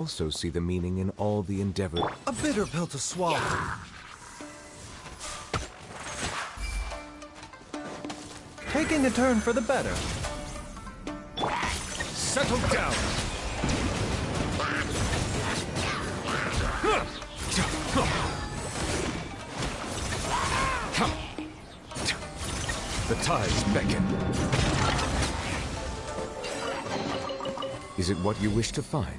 also see the meaning in all the endeavor. A bitter pill to swallow. Taking a turn for the better. Settle down. The tides beckon. Is it what you wish to find?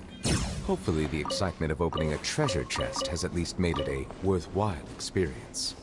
Hopefully the excitement of opening a treasure chest has at least made it a worthwhile experience.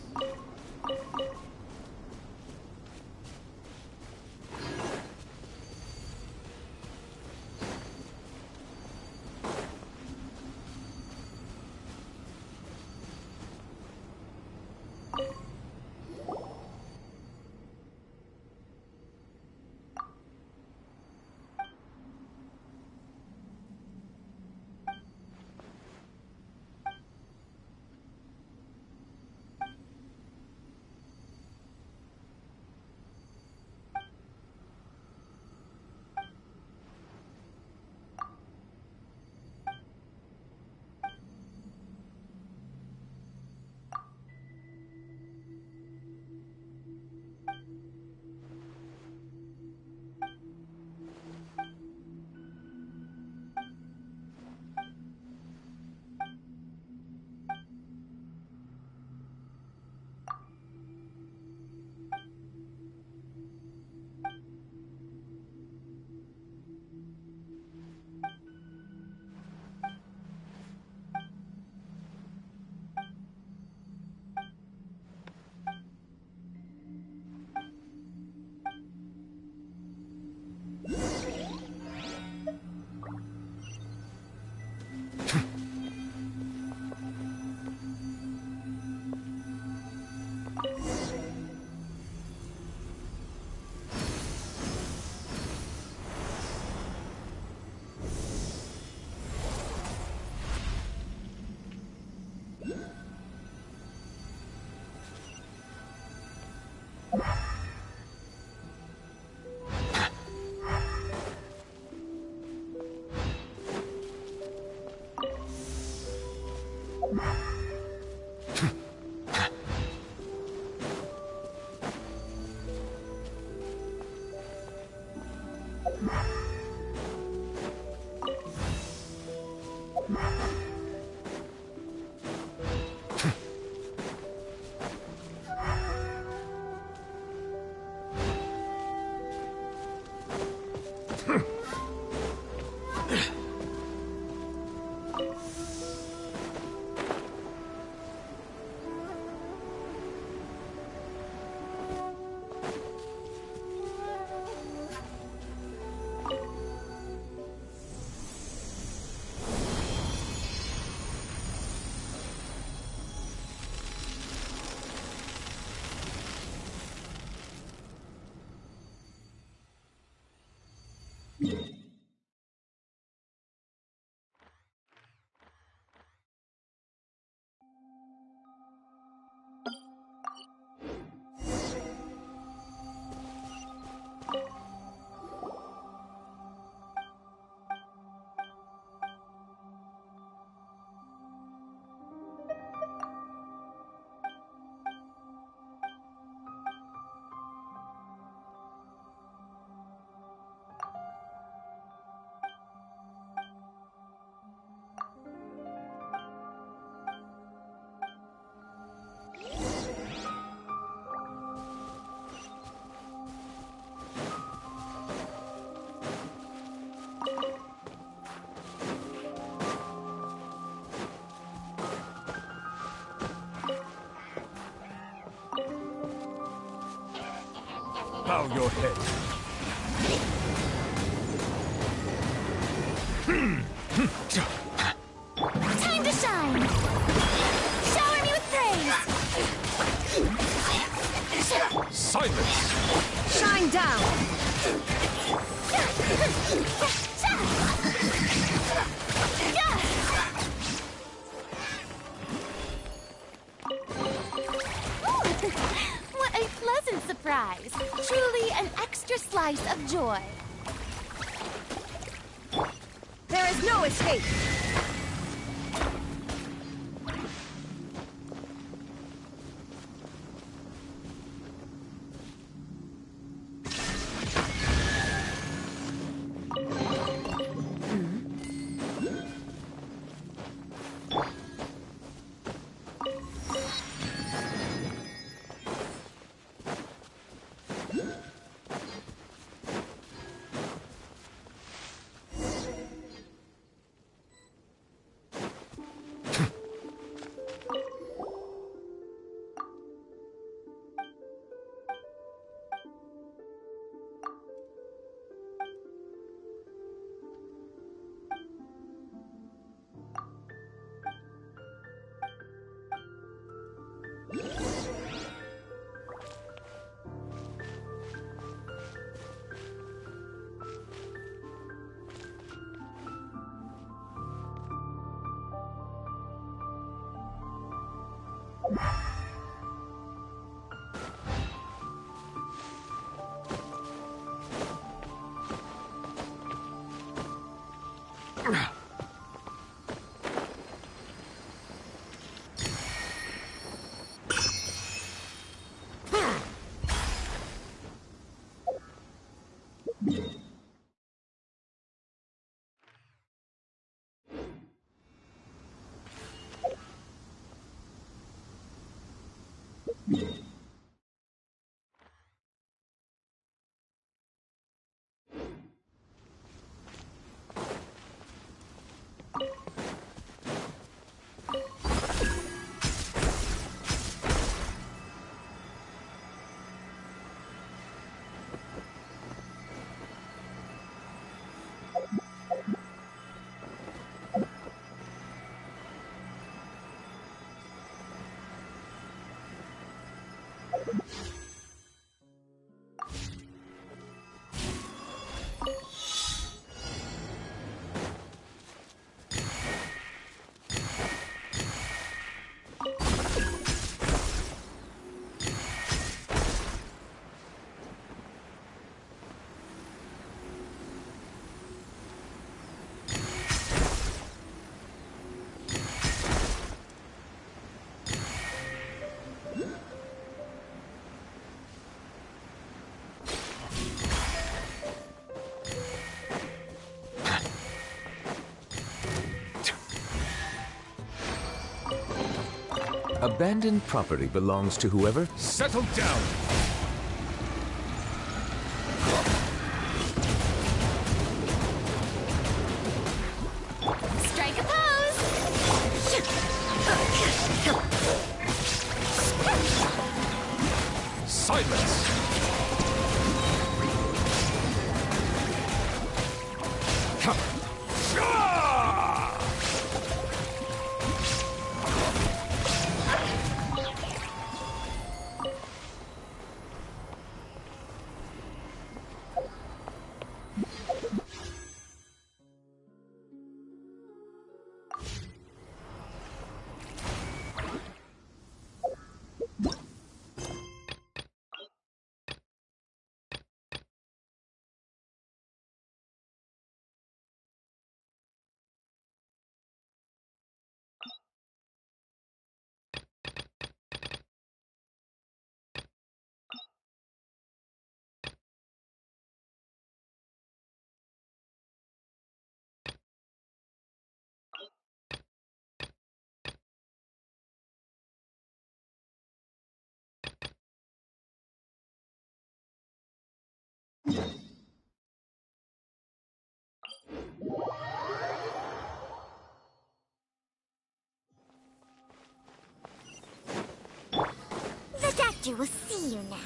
Bow your head. Time to shine! Shower me with praise! Silence! Shine down! What a pleasant surprise! Truly an extra slice of joy. There is no escape! Abandoned property belongs to whoever... Settle down! Strike a pose! Silence! The doctor will see you now.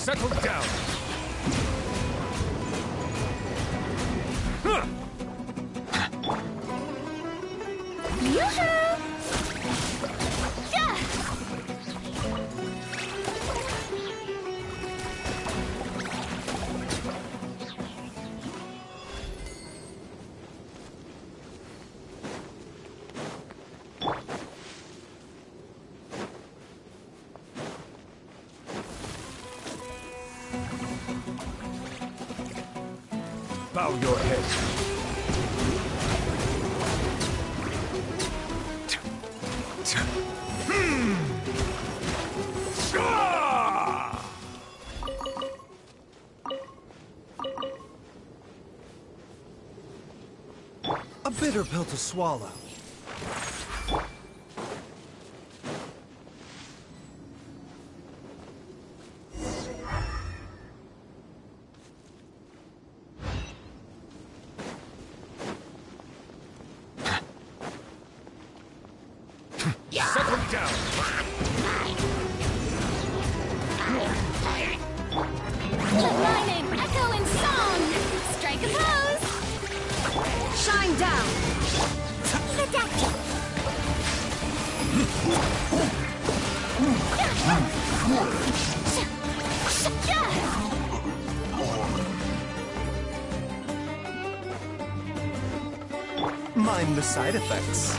Settle down! Huh. Yoo-hoo! Yeah! Bow your head. A bitter pill to swallow. Settle down! Let my name echo in song! Strike a pose! Shine down! Seductive! Mind the side effects.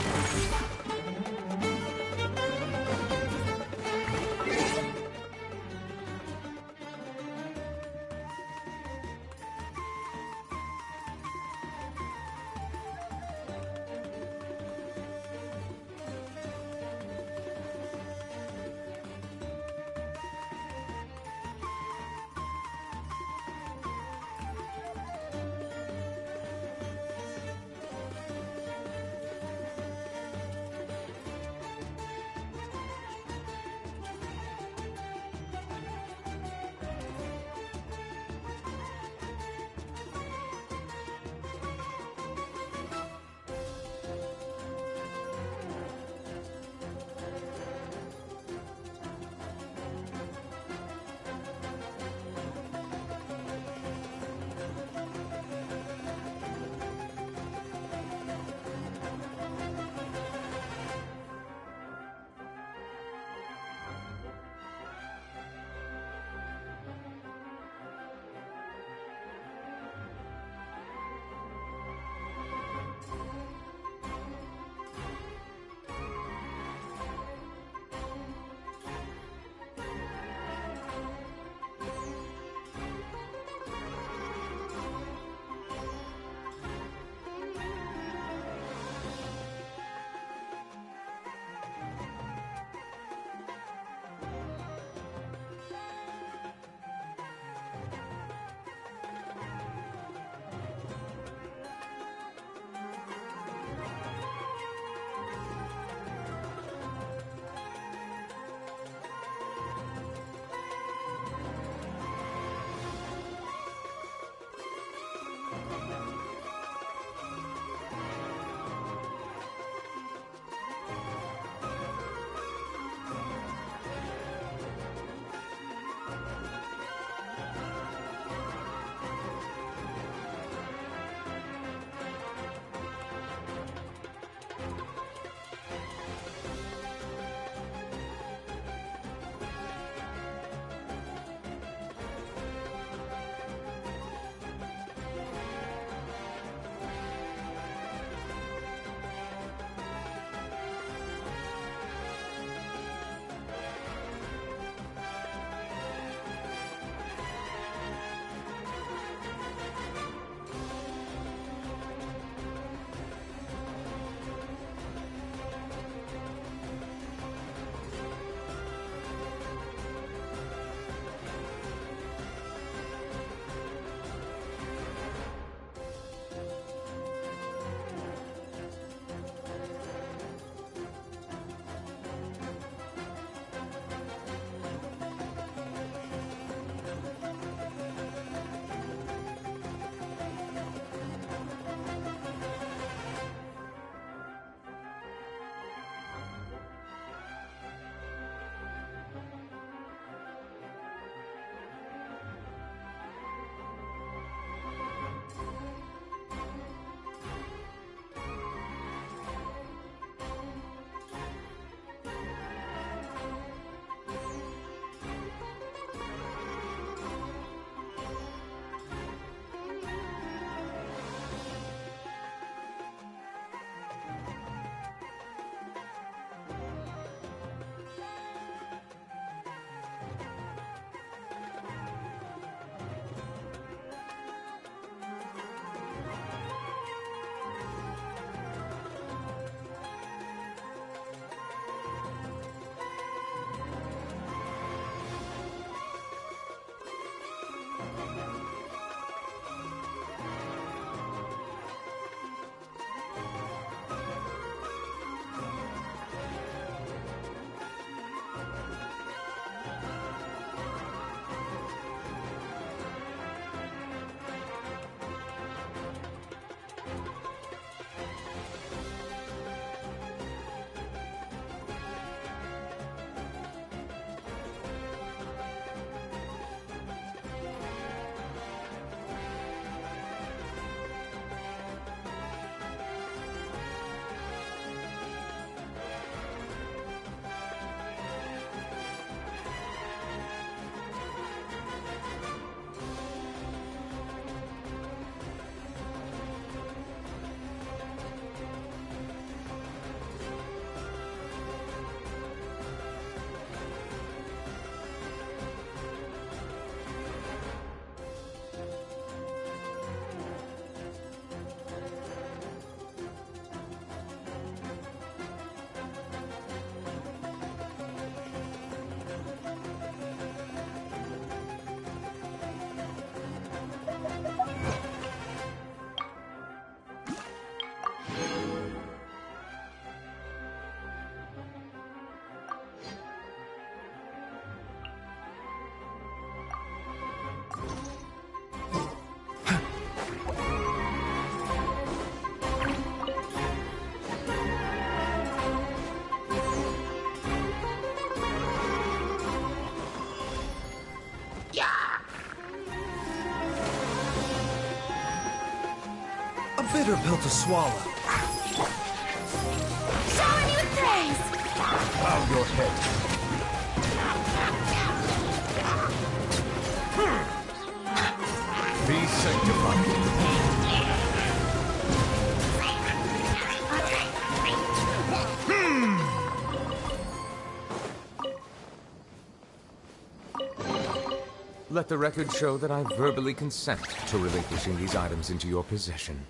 bitter pill to swallow. Shower me with praise! Bow your head. Be sanctified. Let the record show that I verbally consent to relinquishing these items into your possession.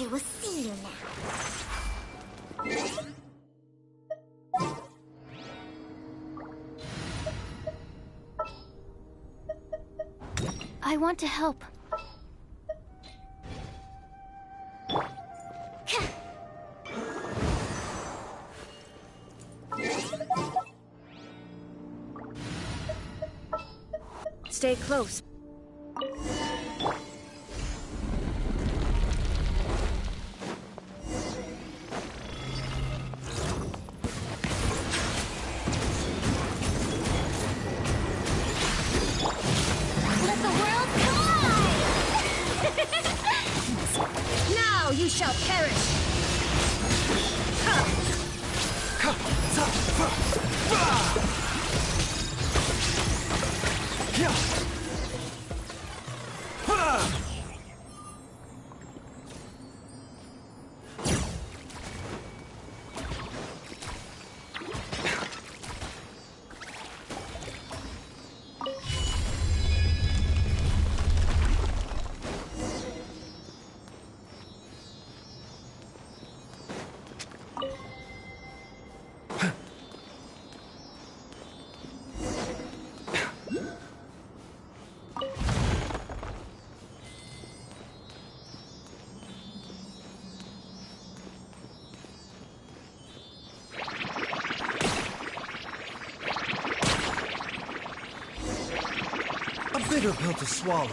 statue will see you now. I want to help. Stay close. Let the world collide! Now you shall perish! Bitter pill to swallow.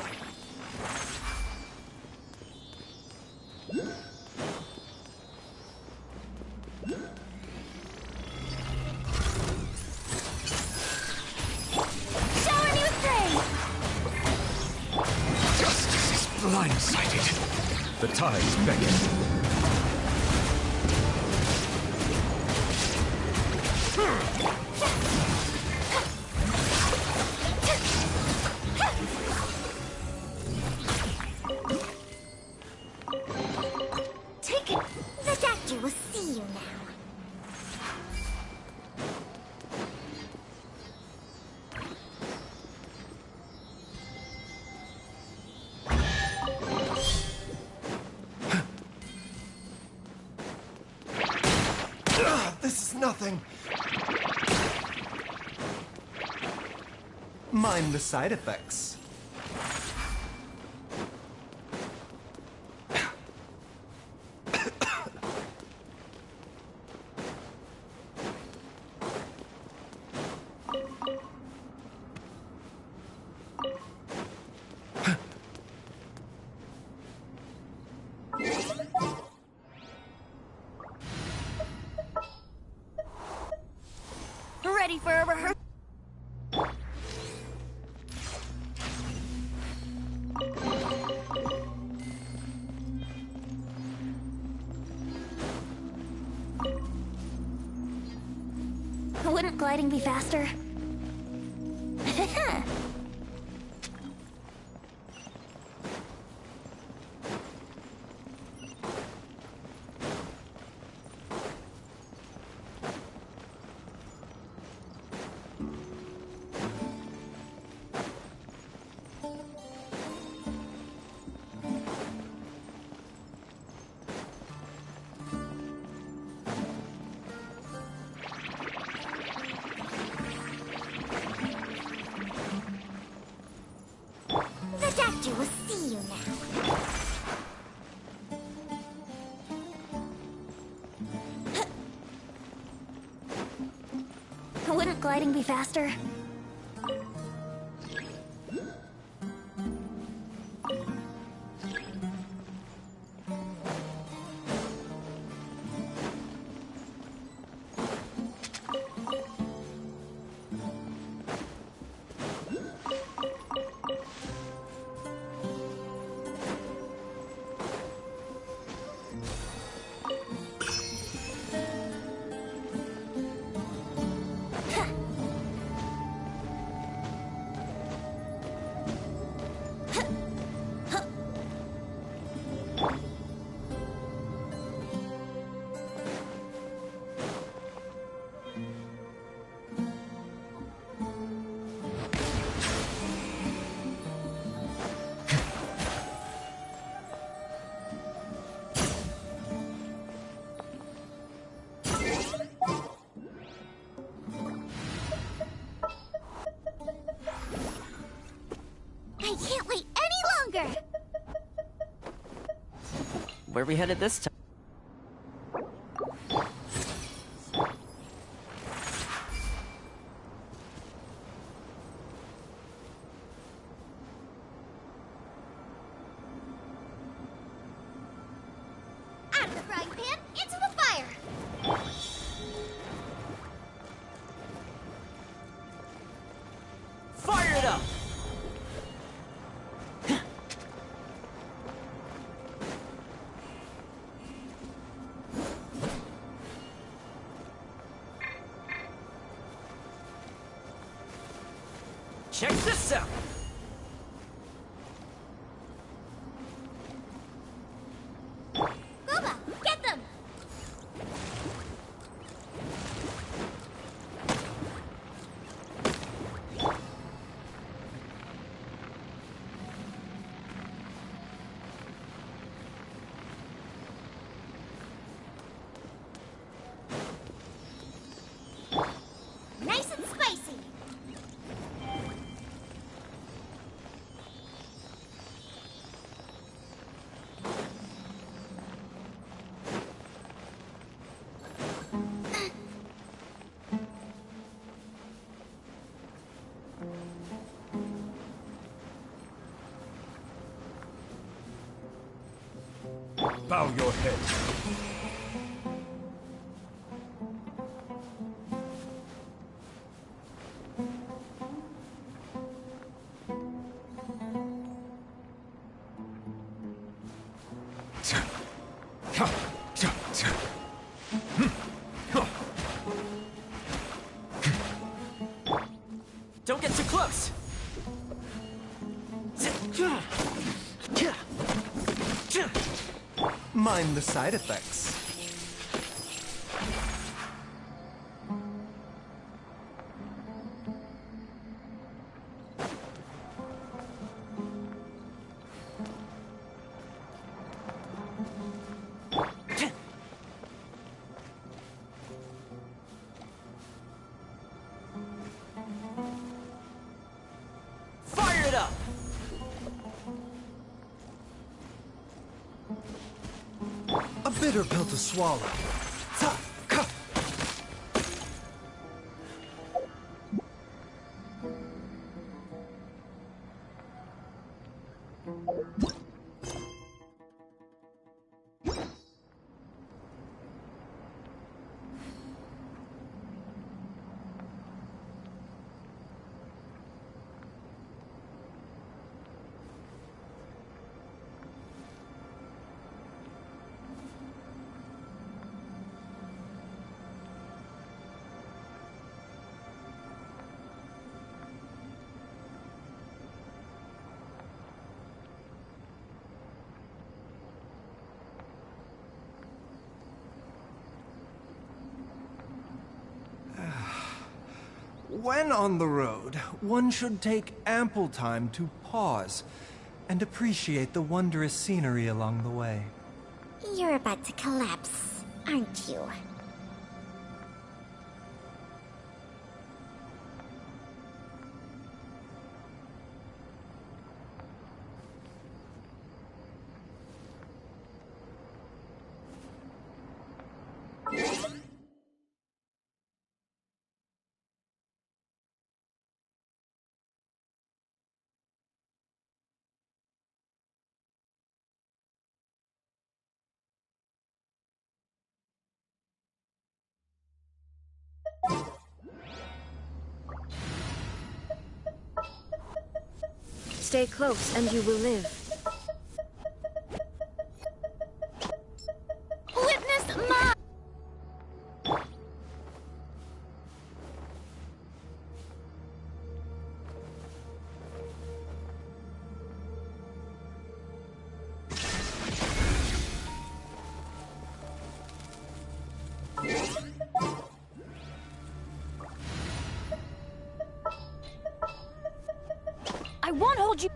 Shower new strength! Justice is blindsided. The tides beckon. Take it. The statue will see you now. This is nothing. Mind the side effects. Ready for a rehearsal? Wouldn't gliding be faster? The statue will see you now. Wouldn't gliding be faster? Where we headed this time? Out of the frying pan, into the fire! Fire it up! Check this out! Booba, get them! Nice and spicy! Bow your head. Don't get too close! Mind the side effects. Fire it up! A bitter pill to swallow. Ta, ka. When on the road, one should take ample time to pause and appreciate the wondrous scenery along the way. You're about to collapse, aren't you? Stay close and you will live. Witness my... I won't hold you.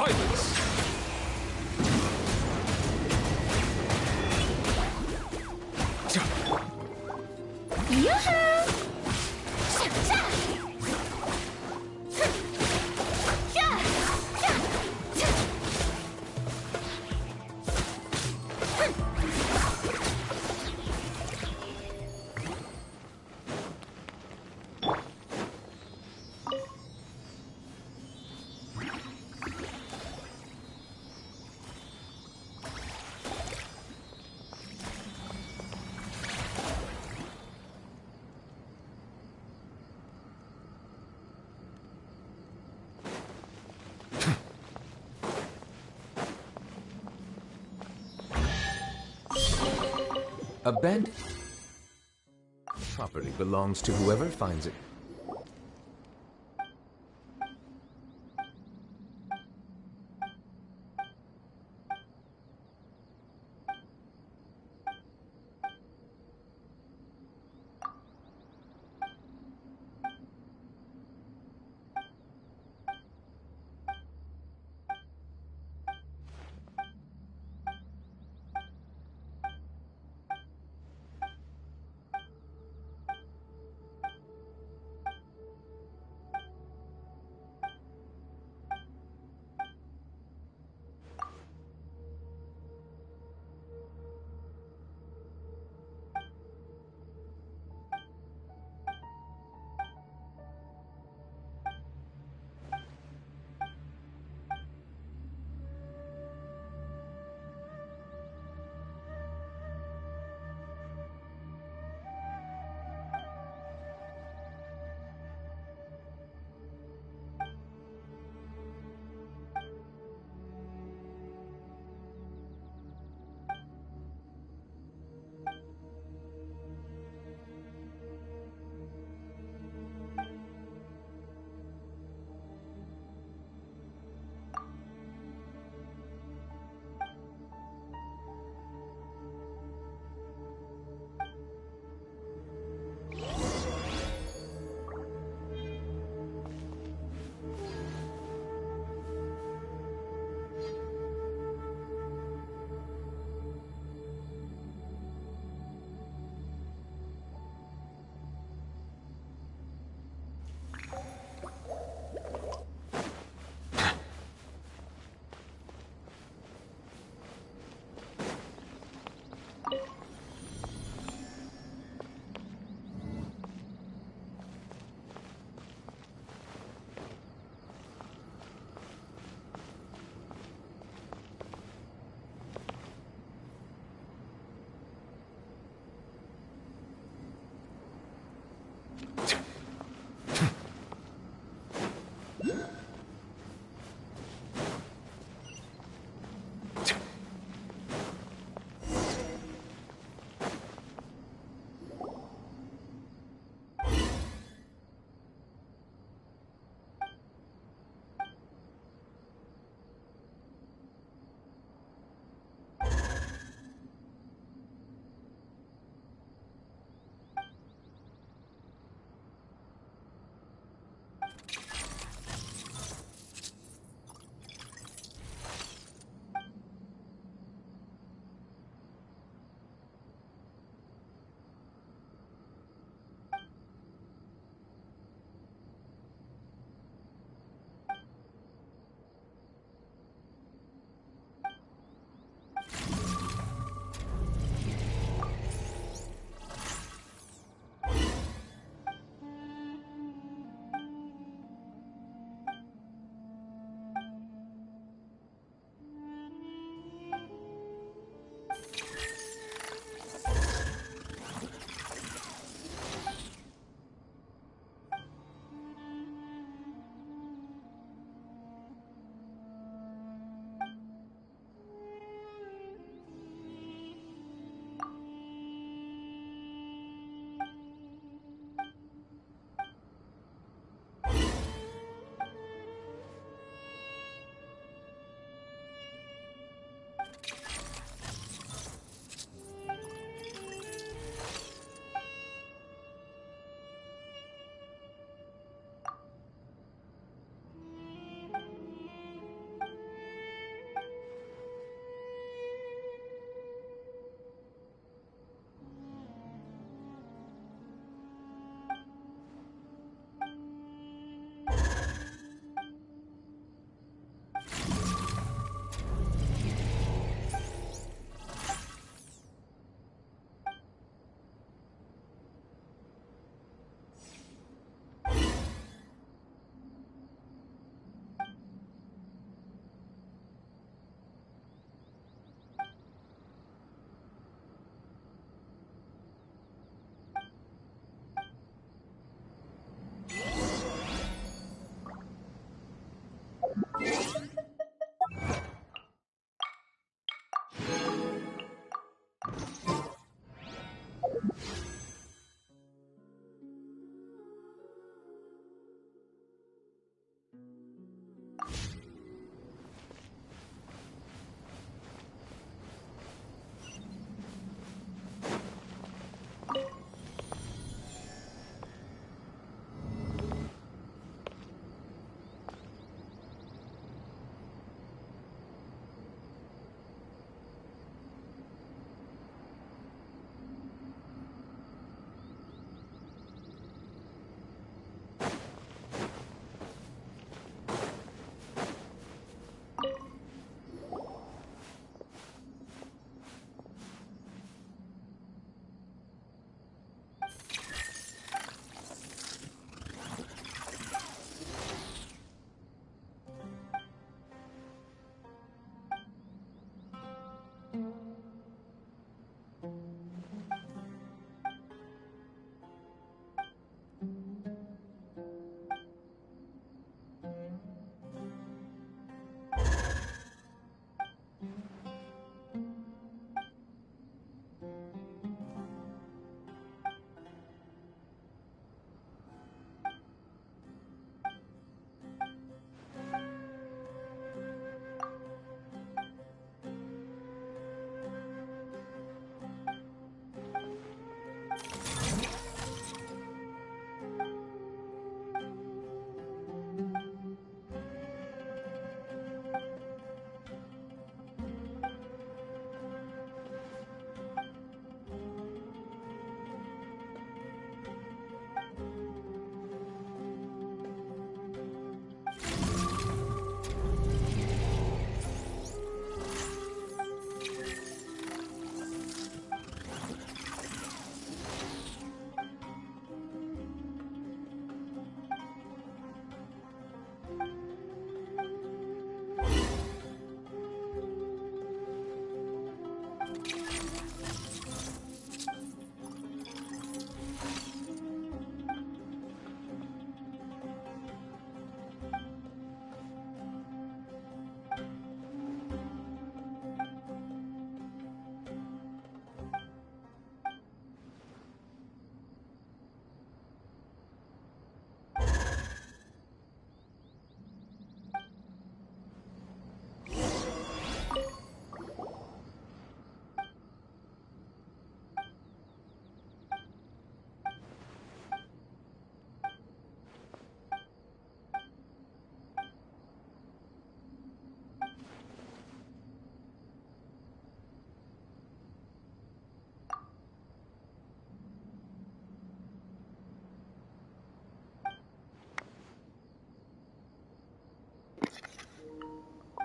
Silence! Yoo-hoo! Sha-sha! Sha! Sha! Abandoned property belongs to whoever finds it.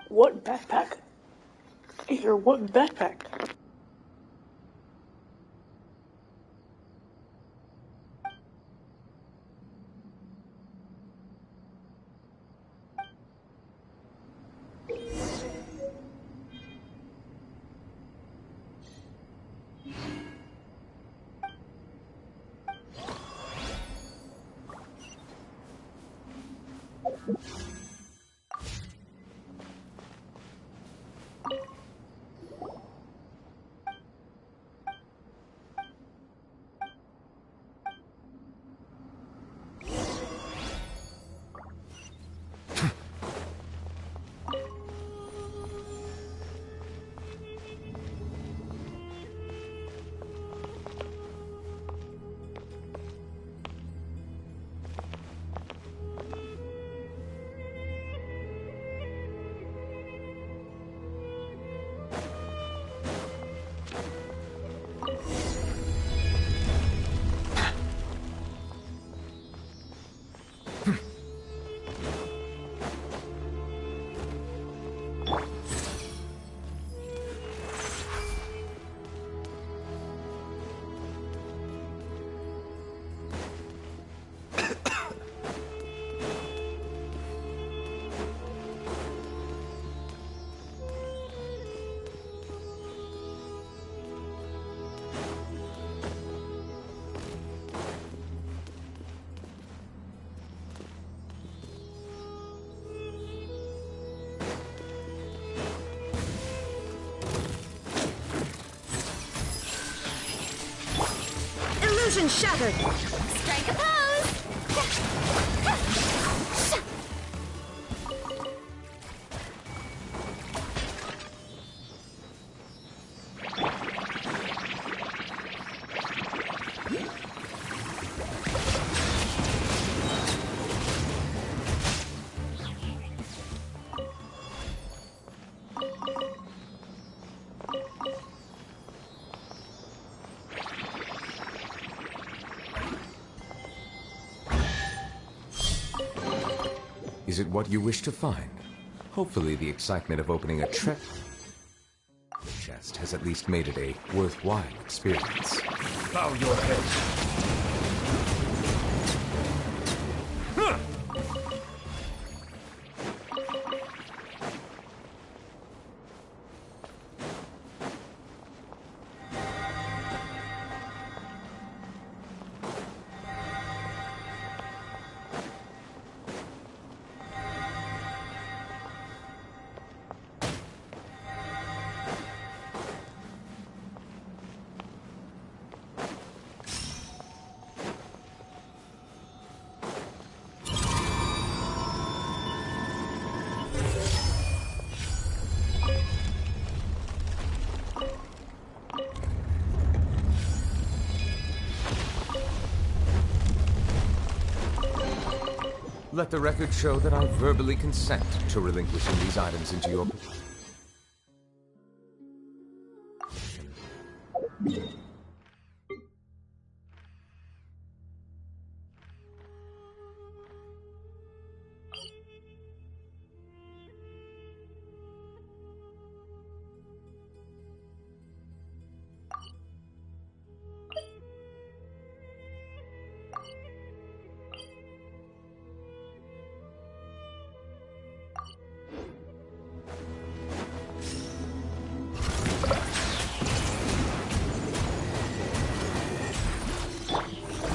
What backpack? Here, what backpack? Illusion shattered! Strike a pose! Is it what you wish to find? Hopefully the excitement of opening a treasure chest has at least made it a worthwhile experience. Bow your head. Let the record show that I verbally consent to relinquishing these items into your possession.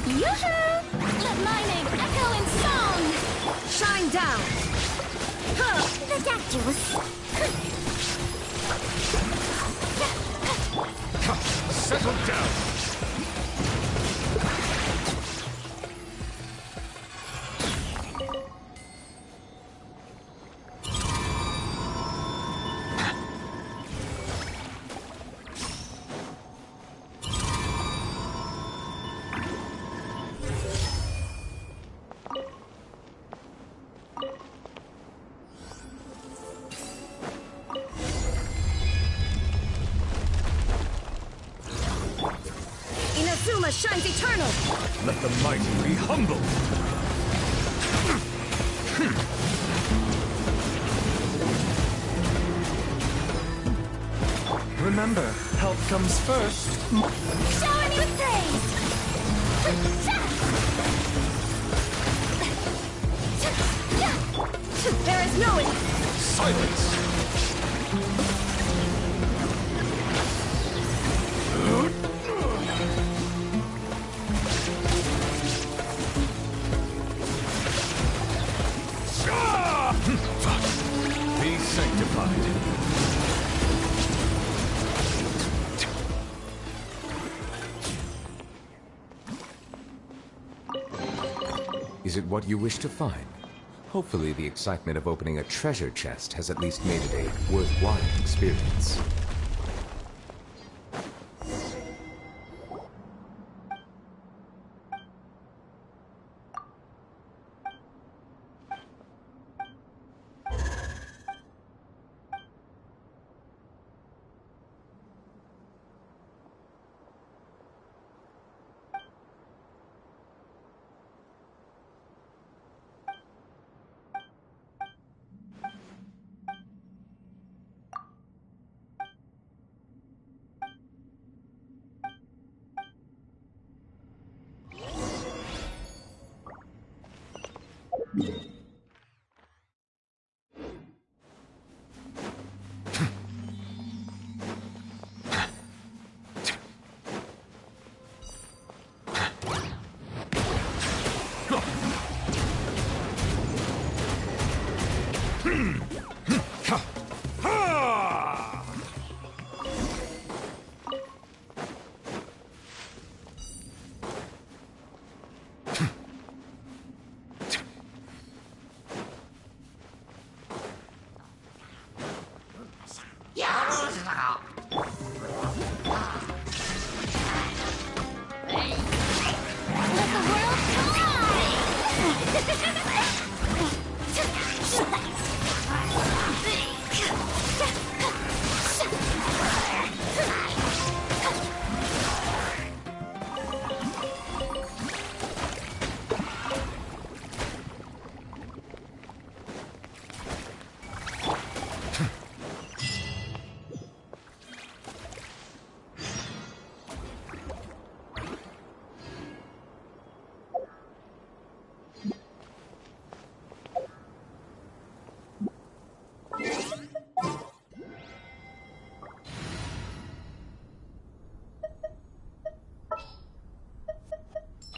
Yoo-hoo! Let my name echo in song! Shine down! Ridiculous! Settle down. Inazuma shines eternal! Let the mighty be humble. remember, help comes first. Shower me with praise! There is no... Silence! Be sanctified. Is it what you wish to find? Hopefully the excitement of opening a treasure chest has at least made it a worthwhile experience.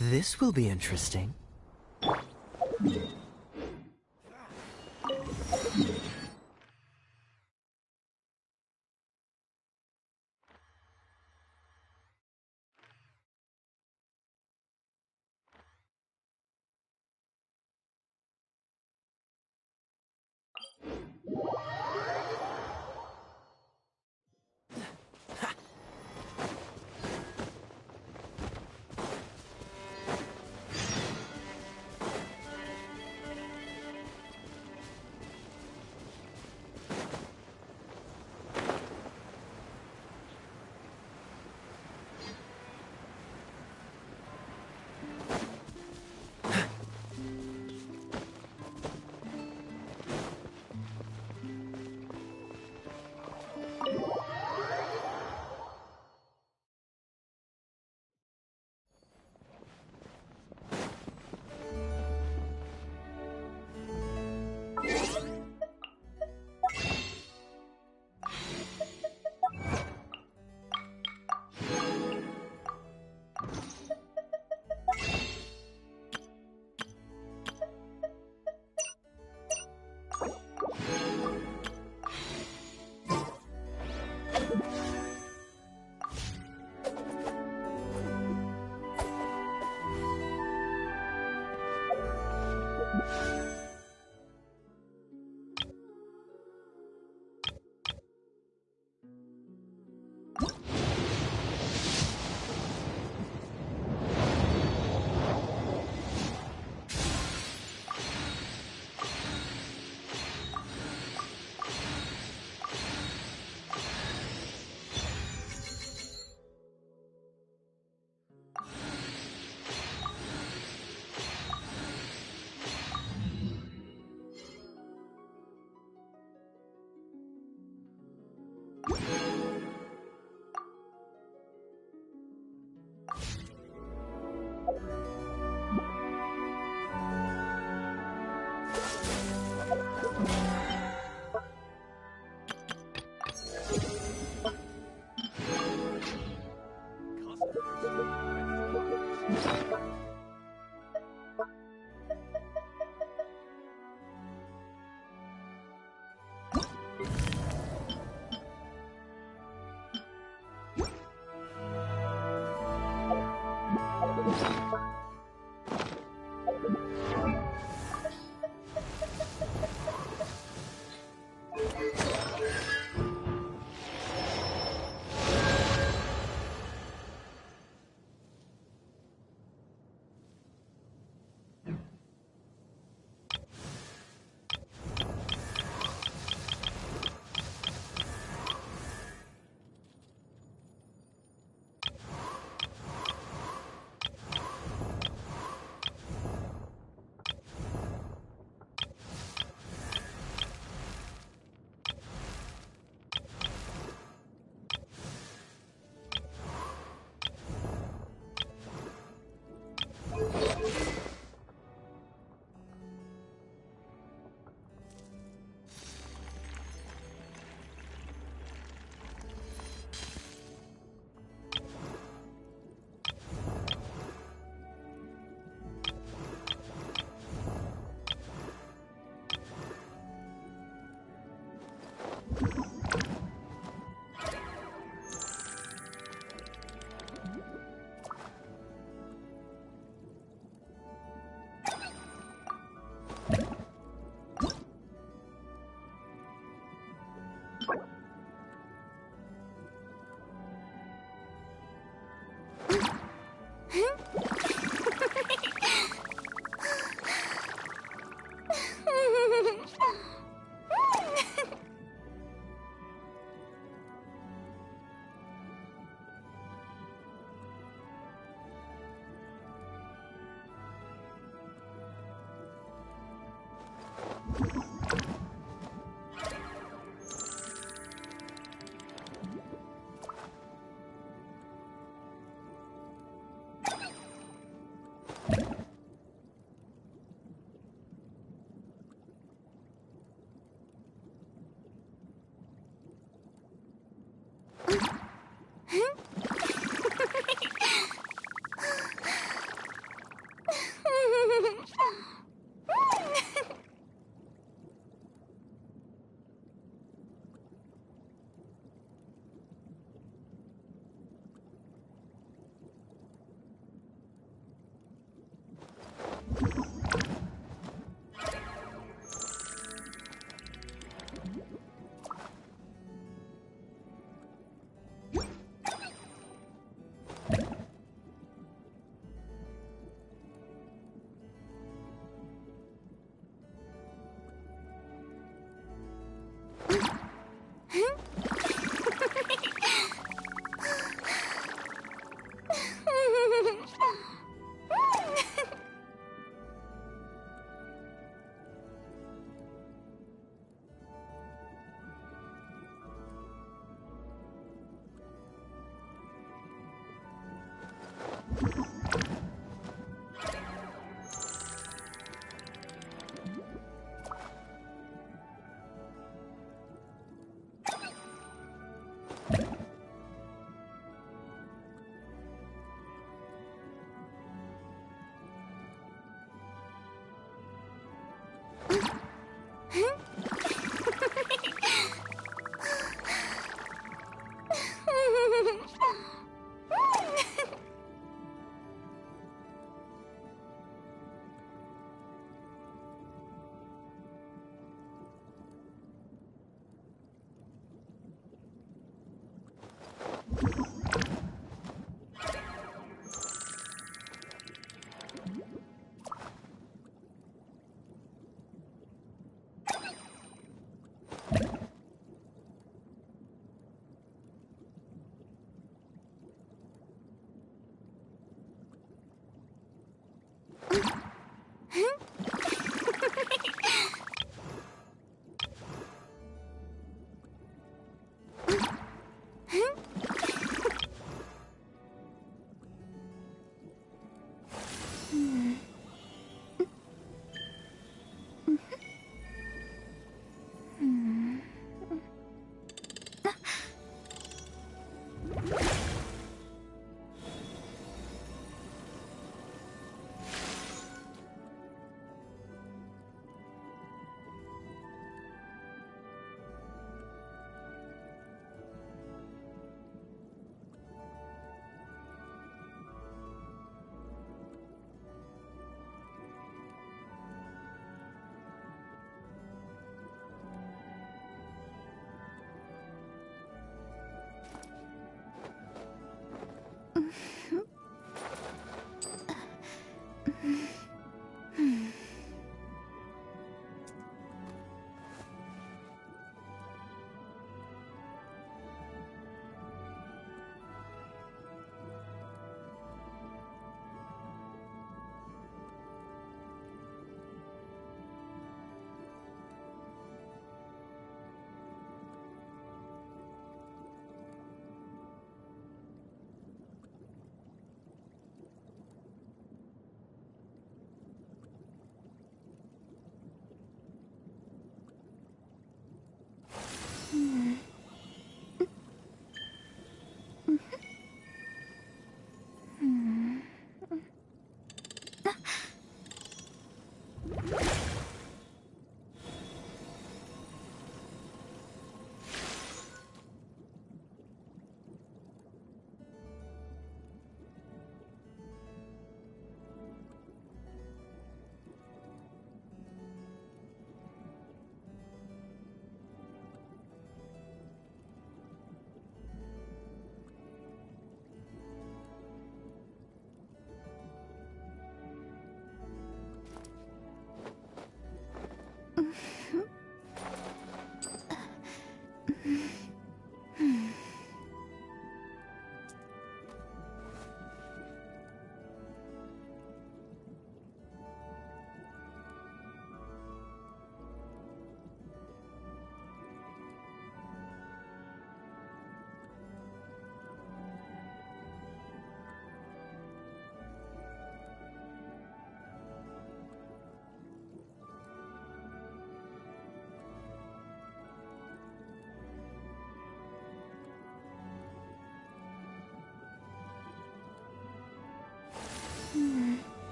This will be interesting.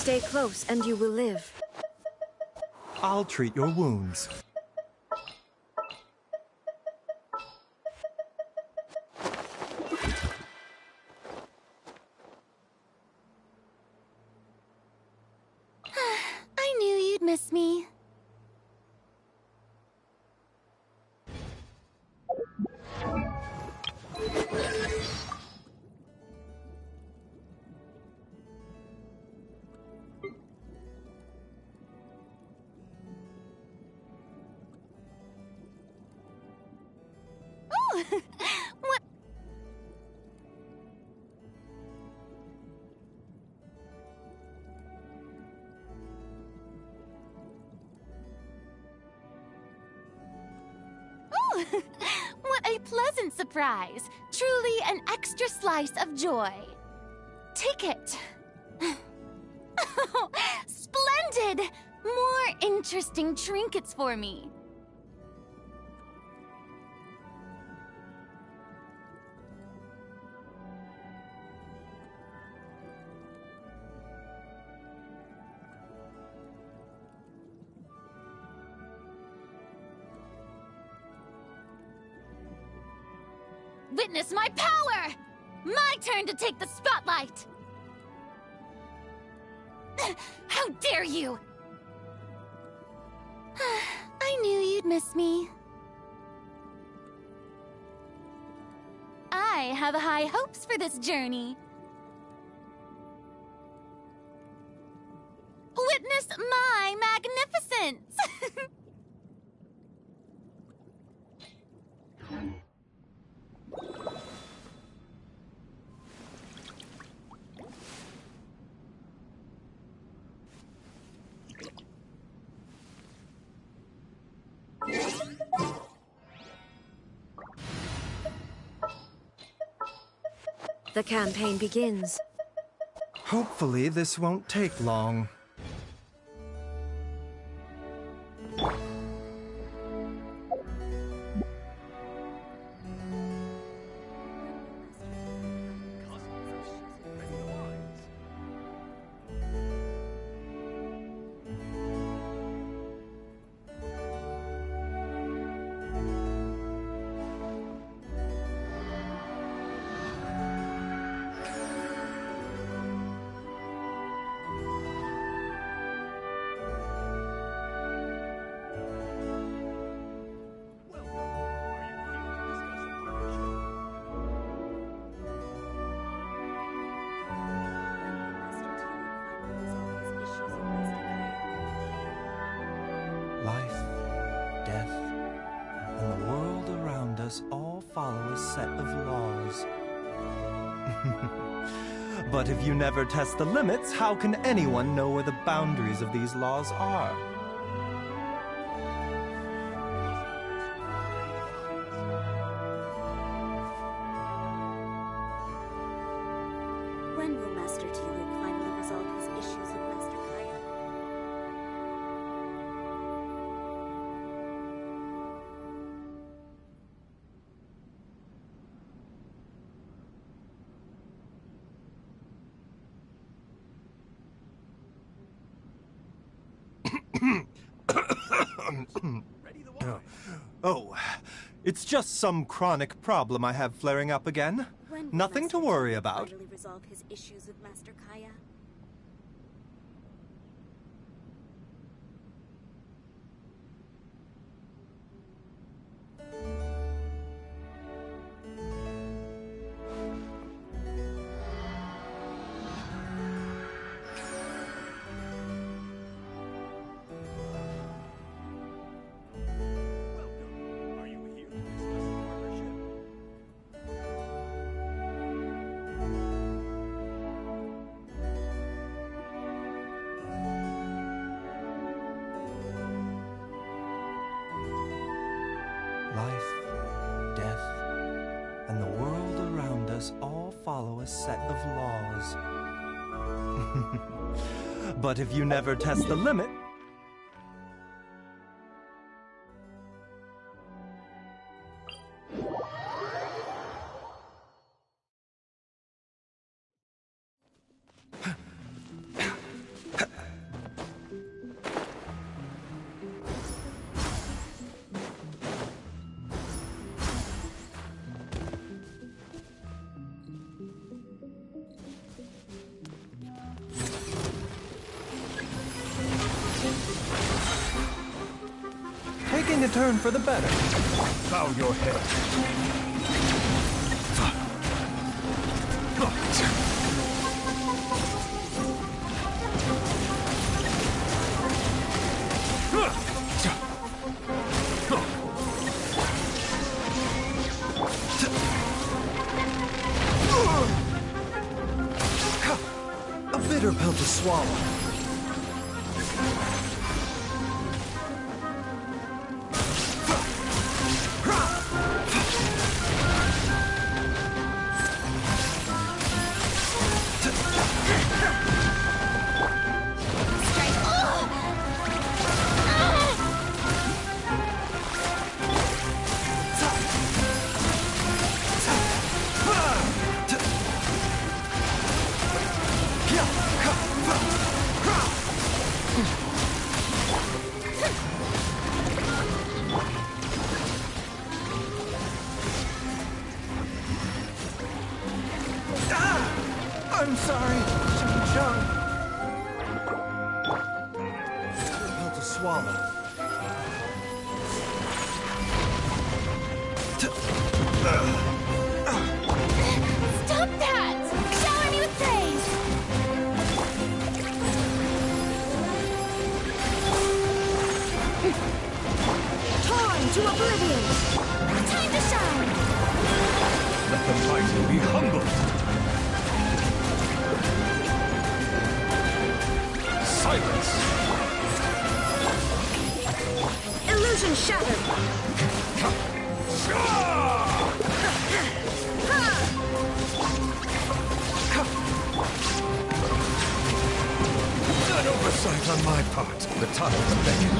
Stay close and you will live. I'll treat your wounds. I knew you'd miss me. Oh, what? Oh, what a pleasant surprise. Truly an extra slice of joy. Take it. Oh, splendid! More interesting trinkets for me. Witness my power! My turn to take the spotlight! How dare you! I knew you'd miss me. I have high hopes for this journey. Witness my magnificence! The campaign begins. Hopefully this won't take long. Life, death, and the world around us all follow a set of laws. But if you never test the limits, how can anyone know where the boundaries of these laws are? When will Master Teal'c finally resolve his issues with Master Kaya? Oh, it's just some chronic problem I have flaring up again. When will Nothing to Master worry Teal'c about. finally resolve his issues with Master Kaya? Life, death, and the world around us all follow a set of laws. But if you never test the limit, taking a turn for the better. Bow your head. A bitter pill to swallow. I'm sorry, Chang-Chang. Bitter pill to swallow. Stop that! Shower me with praise! Torn to oblivion! Time to shine! Let the mighty be humbled. Silence. Illusion shattered! An oversight on my part. The tides beckon.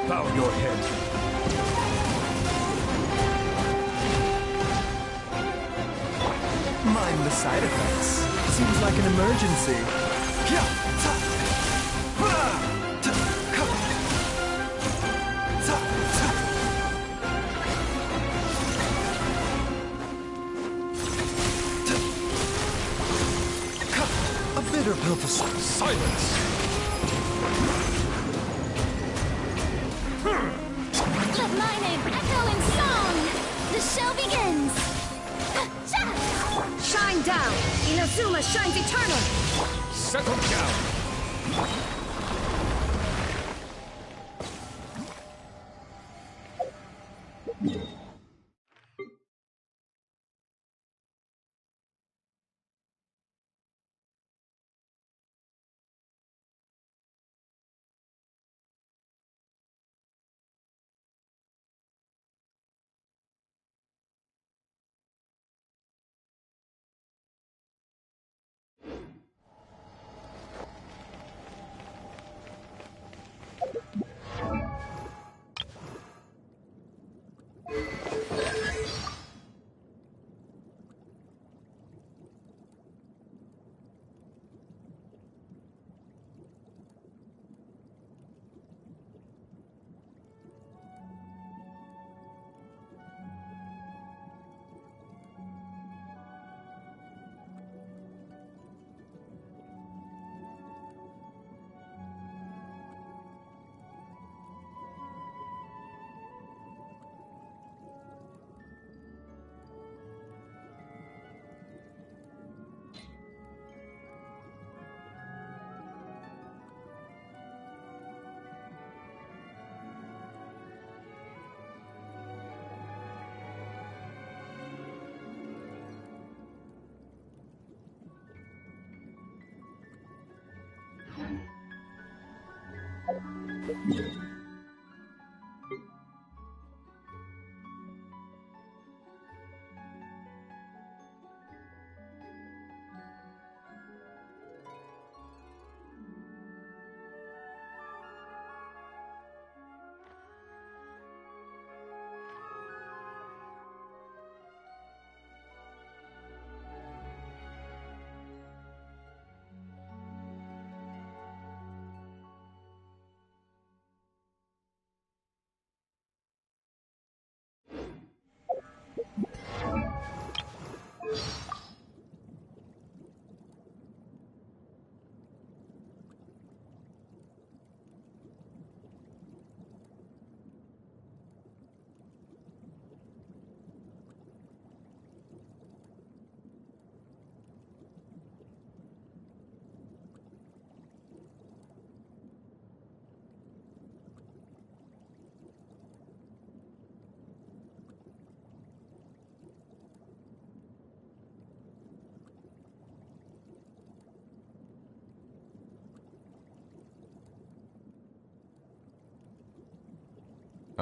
Bow your head. Mind the side effects. Seems like an emergency. A bitter pill to swallow. Silence. Let my name echo in song! The show begins! Shine down! Inazuma shines eternal! Settle down.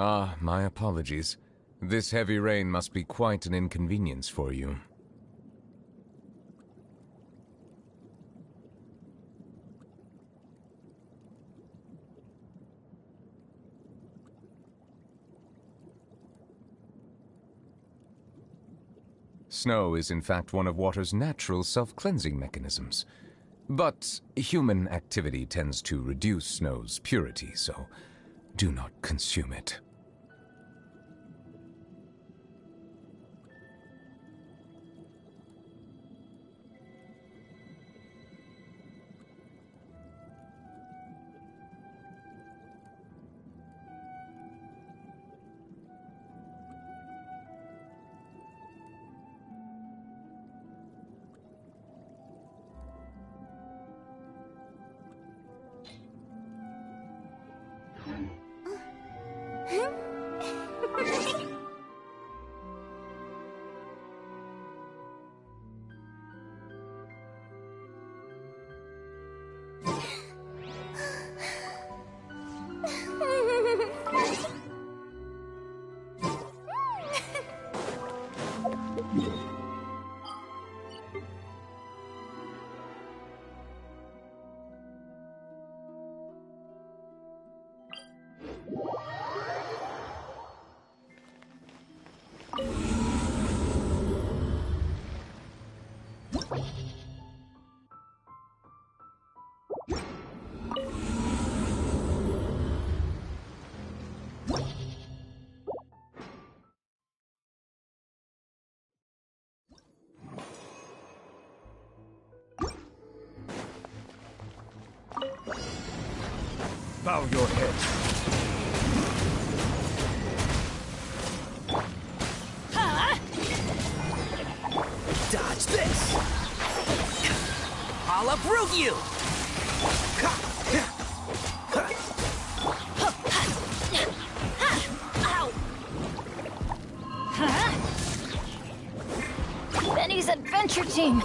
Ah, my apologies. This heavy rain must be quite an inconvenience for you. Snow is in fact one of water's natural self-cleansing mechanisms. But human activity tends to reduce snow's purity, so do not consume it. Bow your head. Dodge this! I'll uproot you! Benny's adventure team!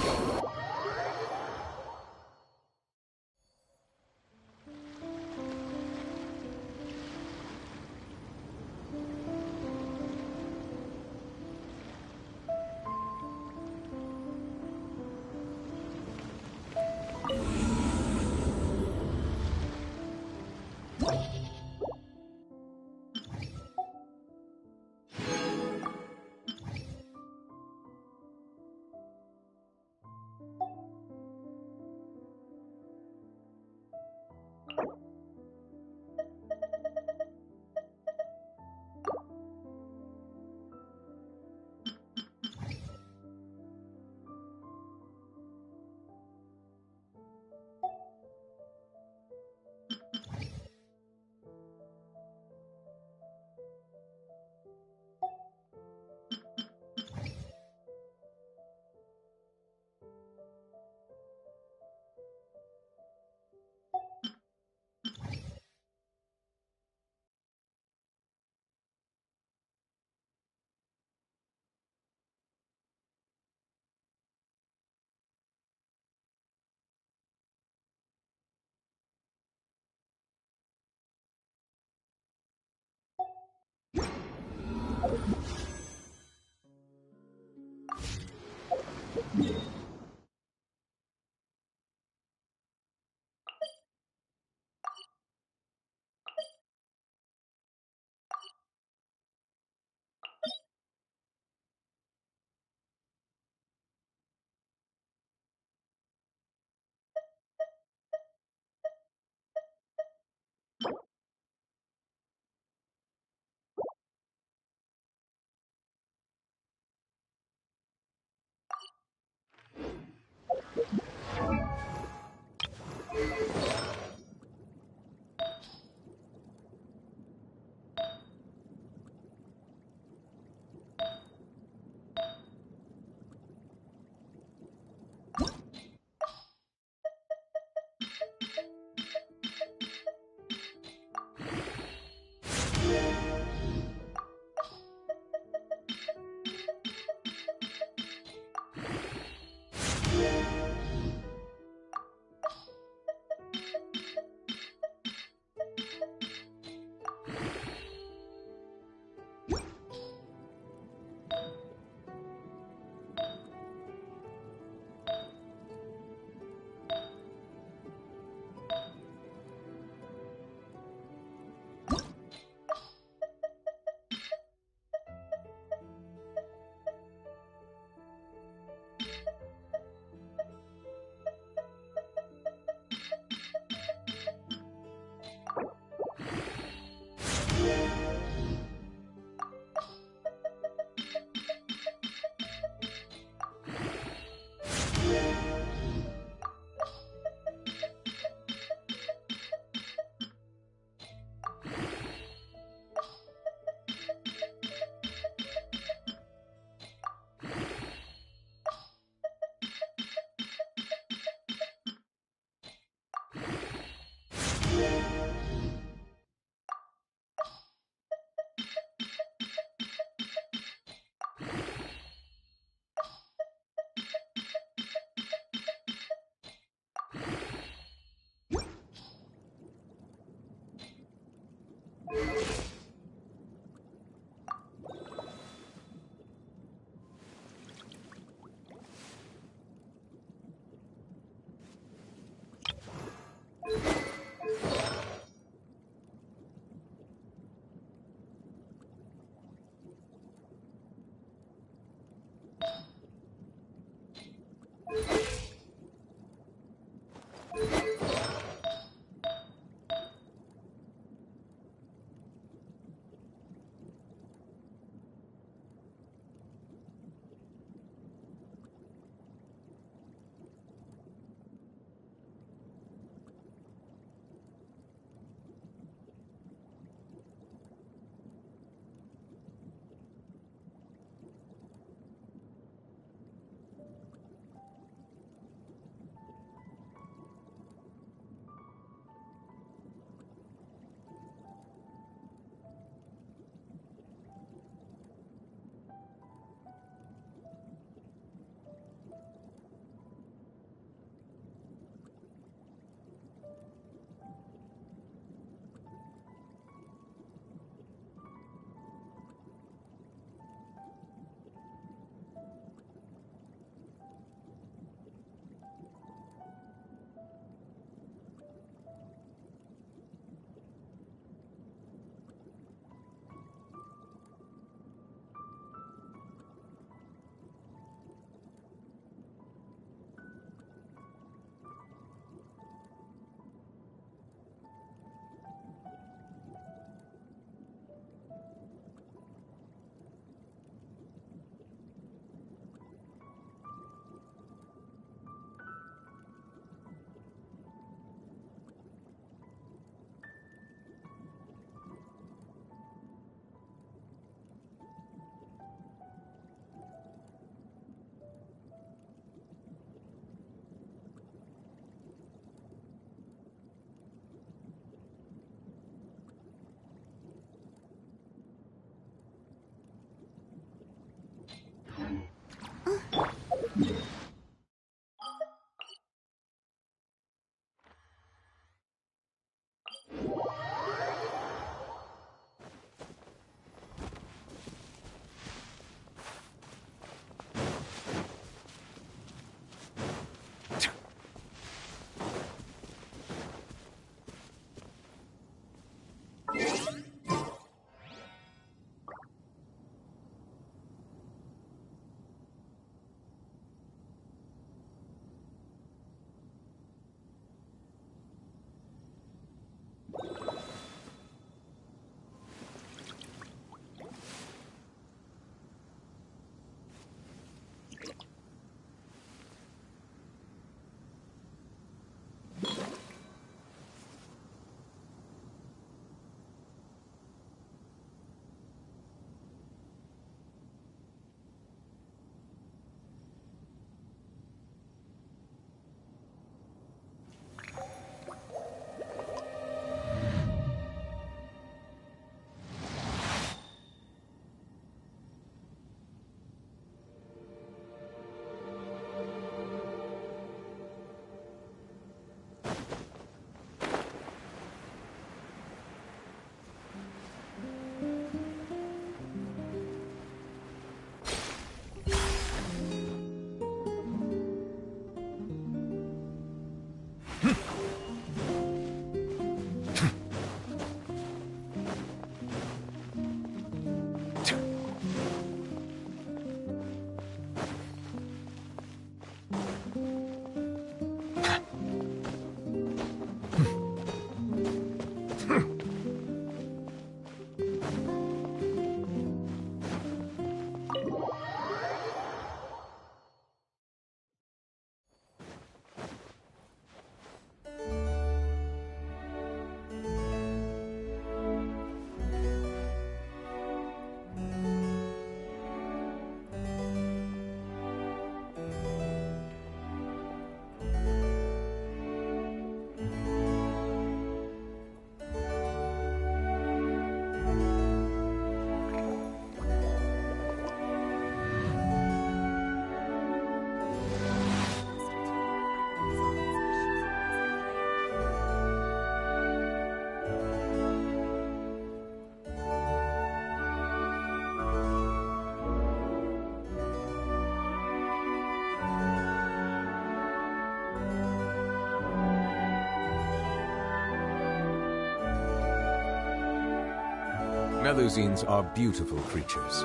Melusines are beautiful creatures.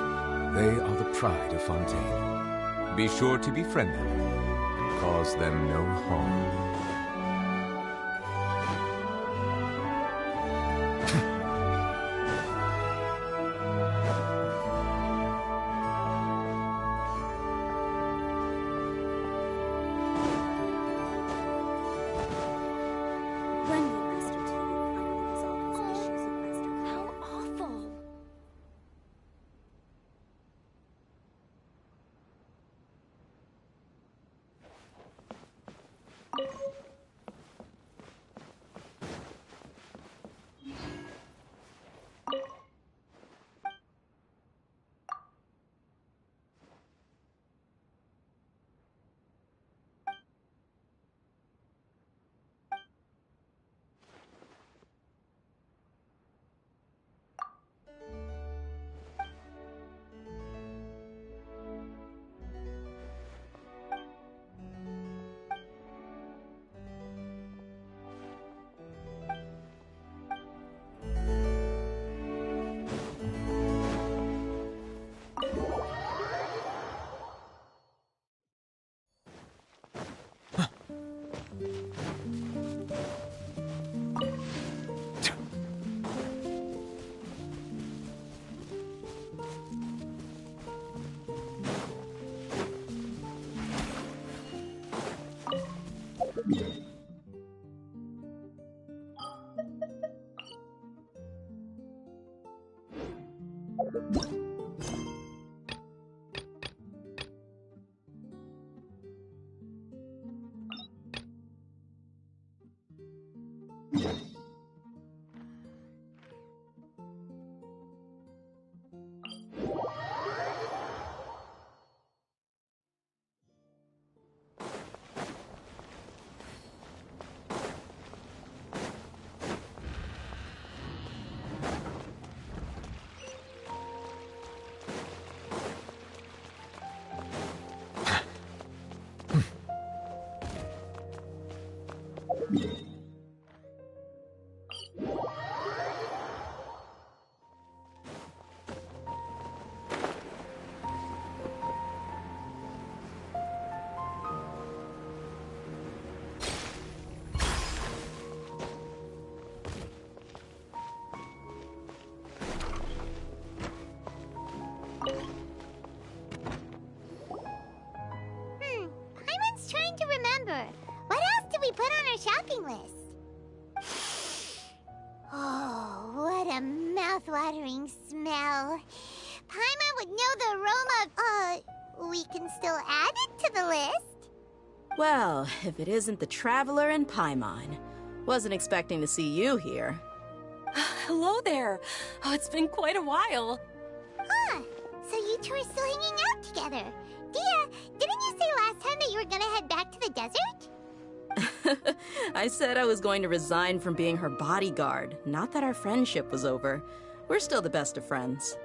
They are the pride of Fontaine. Be sure to befriend them and cause them no harm. When will Master Teal finally resolve his issues with Master Cloud? How awful. Paimon's trying to remember. What else did we put on our shopping list? Oh, what a mouth-watering smell. Paimon would know the aroma of... we can still add it to the list. Well, if it isn't the Traveler and Paimon. Wasn't expecting to see you here. Hello there. Oh, it's been quite a while. Huh, so you two are still hanging out together. Dia, didn't you say last time that you were gonna head back to the desert? I said I was going to resign from being her bodyguard, not that our friendship was over. We're still the best of friends.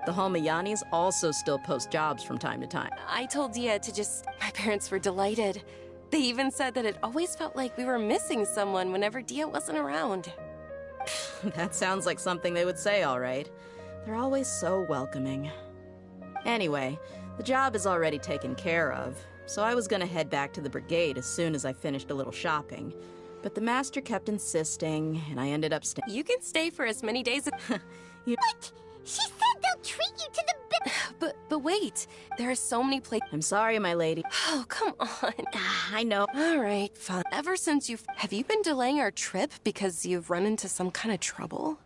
The Holmayanis also still post jobs from time to time. I told Dia to just... My parents were delighted. They even said that it always felt like we were missing someone whenever Dia wasn't around. That sounds like something they would say, all right. They're always so welcoming. Anyway, the job is already taken care of, so I was gonna head back to the brigade as soon as I finished a little shopping. But the master kept insisting, and I ended up staying. You can stay for as many days as... But she said they'll treat you to the But wait, there are so many places... I'm sorry, my lady. Oh, come on. I know. All right, fine. Ever since you've... Have you been delaying our trip because you've run into some kind of trouble?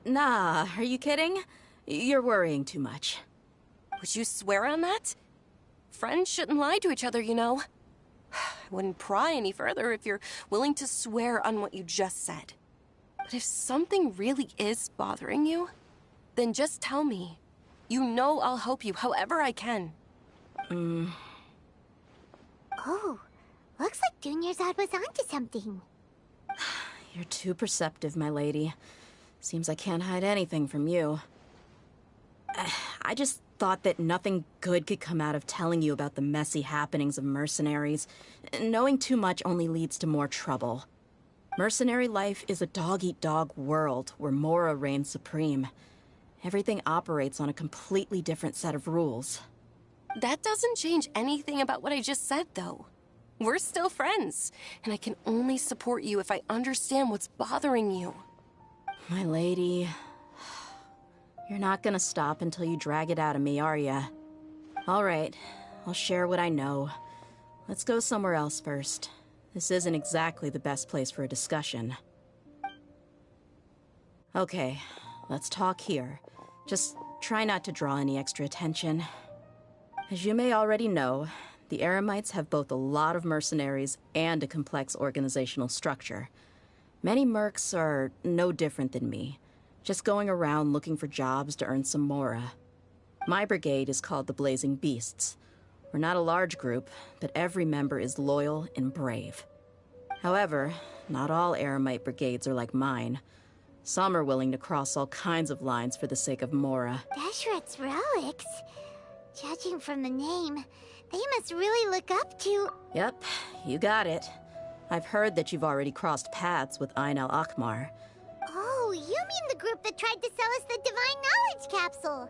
Nah, are you kidding? You're worrying too much. Would you swear on that? Friends shouldn't lie to each other, you know. I wouldn't pry any further if you're willing to swear on what you just said. But if something really is bothering you, then just tell me. You know I'll help you however I can. Oh, looks like Dunyarzad was onto something. You're too perceptive, my lady. Seems I can't hide anything from you. I just thought that nothing good could come out of telling you about the messy happenings of mercenaries. Knowing too much only leads to more trouble. Mercenary life is a dog-eat-dog world where Mora reigns supreme. Everything operates on a completely different set of rules. That doesn't change anything about what I just said, though. We're still friends, and I can only support you if I understand what's bothering you. My lady, you're not gonna stop until you drag it out of me, are ya? All right, I'll share what I know. Let's go somewhere else first. This isn't exactly the best place for a discussion. Okay, let's talk here. Just try not to draw any extra attention. As you may already know, the Eremites have both a lot of mercenaries and a complex organizational structure. Many mercs are no different than me, just going around looking for jobs to earn some mora. My brigade is called the Blazing Beasts. We're not a large group, but every member is loyal and brave. However, not all Eremite brigades are like mine. Some are willing to cross all kinds of lines for the sake of mora. Deshret's relics? Judging from the name, they must really look up to... Yep, you got it. I've heard that you've already crossed paths with Ain al-Akmar. Oh, you mean the group that tried to sell us the Divine Knowledge Capsule?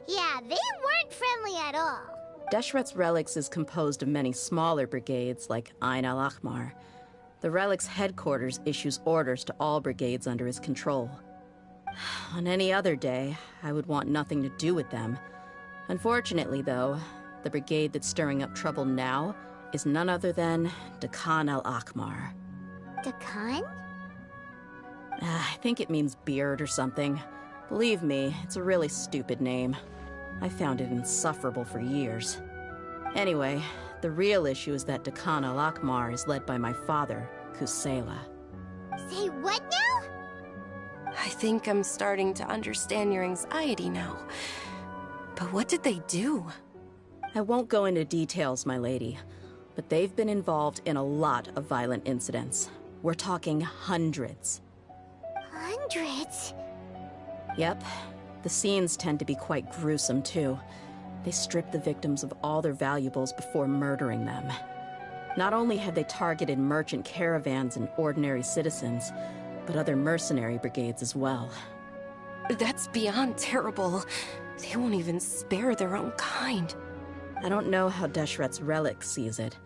Yeah, they weren't friendly at all. Deshret's relics is composed of many smaller brigades like Ain al-Akmar. The relic's headquarters issues orders to all brigades under his control. On any other day, I would want nothing to do with them. Unfortunately, though, the brigade that's stirring up trouble now is none other than Dakan al-Akmar. Dakan? I think it means beard or something. Believe me, it's a really stupid name. I found it insufferable for years. Anyway, the real issue is that Dakan al-Akmar is led by my father, Kusela. Say what now? I think I'm starting to understand your anxiety now. But what did they do? I won't go into details, my lady, but they've been involved in a lot of violent incidents. We're talking hundreds. Hundreds? Yep. The scenes tend to be quite gruesome, too. They strip the victims of all their valuables before murdering them. Not only have they targeted merchant caravans and ordinary citizens, but other mercenary brigades as well. That's beyond terrible. They won't even spare their own kind. I don't know how Deshret's relic sees it.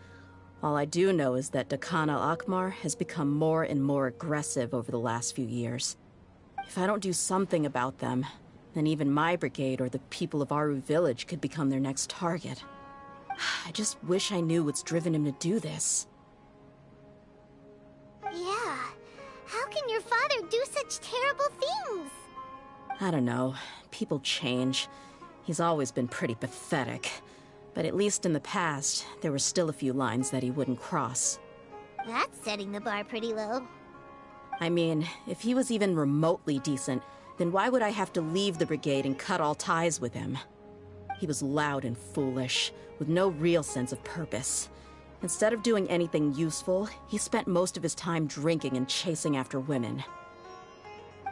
All I do know is that Dakan al-Akmar has become more and more aggressive over the last few years. If I don't do something about them, then even my brigade or the people of Aru village could become their next target. I just wish I knew what's driven him to do this. Yeah. How can your father do such terrible things? I don't know. People change. He's always been pretty pathetic. But at least in the past, there were still a few lines that he wouldn't cross. That's setting the bar pretty low. I mean, if he was even remotely decent, then why would I have to leave the brigade and cut all ties with him? He was loud and foolish, with no real sense of purpose. Instead of doing anything useful, he spent most of his time drinking and chasing after women.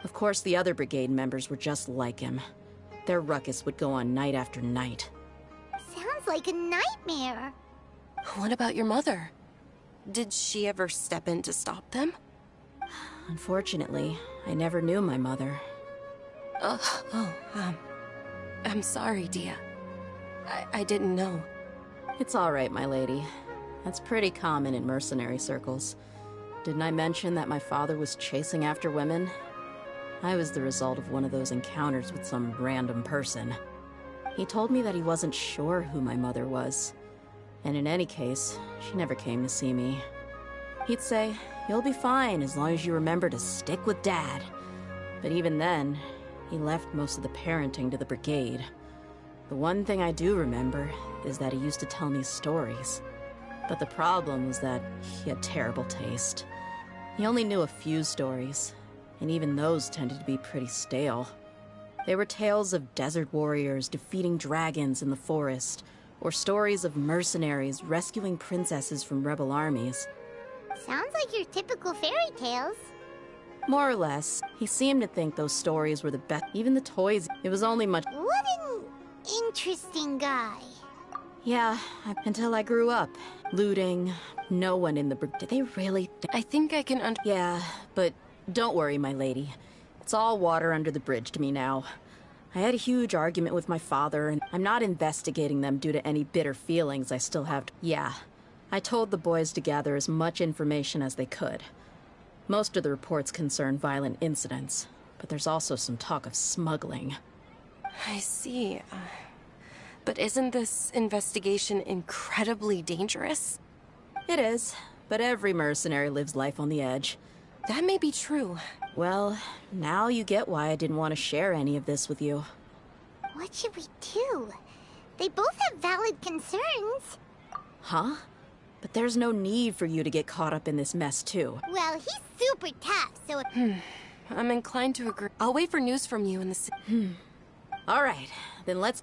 Of course, the other brigade members were just like him. Their ruckus would go on night after night. Sounds like a nightmare. What about your mother? Did she ever step in to stop them? Unfortunately, I never knew my mother. I'm sorry, Dia. I didn't know. It's all right, my lady. That's pretty common in mercenary circles. Didn't I mention that my father was chasing after women? I was the result of one of those encounters with some random person. He told me that he wasn't sure who my mother was. And in any case, she never came to see me. He'd say, "You'll be fine as long as you remember to stick with Dad." But even then, he left most of the parenting to the brigade. The one thing I do remember is that he used to tell me stories. But the problem was that he had terrible taste. He only knew a few stories, and even those tended to be pretty stale. They were tales of desert warriors defeating dragons in the forest, or stories of mercenaries rescuing princesses from rebel armies. Sounds like your typical fairy tales. More or less. He seemed to think those stories were the best. Even the toys, it was only much... What an interesting guy. Yeah, until I grew up. Looting, no one in the... Did they really... I think I can Yeah, but don't worry, my lady. It's all water under the bridge to me now. I had a huge argument with my father, and I'm not investigating them due to any bitter feelings I still have. Yeah, I told the boys to gather as much information as they could. Most of the reports concern violent incidents, but there's also some talk of smuggling. I see. But isn't this investigation incredibly dangerous? It is, but every mercenary lives life on the edge. That may be true. Well, now you get why I didn't want to share any of this with you. What should we do? They both have valid concerns. Huh? But there's no need for you to get caught up in this mess, too. Well, he's super tough, so... I'm inclined to agree. I'll wait for news from you in the... All right, then let's...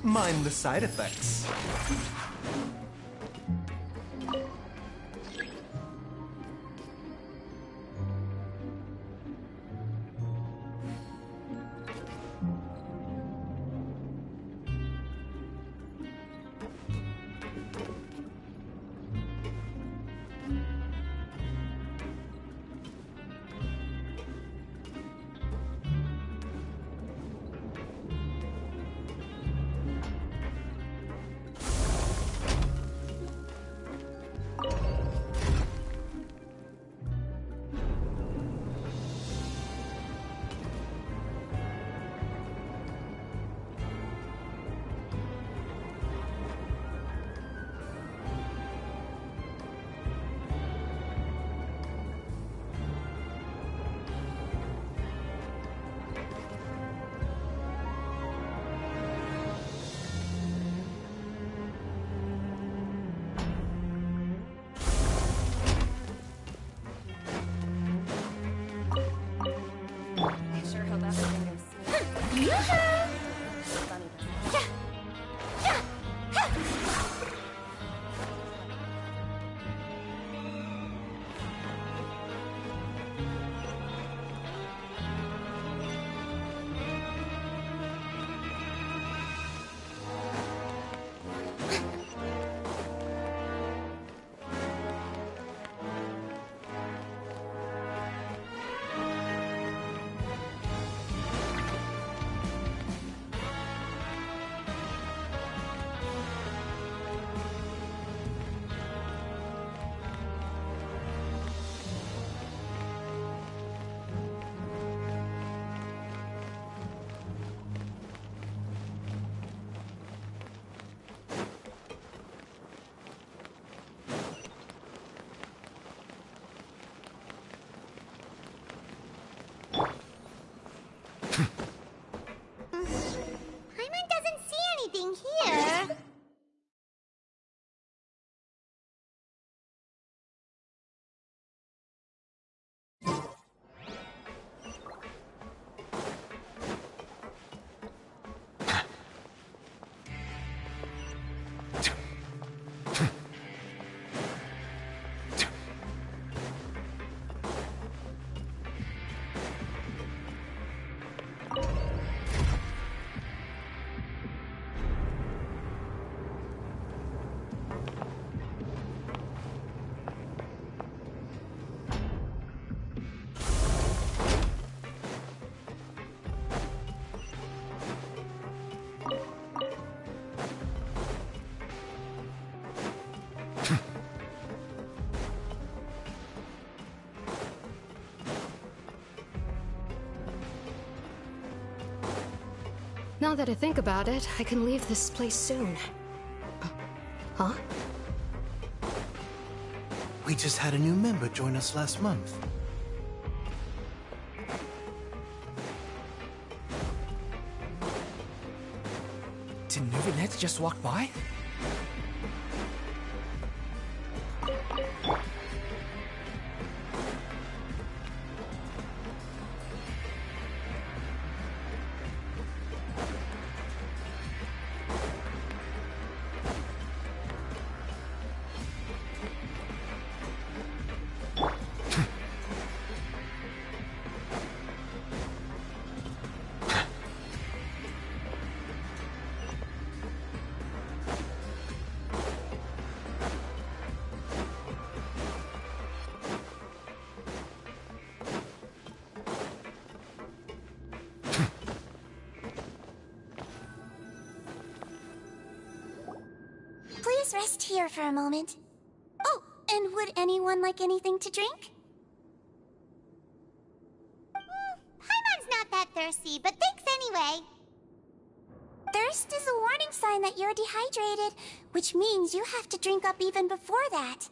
Mind the side effects. Now that I think about it, I can leave this place soon. Huh? We just had a new member join us last month. Did Nuvanet just walk by? Please rest here for a moment. Oh, and would anyone like anything to drink? Paimon's not that thirsty, but thanks anyway. Thirst is a warning sign that you're dehydrated, which means you have to drink up even before that.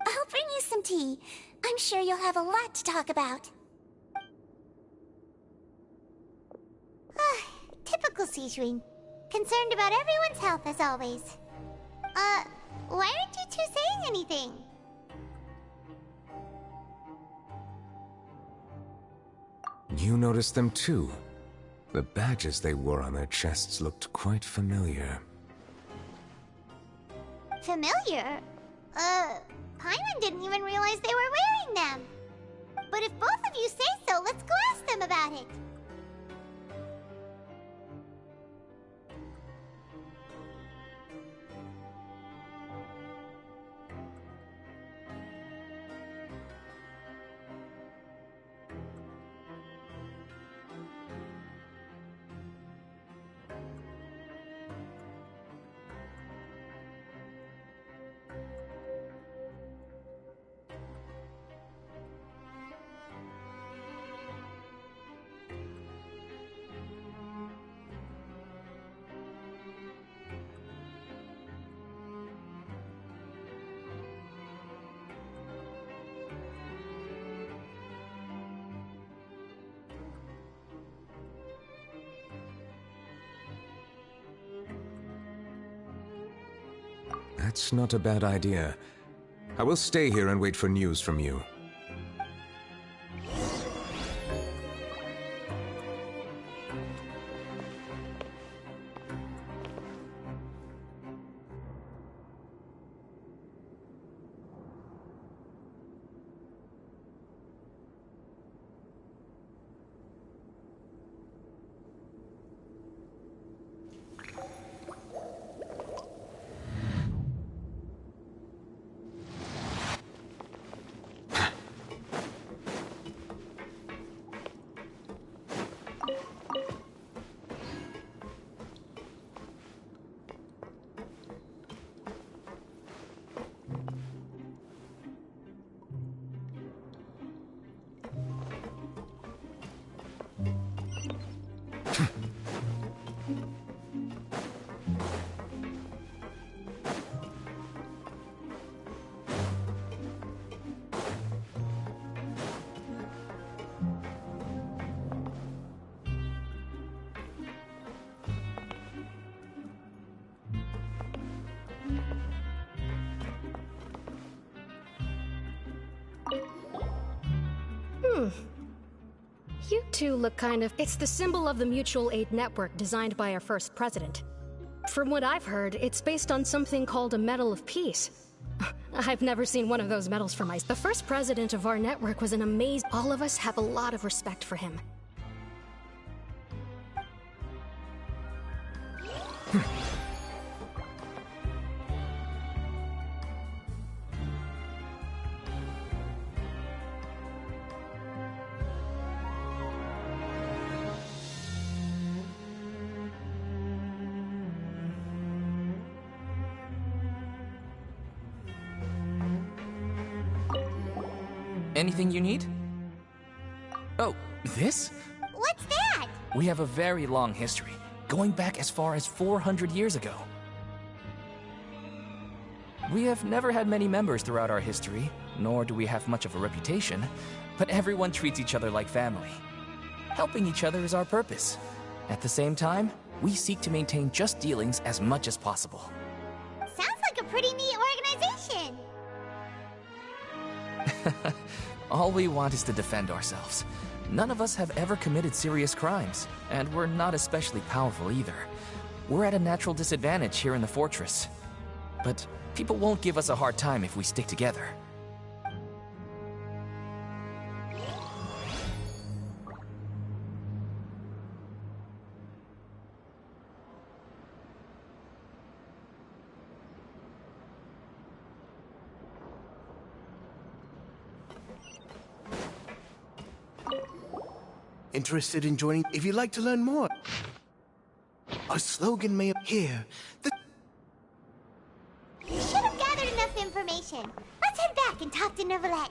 I'll bring you some tea. I'm sure you'll have a lot to talk about. Typical Sijun. Concerned about everyone's health as always. Why aren't you two saying anything? You noticed them too. The badges they wore on their chests looked quite familiar. Familiar? Paimon didn't even realize they were wearing them. But if both of you say so, let's go ask them about it. That's not a bad idea. I will stay here and wait for news from you. You two look kind of... It's the symbol of the mutual aid network designed by our first president. From what I've heard, it's based on something called a Medal of Peace. I've never seen one of those medals for myself. The first president of our network was an amazing... All of us have a lot of respect for him. Anything you need? Oh, this? What's that? We have a very long history, going back as far as 400 years ago. We have never had many members throughout our history, nor do we have much of a reputation, but everyone treats each other like family. Helping each other is our purpose. At the same time, we seek to maintain just dealings as much as possible. Sounds like a pretty neat organization. All we want is to defend ourselves. None of us have ever committed serious crimes, and we're not especially powerful either. We're at a natural disadvantage here in the fortress. But people won't give us a hard time if we stick together. Interested in joining? If you'd like to learn more, our slogan may appear. You should have gathered enough information. Let's head back and talk to Neuvillette.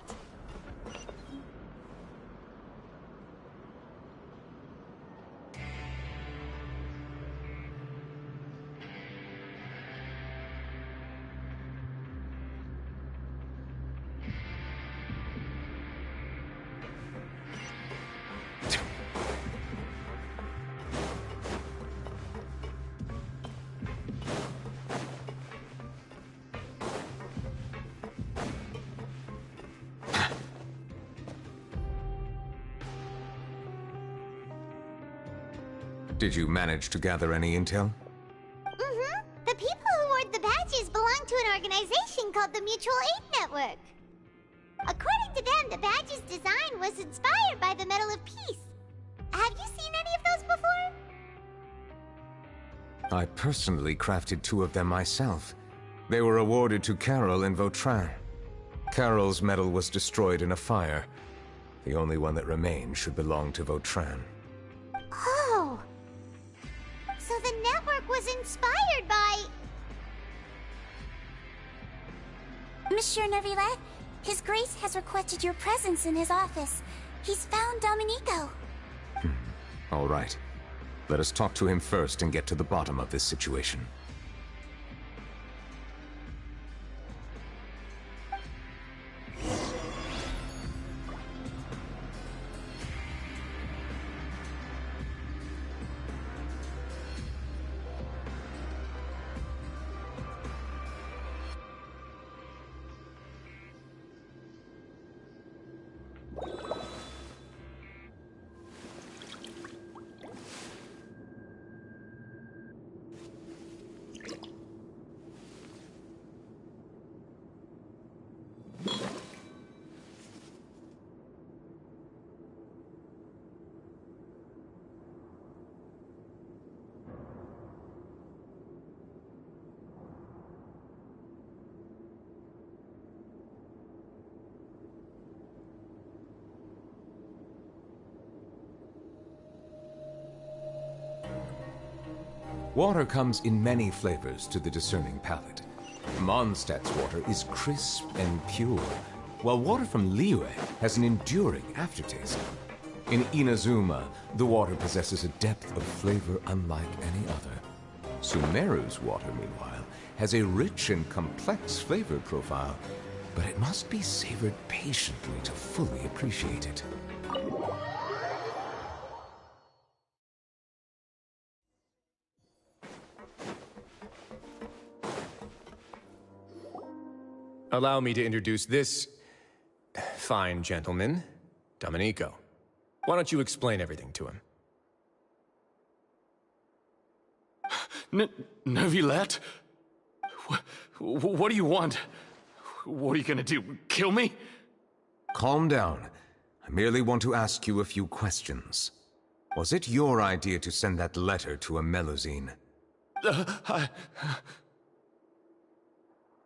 Did you manage to gather any intel? Mm-hmm. The people who wore the badges belong to an organization called the Mutual Aid Network. According to them, the badge's design was inspired by the Medal of Peace. Have you seen any of those before? I personally crafted 2 of them myself. They were awarded to Carol and Vautrin. Carol's medal was destroyed in a fire. The only one that remained should belong to Vautrin. Oh! So the network was inspired by... Monsieur Neuvillette, His Grace has requested your presence in his office. He's found Domenico. All right. Let us talk to him first and get to the bottom of this situation. Water comes in many flavors to the discerning palate. Mondstadt's water is crisp and pure, while water from Liyue has an enduring aftertaste. In Inazuma, the water possesses a depth of flavor unlike any other. Sumeru's water, meanwhile, has a rich and complex flavor profile, but it must be savored patiently to fully appreciate it. Allow me to introduce this fine gentleman, Domenico. Why don't you explain everything to him? Neuvillette? What do you want? What are you gonna do? Kill me? Calm down. I merely want to ask you a few questions. Was it your idea to send that letter to a Melusine?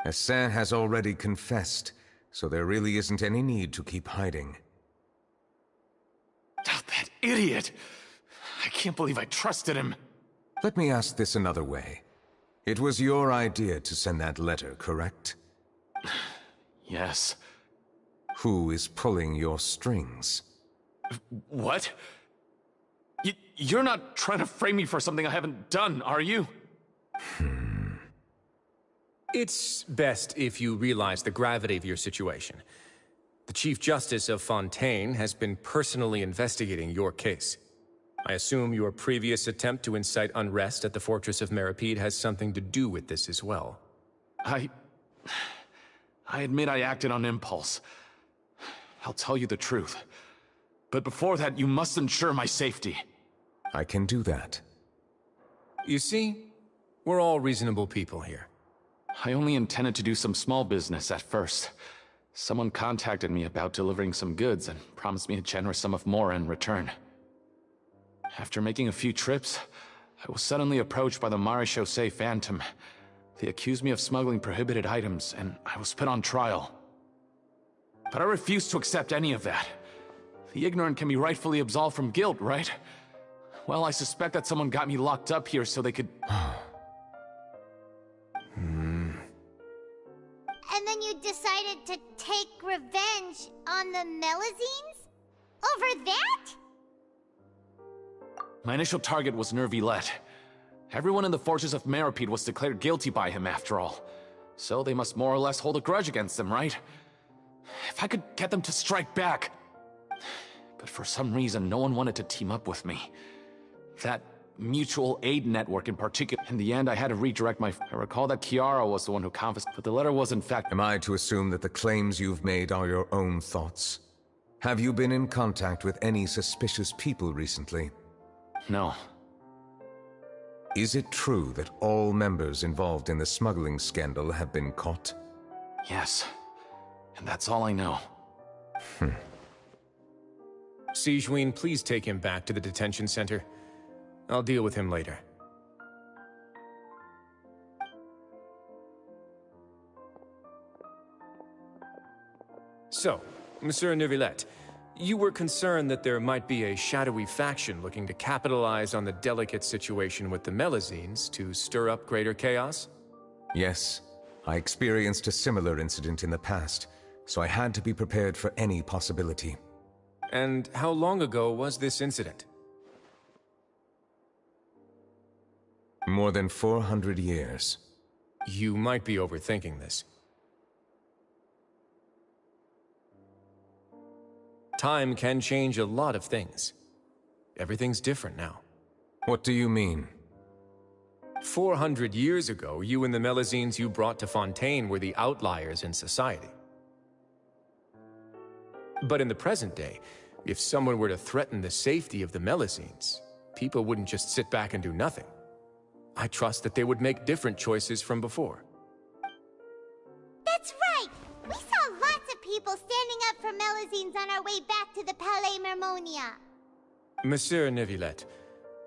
Hassan has already confessed, so there really isn't any need to keep hiding. That idiot! I can't believe I trusted him. Let me ask this another way. It was your idea to send that letter, correct? Yes. Who is pulling your strings? What? You're not trying to frame me for something I haven't done, are you? It's best if you realize the gravity of your situation. The Chief Justice of Fontaine has been personally investigating your case. I assume your previous attempt to incite unrest at the Fortress of Meripede has something to do with this as well. I admit I acted on impulse. I'll tell you the truth. But before that, you must ensure my safety. I can do that. You see, we're all reasonable people here. I only intended to do some small business at first. Someone contacted me about delivering some goods and promised me a generous sum of more in return. After making a few trips, I was suddenly approached by the Marechaussee Phantom. They accused me of smuggling prohibited items, and I was put on trial. But I refused to accept any of that. The ignorant can be rightfully absolved from guilt, right? Well, I suspect that someone got me locked up here so they could... And then you decided to take revenge on the Melazines? Over that? My initial target was Nervilette. Everyone in the Fortress of Meripede was declared guilty by him, after all. So they must more or less hold a grudge against him, right? If I could get them to strike back... But for some reason, no one wanted to team up with me. That mutual aid network in particular. In the end, I had to redirect my... I recall that Kiara was the one who confiscated, but the letter was in fact... Am I to assume that the claims you've made are your own thoughts? Have you been in contact with any suspicious people recently? No. Is it true that all members involved in the smuggling scandal have been caught? Yes. And that's all I know. Sigewinne, please take him back to the detention center. I'll deal with him later. So, Monsieur Nervilette, you were concerned that there might be a shadowy faction looking to capitalize on the delicate situation with the Melazines to stir up greater chaos? Yes. I experienced a similar incident in the past, so I had to be prepared for any possibility. And how long ago was this incident? More than 400 years. You might be overthinking this. Time can change a lot of things. Everything's different now. What do you mean? 400 years ago, you and the Melazines you brought to Fontaine were the outliers in society. But in the present day, if someone were to threaten the safety of the Melazines, people wouldn't just sit back and do nothing. I trust that they would make different choices from before. That's right! We saw lots of people standing up for Melazines on our way back to the Palais Mermonia. Monsieur Nervilette,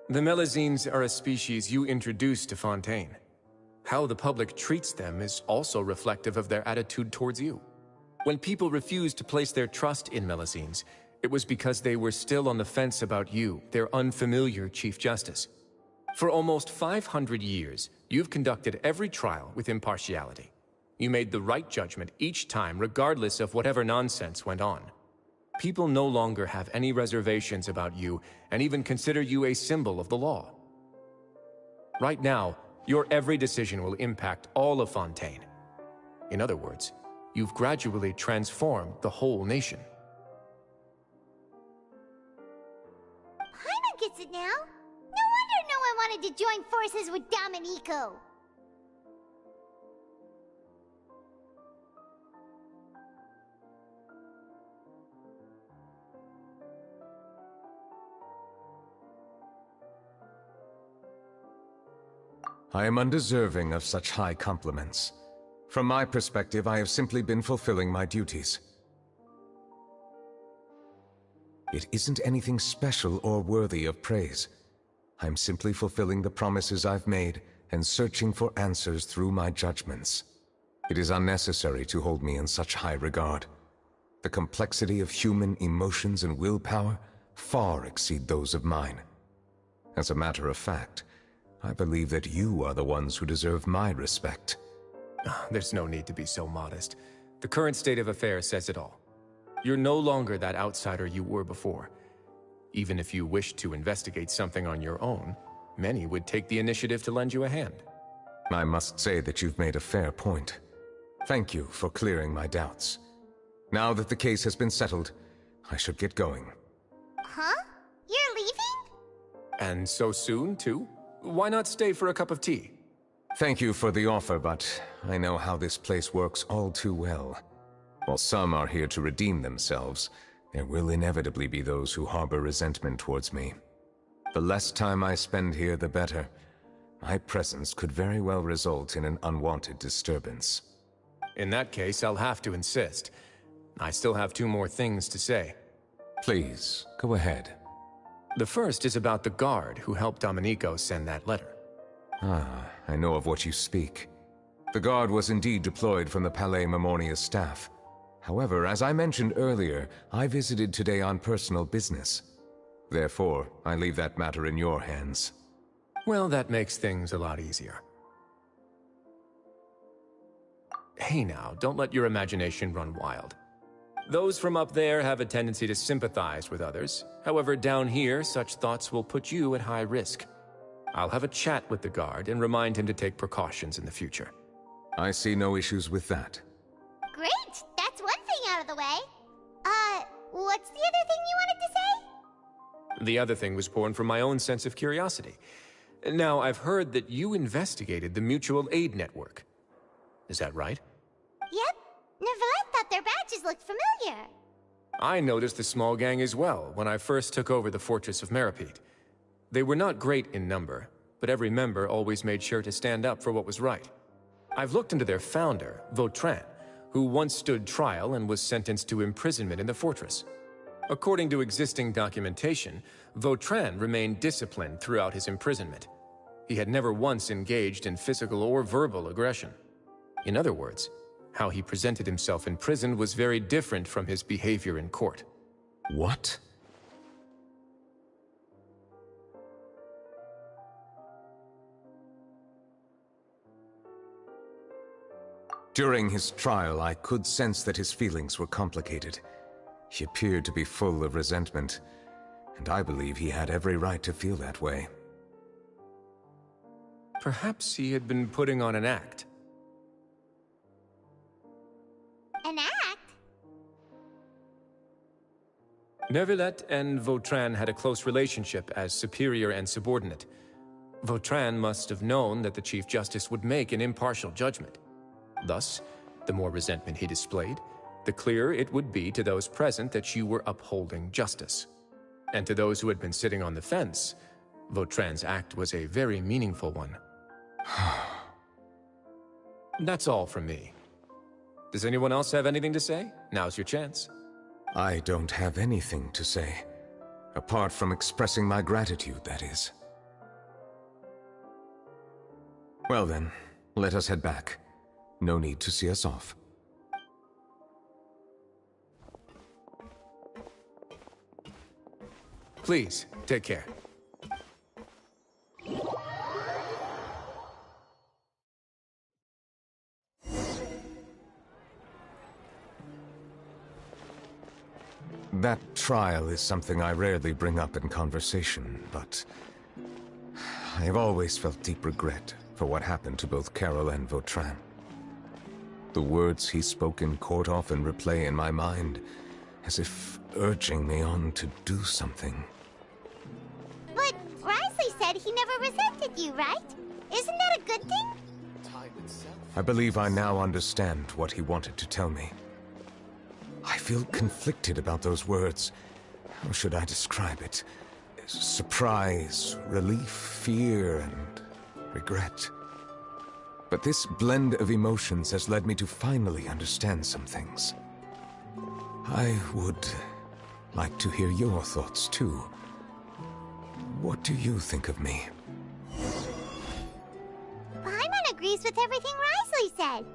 the Melazines are a species you introduced to Fontaine. How the public treats them is also reflective of their attitude towards you. When people refused to place their trust in Melazines, it was because they were still on the fence about you, their unfamiliar Chief Justice. For almost 500 years, you've conducted every trial with impartiality. You made the right judgment each time, regardless of whatever nonsense went on. People no longer have any reservations about you, and even consider you a symbol of the law. Right now, your every decision will impact all of Fontaine. In other words, you've gradually transformed the whole nation. Paimon gets it now. No wonder no one wanted to join forces with Domenico. I am undeserving of such high compliments. From my perspective, I have simply been fulfilling my duties. It isn't anything special or worthy of praise. I'm simply fulfilling the promises I've made and searching for answers through my judgments. It is unnecessary to hold me in such high regard. The complexity of human emotions and willpower far exceed those of mine. As a matter of fact, I believe that you are the ones who deserve my respect. There's no need to be so modest. The current state of affairs says it all. You're no longer that outsider you were before. Even if you wished to investigate something on your own, many would take the initiative to lend you a hand. I must say that you've made a fair point. Thank you for clearing my doubts. Now that the case has been settled, I should get going. Huh? You're leaving? And so soon, too? Why not stay for a cup of tea? Thank you for the offer, but I know how this place works all too well. While some are here to redeem themselves, there will inevitably be those who harbor resentment towards me. The less time I spend here, the better. My presence could very well result in an unwanted disturbance. In that case, I'll have to insist. I still have 2 more things to say. Please, go ahead. The first is about the guard who helped Domenico send that letter. Ah, I know of what you speak. The guard was indeed deployed from the Palais Memornia staff. However, as I mentioned earlier, I visited today on personal business. Therefore, I leave that matter in your hands. Well, that makes things a lot easier. Hey now, don't let your imagination run wild. Those from up there have a tendency to sympathize with others. However, down here, such thoughts will put you at high risk. I'll have a chat with the guard and remind him to take precautions in the future. I see no issues with that. Great! That's one thing out of the way. What's the other thing you wanted to say? The other thing was born from my own sense of curiosity. Now, I've heard that you investigated the mutual aid network. Is that right? Yep. Neuvillette thought their badges looked familiar. I noticed the small gang as well when I first took over the Fortress of Meripede. They were not great in number, but every member always made sure to stand up for what was right. I've looked into their founder, Vautrin, who once stood trial and was sentenced to imprisonment in the fortress. According to existing documentation, Vautrin remained disciplined throughout his imprisonment. He had never once engaged in physical or verbal aggression. In other words, how he presented himself in prison was very different from his behavior in court. What? During his trial, I could sense that his feelings were complicated. He appeared to be full of resentment, and I believe he had every right to feel that way. Perhaps he had been putting on an act. An act? Neuvillette and Vautrin had a close relationship as superior and subordinate. Vautrin must have known that the Chief Justice would make an impartial judgment. Thus, the more resentment he displayed, the clearer it would be to those present that you were upholding justice. And to those who had been sitting on the fence, Vautrin's act was a very meaningful one. That's all from me. Does anyone else have anything to say? Now's your chance. I don't have anything to say. Apart from expressing my gratitude, that is. Well then, let us head back. No need to see us off. Please, take care. That trial is something I rarely bring up in conversation, but I have always felt deep regret for what happened to both Carol and Vautrin. The words he spoke in court often replay in my mind, as if urging me on to do something. But Risley said he never resented you, right? Isn't that a good thing? I believe I now understand what he wanted to tell me. I feel conflicted about those words. How should I describe it? Surprise, relief, fear, and regret. But this blend of emotions has led me to finally understand some things. I would like to hear your thoughts, too. What do you think of me? Paimon agrees with everything Risley said.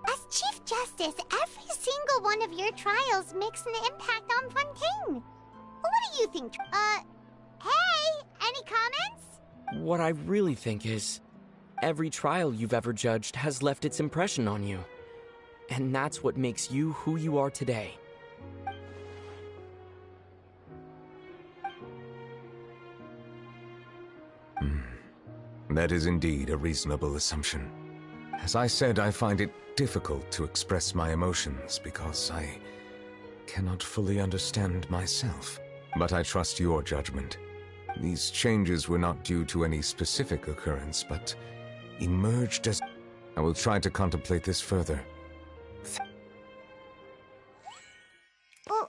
As Chief Justice, every single one of your trials makes an impact on Fontaine. What do you think? Hey, any comments? What I really think is, every trial you've ever judged has left its impression on you. And that's what makes you who you are today. That is indeed a reasonable assumption. As I said, I find it difficult to express my emotions because I cannot fully understand myself. But I trust your judgment. These changes were not due to any specific occurrence, but emerged as... I will try to contemplate this further. Oh.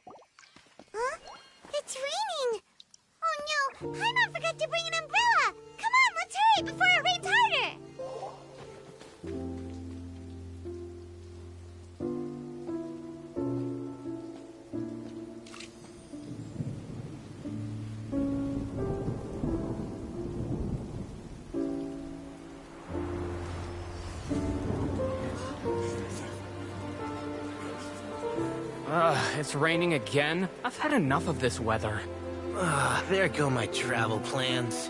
Huh? It's raining! Oh no! Paimon forgot to bring an umbrella! Come on, let's hurry before it rains harder! It's raining again? I've had enough of this weather. There go my travel plans.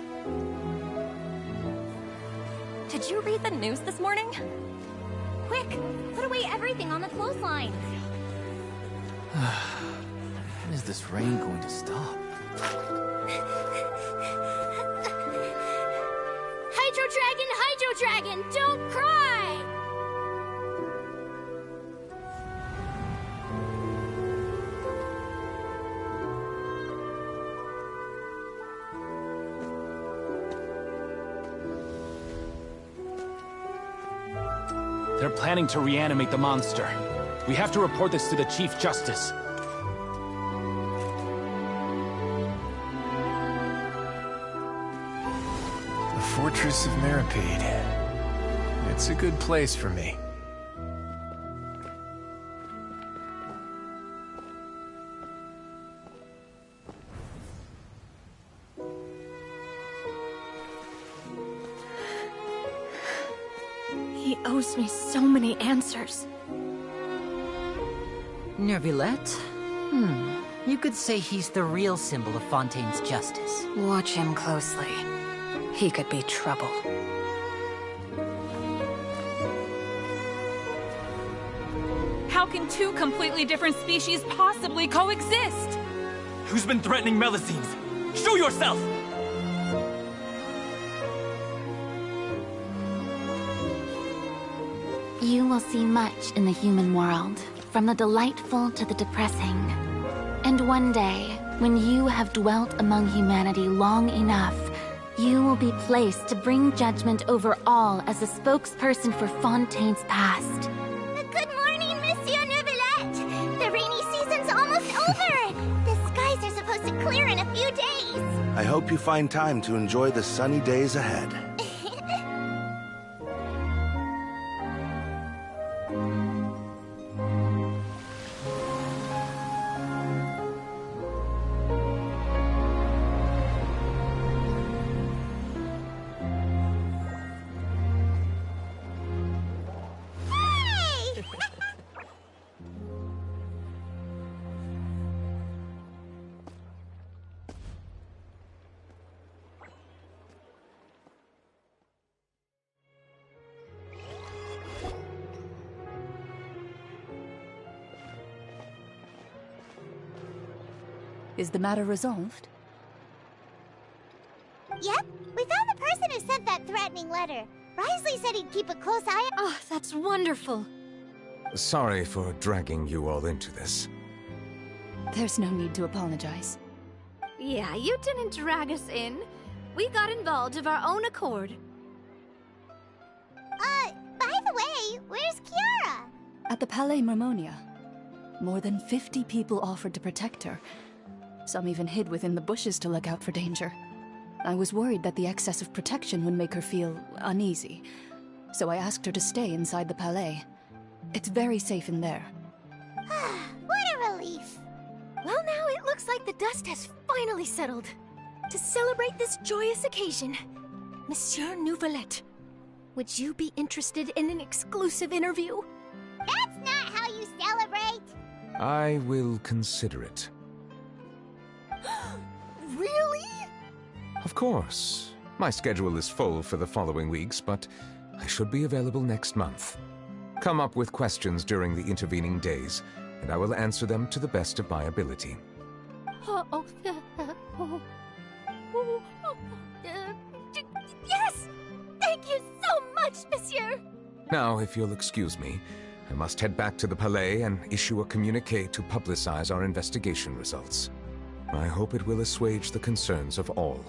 Did you read the news this morning? Quick, put away everything on the clothesline. When is this rain going to stop? Hydro Dragon, don't cry! They're planning to reanimate the monster. We have to report this to the Chief Justice. The Fortress of Meripede. It's a good place for me. He owes me so many answers. Neuvillette? You could say he's the real symbol of Fontaine's justice. Watch him closely. He could be trouble. How can two completely different species possibly coexist? Who's been threatening Melusines? Show yourself! You will see much in the human world, from the delightful to the depressing. And one day, when you have dwelt among humanity long enough, you will be placed to bring judgment over all as a spokesperson for Fontaine's past. Good morning, Monsieur Neuvillette! The rainy season's almost over! The skies are supposed to clear in a few days! I hope you find time to enjoy the sunny days ahead. Is the matter resolved? Yep, we found the person who sent that threatening letter. Wriothesley said he'd keep a close eye on— Oh, that's wonderful. Sorry for dragging you all into this. There's no need to apologize. Yeah, you didn't drag us in. We got involved of our own accord. By the way, where's Kiara? At the Palais Marmonia, more than 50 people offered to protect her. Some even hid within the bushes to look out for danger. I was worried that the excess of protection would make her feel uneasy, so I asked her to stay inside the Palais. It's very safe in there. What a relief! Well, now it looks like the dust has finally settled. To celebrate this joyous occasion, Monsieur Neuvillette, would you be interested in an exclusive interview? That's not how you celebrate! I will consider it. Really? Of course. My schedule is full for the following weeks, but I should be available next month. Come up with questions during the intervening days, and I will answer them to the best of my ability. Yes! monsieur! Now, if you'll excuse me, I must head back to the Palais and issue a communique to publicize our investigation results. I hope it will assuage the concerns of all.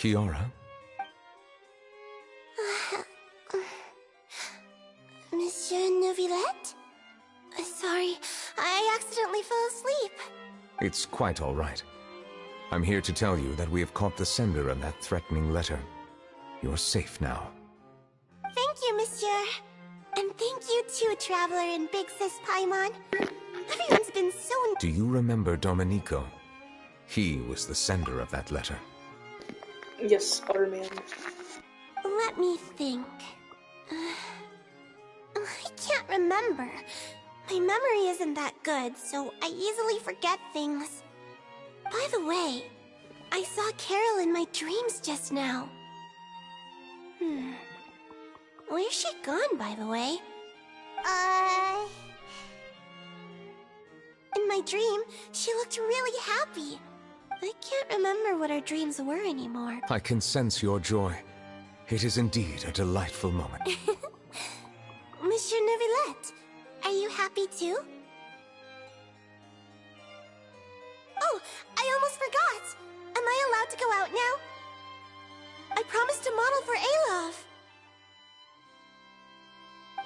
Kiara? Monsieur Neuvillette? Sorry, I accidentally fell asleep. It's quite all right. I'm here to tell you that we have caught the sender of that threatening letter. You're safe now. Thank you, monsieur. And thank you too, Traveler and Big Sis Paimon. Everyone's been so... Do you remember Domenico? He was the sender of that letter. Yes, Otterman. Let me think. I can't remember. My memory isn't that good, so I easily forget things. By the way, I saw Carol in my dreams just now. Where's she gone, by the way? In my dream, she looked really happy. I can't remember what her dreams were anymore. I can sense your joy. It is indeed a delightful moment. Monsieur Neuvillette, are you happy too? Oh, I almost forgot! Am I allowed to go out now? I promised to model for Alov.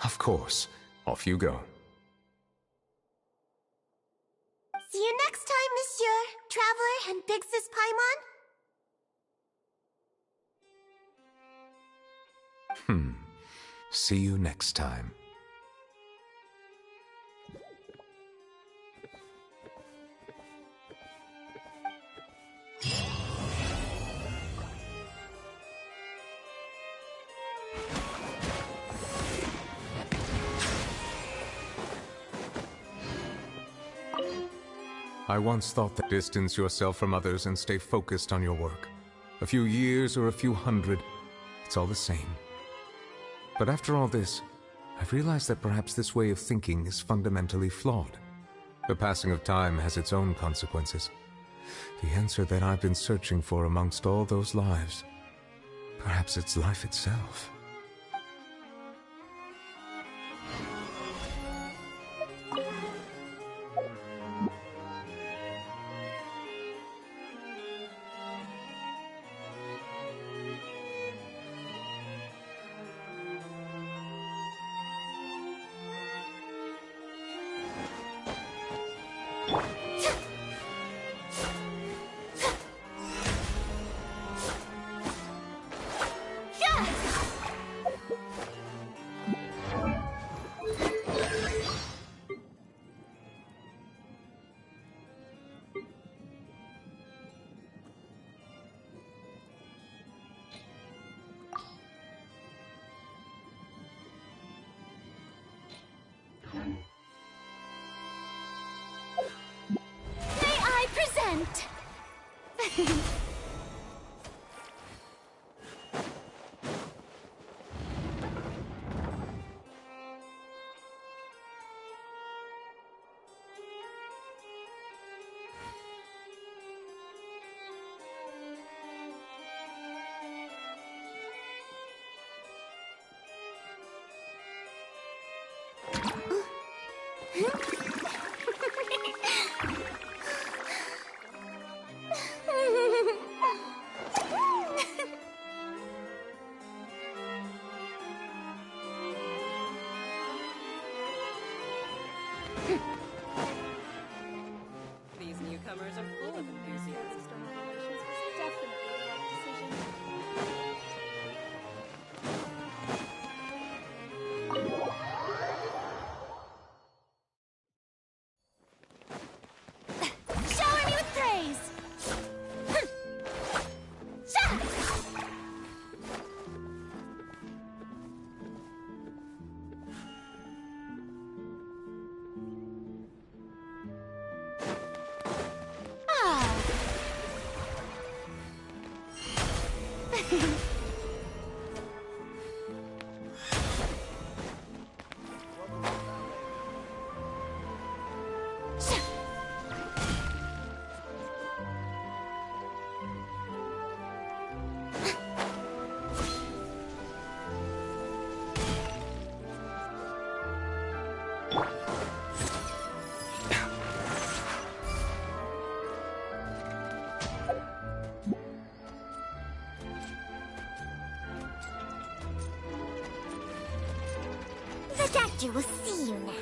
Of course. Off you go. See you next time, Monsieur, Traveler, and Big Sis Paimon. See you next time. I once thought that distance yourself from others and stay focused on your work. A few years or a few hundred, it's all the same. But after all this, I've realized that perhaps this way of thinking is fundamentally flawed. The passing of time has its own consequences. The answer that I've been searching for amongst all those lives, perhaps it's life itself. May I present? These newcomers are full of enthusiasm. Definitely the right decision. The doctor will see you now.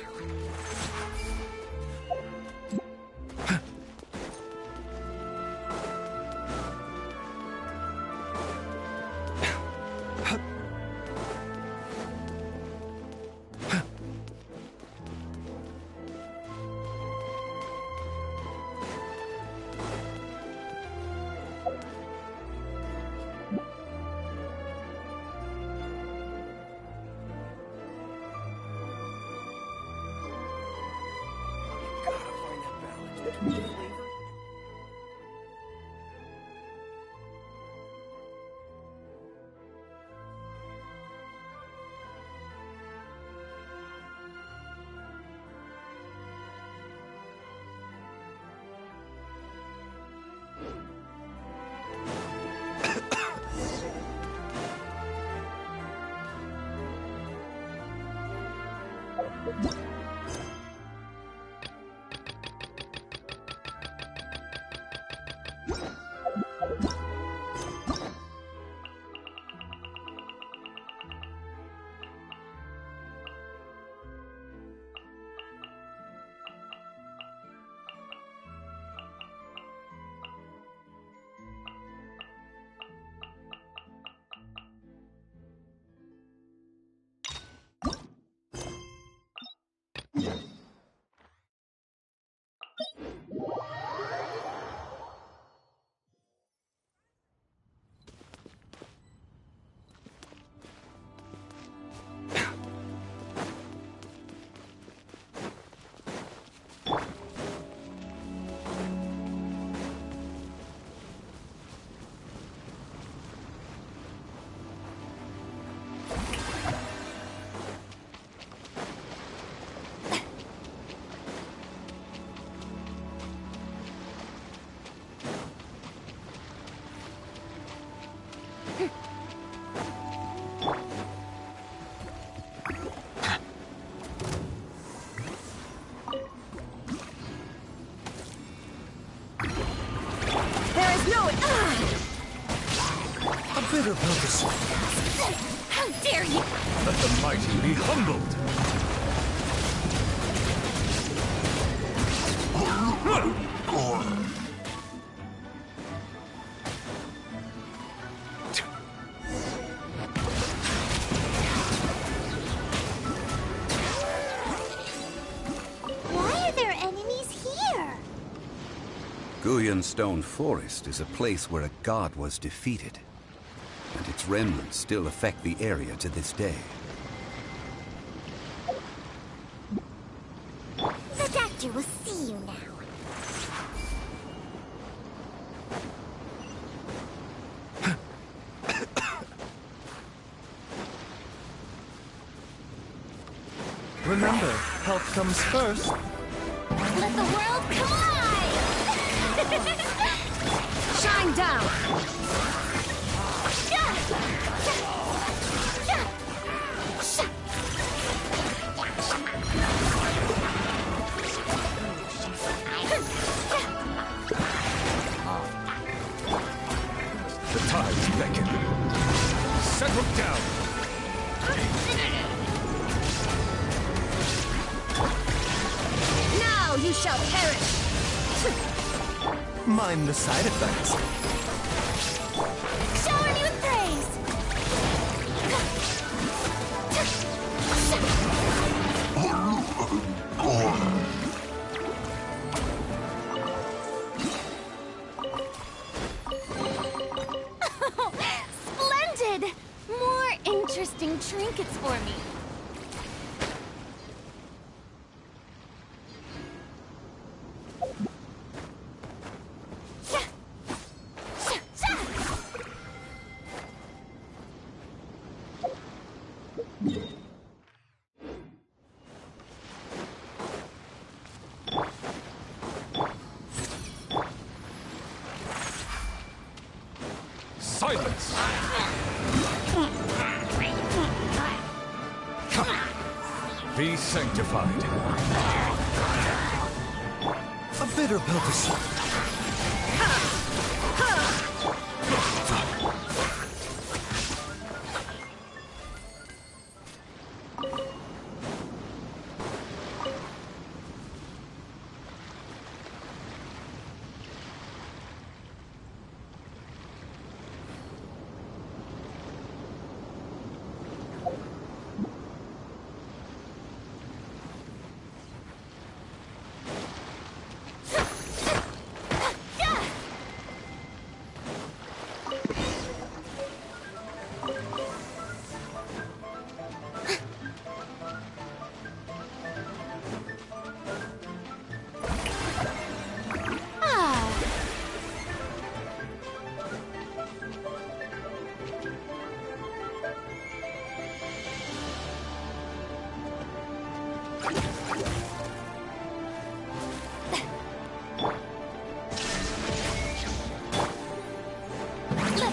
Bitter purpose. How dare you! Let the mighty be humbled. Why are there enemies here? Guyan Stone Forest is a place where a god was defeated, and its remnants still affect the area to this day. The doctor will see you now. Remember, health comes first. Let the world come alive! Shine down! The tides beckon. Settle down. Now you shall perish! Mind the side effects. Shower me with praise! Splendid! More interesting trinkets for me. Silence! Be sanctified. A bitter purpose. Let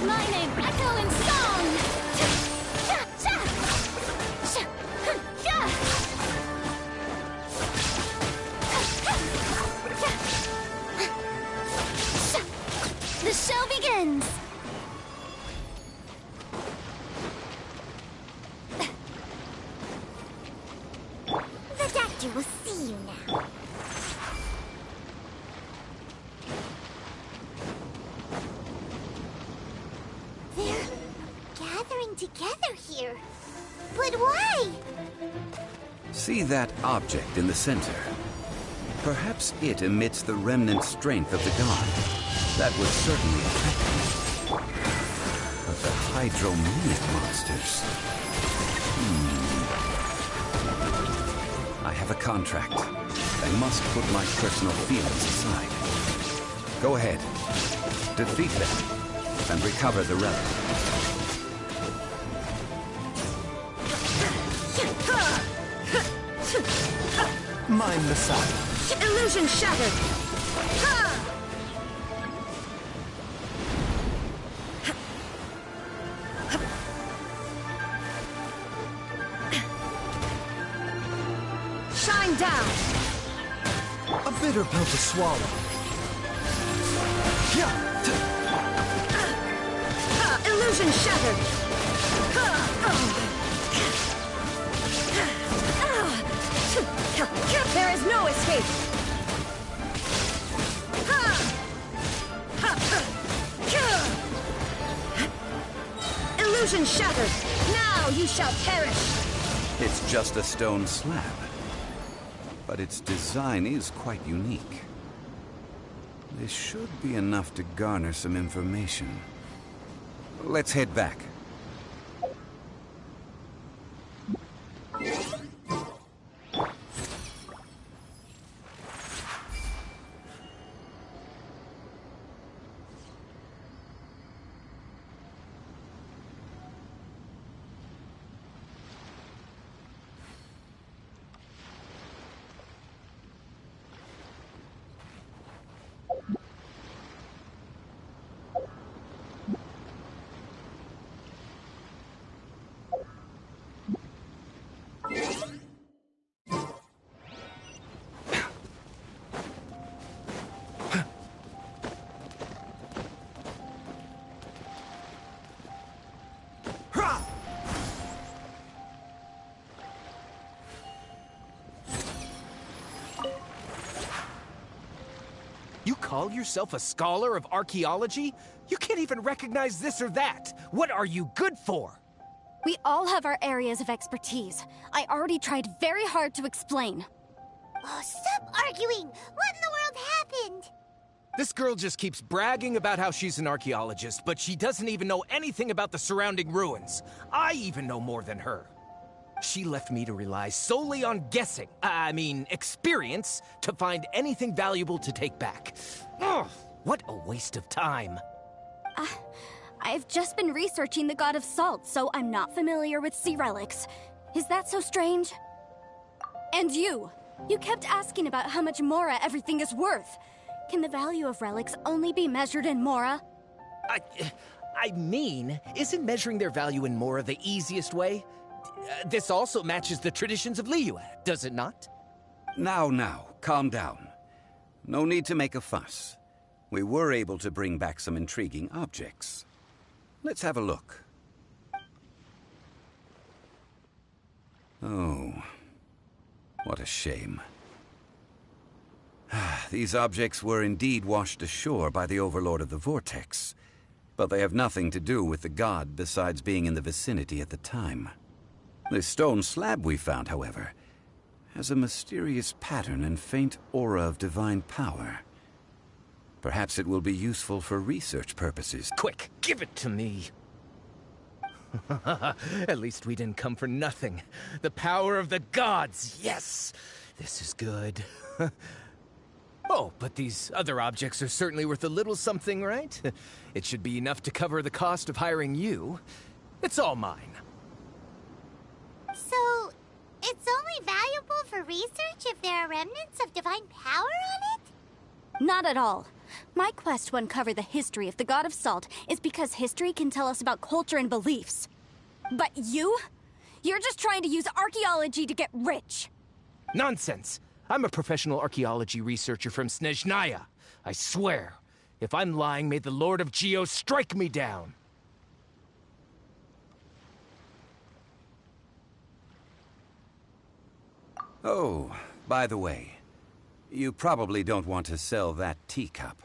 my name echo in song! The show begins! The doctor will see you now. They're gathering together here. But why? See that object in the center? Perhaps it emits the remnant strength of the god. That would certainly affect me. But the hydromelic monsters... I have a contract. I must put my personal feelings aside. Go ahead. Defeat them and recover the relic. Mind the sun. Illusion shattered! Shine down! A bitter pill to swallow. Illusion shattered! There is no escape! Illusion shattered! Now you shall perish! It's just a stone slab. But its design is quite unique. This should be enough to garner some information. Let's head back. You call yourself a scholar of archaeology? You can't even recognize this or that. What are you good for? We all have our areas of expertise. I already tried very hard to explain. Oh, stop arguing! What in the world happened? This girl just keeps bragging about how she's an archaeologist, but she doesn't even know anything about the surrounding ruins. I even know more than her. She left me to rely solely on guessing, experience, to find anything valuable to take back. Ugh, what a waste of time. I've just been researching the god of salt, so I'm not familiar with sea relics. Is that so strange? And you kept asking about how much Mora everything is worth. Can the value of relics only be measured in Mora? Isn't measuring their value in Mora the easiest way? This also matches the traditions of Liyue, does it not? Now, calm down. No need to make a fuss. We were able to bring back some intriguing objects. Let's have a look. Oh, what a shame. These objects were indeed washed ashore by the Overlord of the Vortex, but they have nothing to do with the god besides being in the vicinity at the time. This stone slab we found, however, has a mysterious pattern and faint aura of divine power. Perhaps it will be useful for research purposes. Quick, give it to me! At least we didn't come for nothing. The power of the gods, yes! This is good. Oh, but these other objects are certainly worth a little something, right? It should be enough to cover the cost of hiring you. It's all mine. So, it's only only valuable for research if there are remnants of divine power on it? Not at all. My quest to uncover the history of the God of Salt is because history can tell us about culture and beliefs. But you? You're just trying to use archaeology to get rich. Nonsense! I'm a professional archaeology researcher from Snezhnaya. I swear, if I'm lying, may the Lord of Geo strike me down. Oh, by the way, you probably don't want to sell that teacup.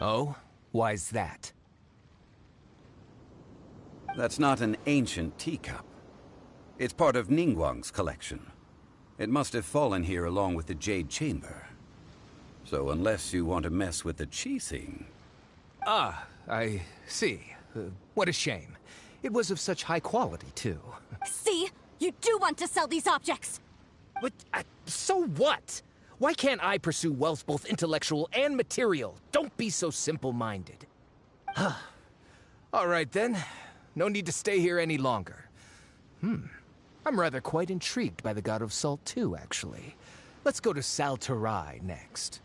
Oh? Why's that? That's not an ancient teacup. It's part of Ningguang's collection. It must have fallen here along with the Jade Chamber. So unless you want to mess with the Qixing... Ah, I see. What a shame. It was of such high quality, too. See? You do want to sell these objects! But, so what? Why can't I pursue wealth both intellectual and material? Don't be so simple-minded. All right, then. No need to stay here any longer. I'm rather quite intrigued by the God of Salt, too, actually. Let's go to Salterai next.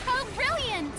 How brilliant!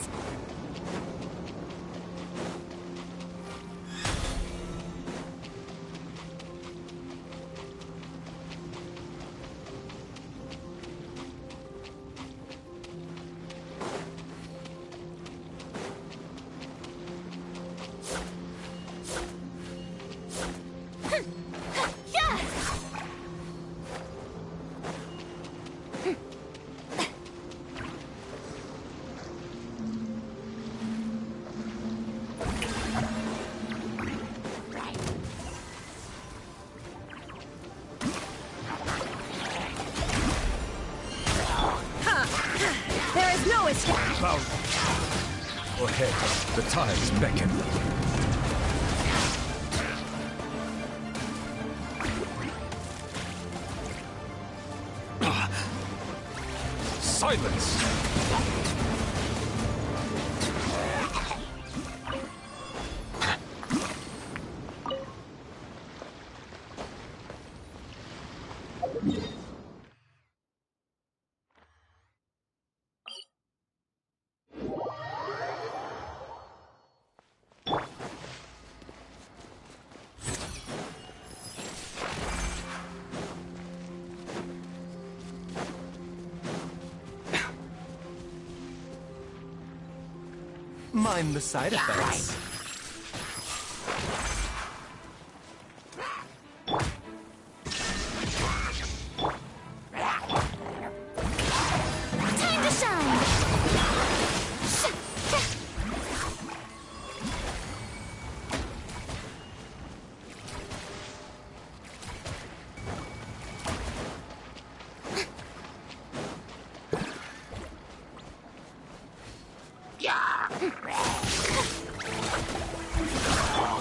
There is no escape. Bow. Ahead, the tides beckon. Silence! Mind the side effects. Time to shine!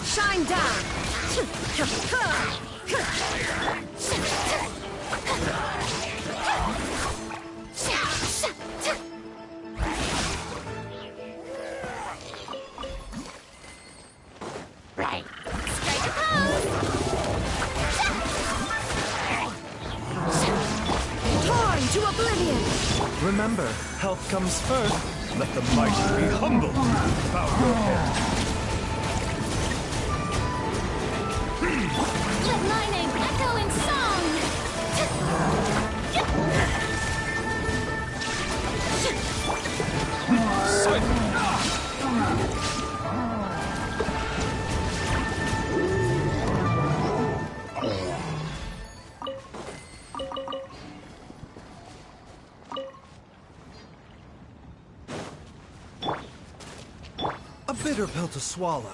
Shine down! Right. Torn to oblivion! Remember, health comes first. Let the mighty be humbled. Bow your head. Let my name echo in song! A bitter pill to swallow.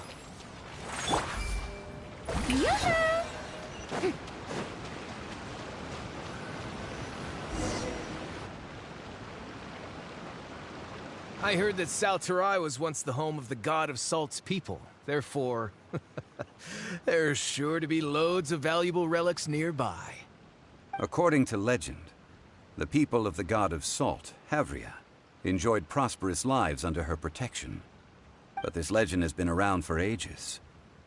I heard that Salterai was once the home of the God of Salt's people. Therefore, there's sure to be loads of valuable relics nearby. According to legend, The people of the god of salt, Havria, enjoyed prosperous lives under her protection. But this legend has been around for ages.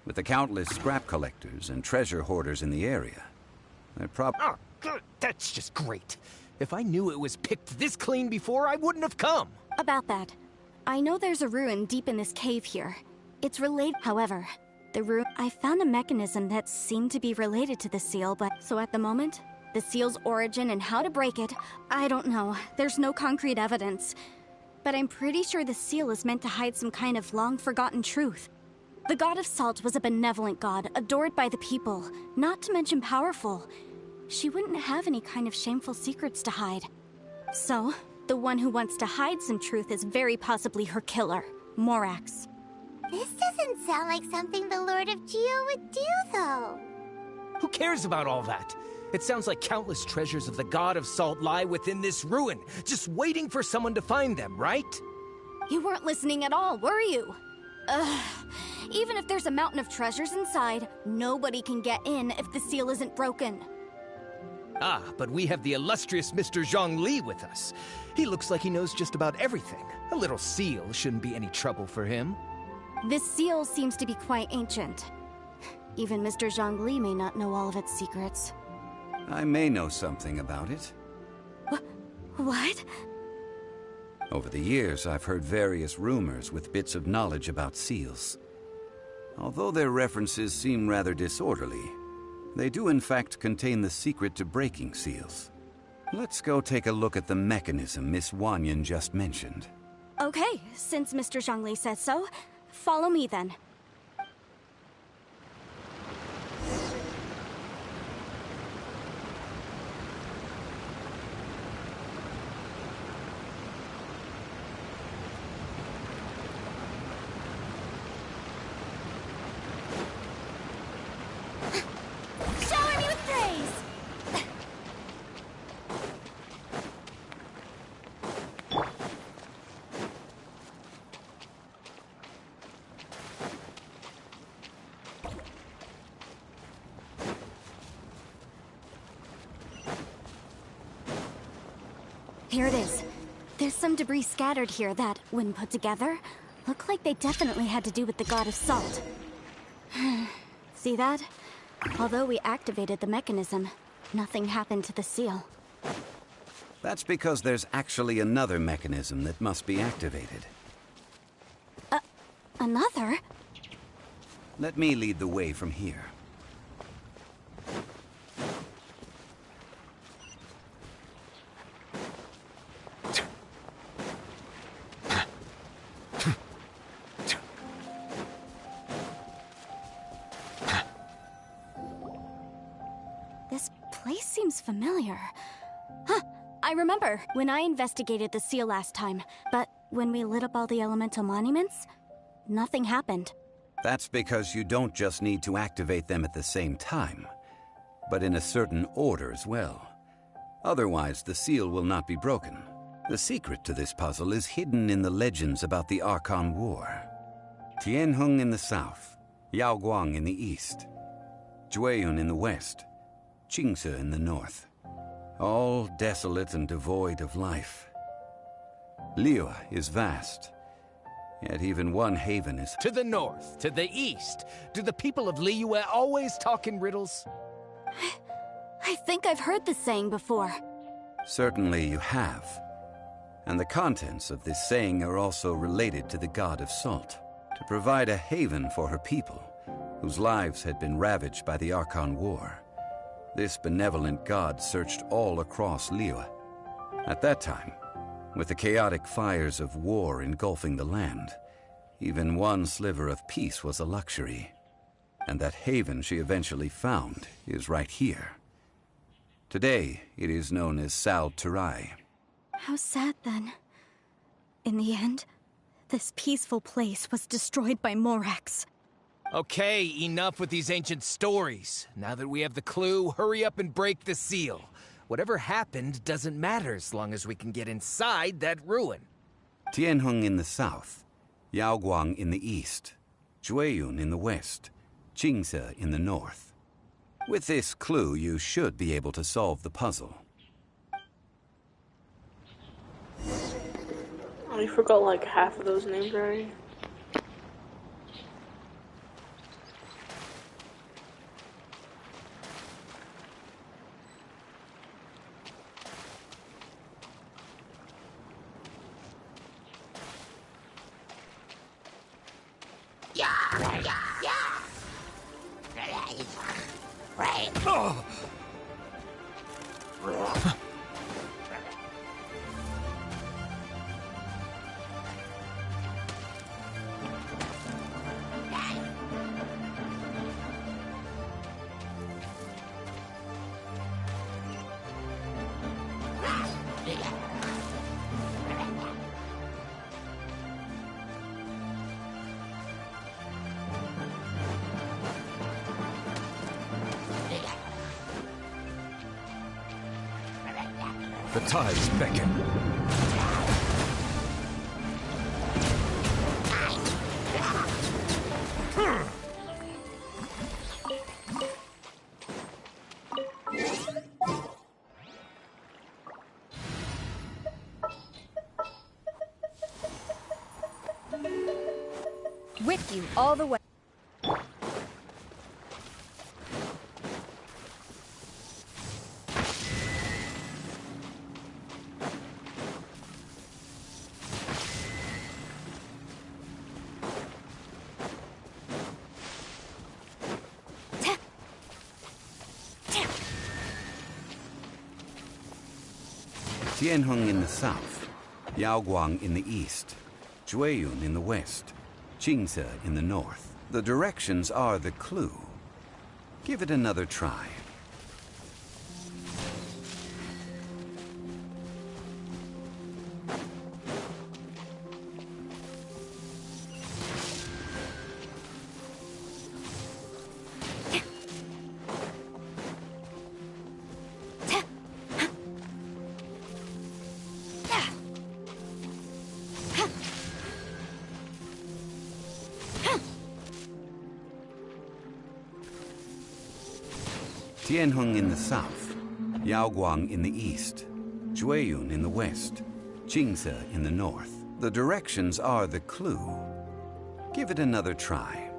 With the countless scrap collectors and treasure hoarders in the area, they're Oh, good. That's just great. If I knew it was picked this clean before, I wouldn't have come. About that, I know there's a ruin deep in this cave here. It's related, however. I found a mechanism that seemed to be related to the seal, but so at the moment, the seal's origin and how to break it, I don't know. There's no concrete evidence. But I'm pretty sure the seal is meant to hide some kind of long-forgotten truth. The god of salt was a benevolent god, adored by the people, not to mention powerful. She wouldn't have any kind of shameful secrets to hide. So, the one who wants to hide some truth is very possibly her killer, Morax. This doesn't sound like something the Lord of Geo would do, though. Who cares about all that? It sounds like countless treasures of the god of salt lie within this ruin, just waiting for someone to find them, right? You weren't listening at all, were you? Ugh. Even if there's a mountain of treasures inside, nobody can get in if the seal isn't broken. Ah, but we have the illustrious Mr. Zhongli with us. He looks like he knows just about everything. A little seal shouldn't be any trouble for him. This seal seems to be quite ancient. Even Mr. Zhongli may not know all of its secrets. I may know something about it. What? Over the years, I've heard various rumors with bits of knowledge about seals. Although their references seem rather disorderly, they do in fact contain the secret to breaking seals. Let's go take a look at the mechanism Miss Wanyan just mentioned. Okay, since Mr. Zhongli says so, follow me then. Shower me with praise! Here it is. There's some debris scattered here that, when put together, look like they definitely had to do with the god of salt. See that? Although we activated the mechanism, nothing happened to the seal. That's because there's actually another mechanism that must be activated. Another? Let me lead the way from here. This place seems familiar. Huh, I remember when I investigated the seal last time, but when we lit up all the elemental monuments, nothing happened. That's because you don't just need to activate them at the same time, but in a certain order as well. Otherwise, the seal will not be broken. The secret to this puzzle is hidden in the legends about the Archon War. Tianheng in the south, Yaoguang in the east, Jueyun in the west, Qingce in the north. All desolate and devoid of life. Liyue is vast, yet even one haven is... To the north, to the east. Do the people of Liyue always talk in riddles? I think I've heard this saying before. Certainly you have. And the contents of this saying are also related to the god of salt, to provide a haven for her people, whose lives had been ravaged by the Archon War. This benevolent god searched all across Liyue. At that time, with the chaotic fires of war engulfing the land, even one sliver of peace was a luxury. And that haven she eventually found is right here. Today, it is known as Sal Turai. How sad, then. In the end, this peaceful place was destroyed by Morax. Okay, enough with these ancient stories. Now that we have the clue, hurry up and break the seal. Whatever happened doesn't matter as long as we can get inside that ruin. Tianheng in the south, Yaoguang in the east, Jueyun in the west, Qingce in the north. With this clue, you should be able to solve the puzzle. Oh, you forgot like half of those names already. The tides beckon. With you all the way. Tianheng in the south, Yaoguang in the east, Jueyun in the west, Qingce in the north. The directions are the clue. Give it another try. Tianheng in the south, Yaoguang in the east, Jueyun in the west, Qingce in the north. The directions are the clue. Give it another try.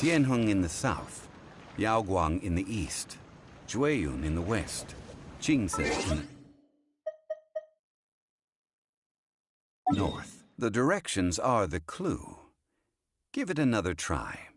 Tianheng in the south, Yaoguang in the east, Jueyun in the west, Qingce in the north. The directions are the clue. Give it another try.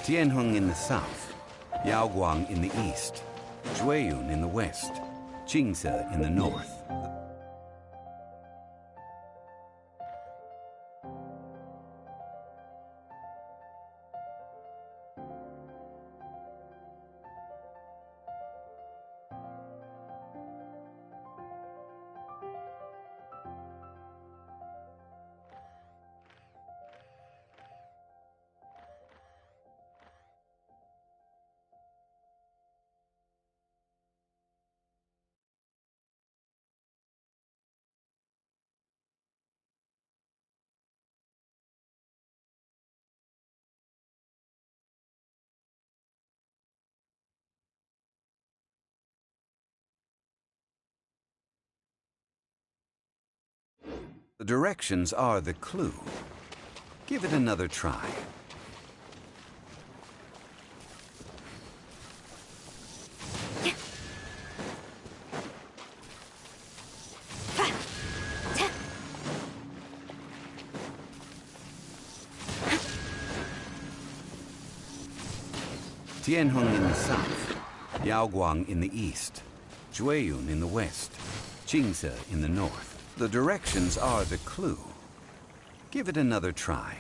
Tianheng in the south, Yaoguang in the east, Jueyun in the west, Jingze in the north. The directions are the clue. Give it another try. Tianheng in the south, Yaoguang in the east, Jueyun in the west, Jingze in the north. The directions are the clue. Give it another try.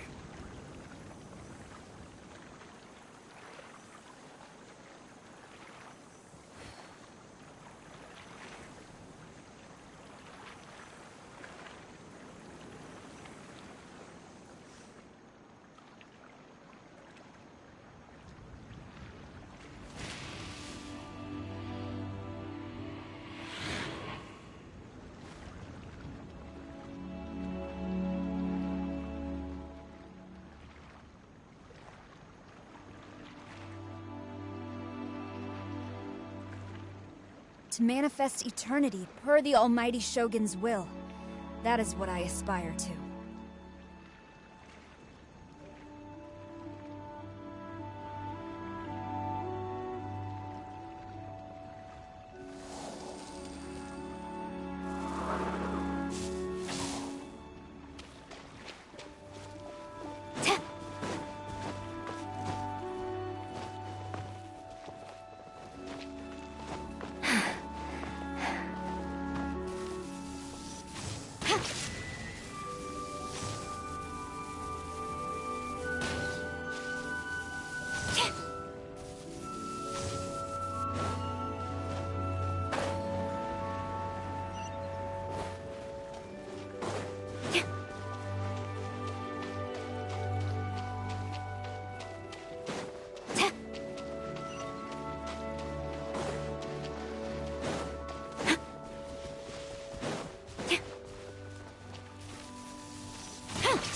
To manifest eternity per the Almighty Shogun's will. That is what I aspire to.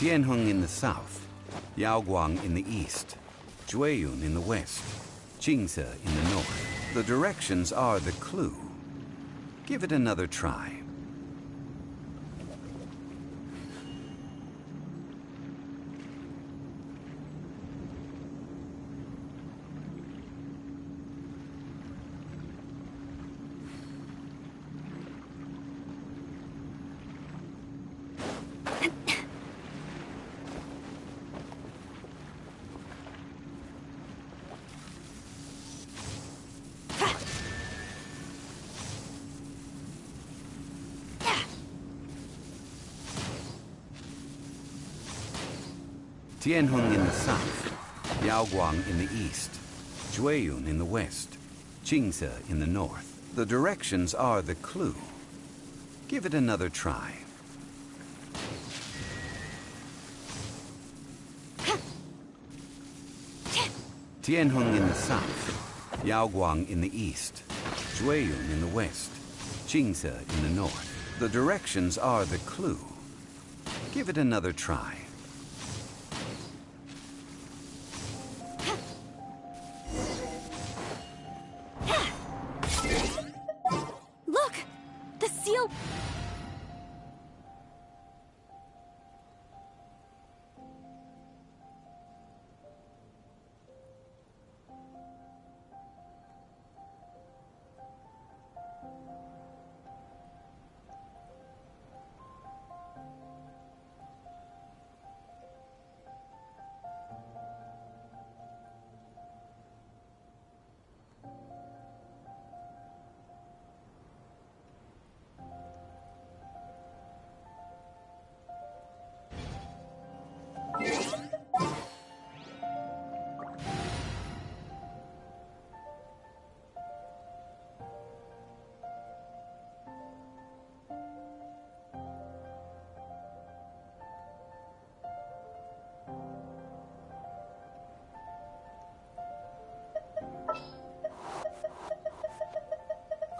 Tianheng in the south, Yaoguang in the east, Jueyun in the west, Jingze in the north. The directions are the clue. Give it another try. Tianheng in the south, Yaoguang in the east, Jueyun in the west, Jingze in the north. The directions are the clue. Give it another try. Tianheng in the south, Yaoguang in the east, Jueyun in the west, Jingze in the north. The directions are the clue. Give it another try. Look! The seal...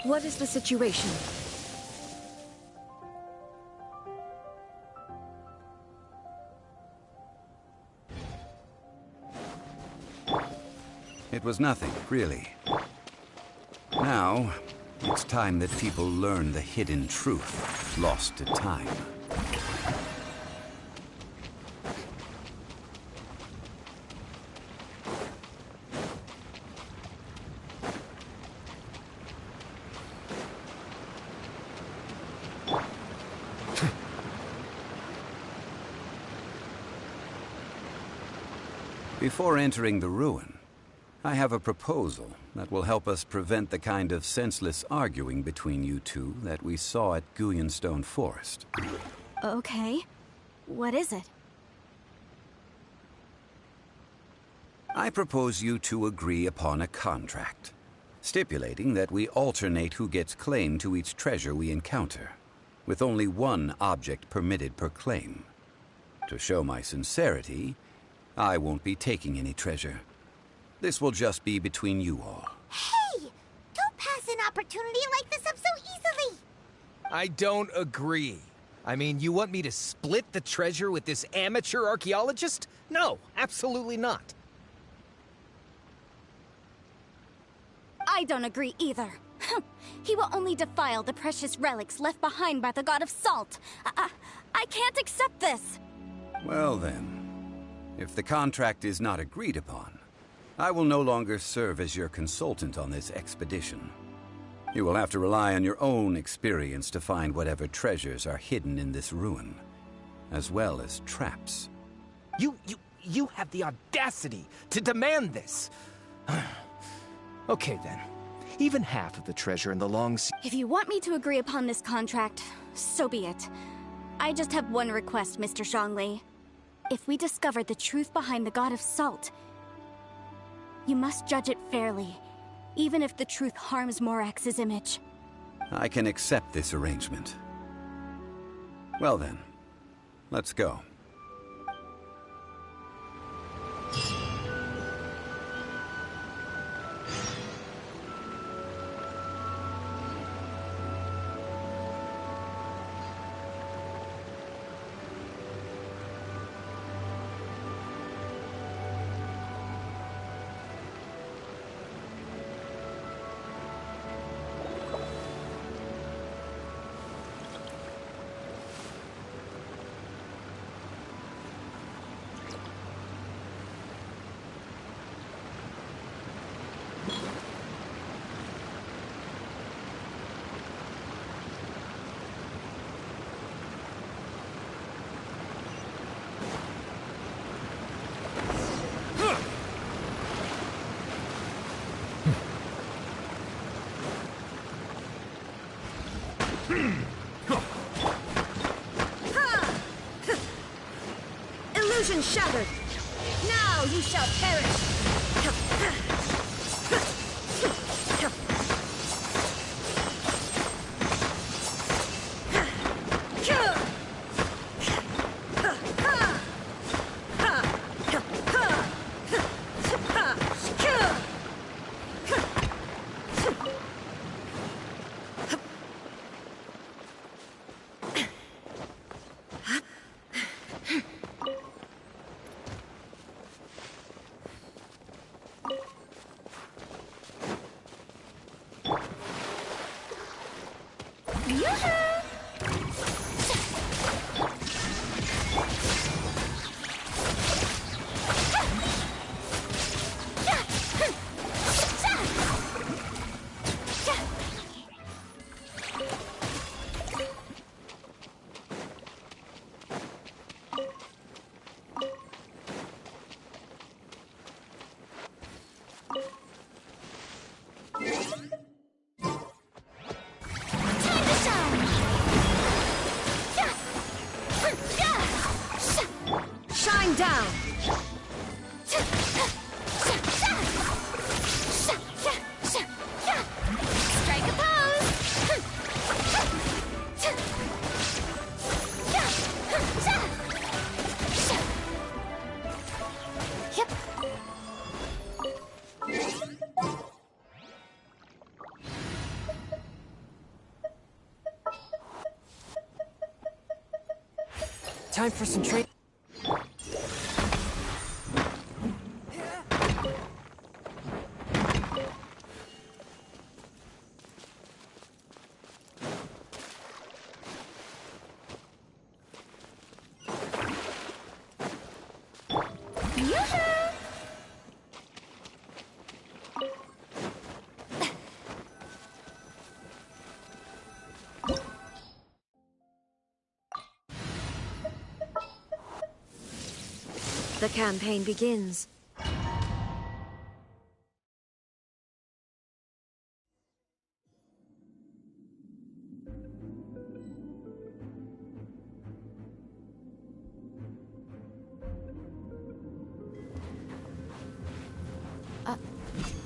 What is the situation? It was nothing, really. Now, it's time that people learn the hidden truth lost to time. Before entering the ruin, I have a proposal that will help us prevent the kind of senseless arguing between you two that we saw at Guyonstone Forest. Okay. What is it? I propose you two agree upon a contract, stipulating that we alternate who gets claim to each treasure we encounter, with only one object permitted per claim. To show my sincerity, I won't be taking any treasure. This will just be between you all. Hey! Don't pass an opportunity like this up so easily! I don't agree. I mean, you want me to split the treasure with this amateur archaeologist? No, absolutely not. I don't agree either. He will only defile the precious relics left behind by the god of salt. I can't accept this. Well then, if the contract is not agreed upon, I will no longer serve as your consultant on this expedition. You will have to rely on your own experience to find whatever treasures are hidden in this ruin, as well as traps. You have the audacity to demand this. Okay then. Even half of the treasure in the Long Sea... If you want me to agree upon this contract, so be it. I just have one request, Mr. Zhongli. If we discover the truth behind the god of salt, you must judge it fairly, even if the truth harms Morax's image. I can accept this arrangement. Well then, let's go. Illusion shattered! Now you shall perish! Time for some training. The campaign begins.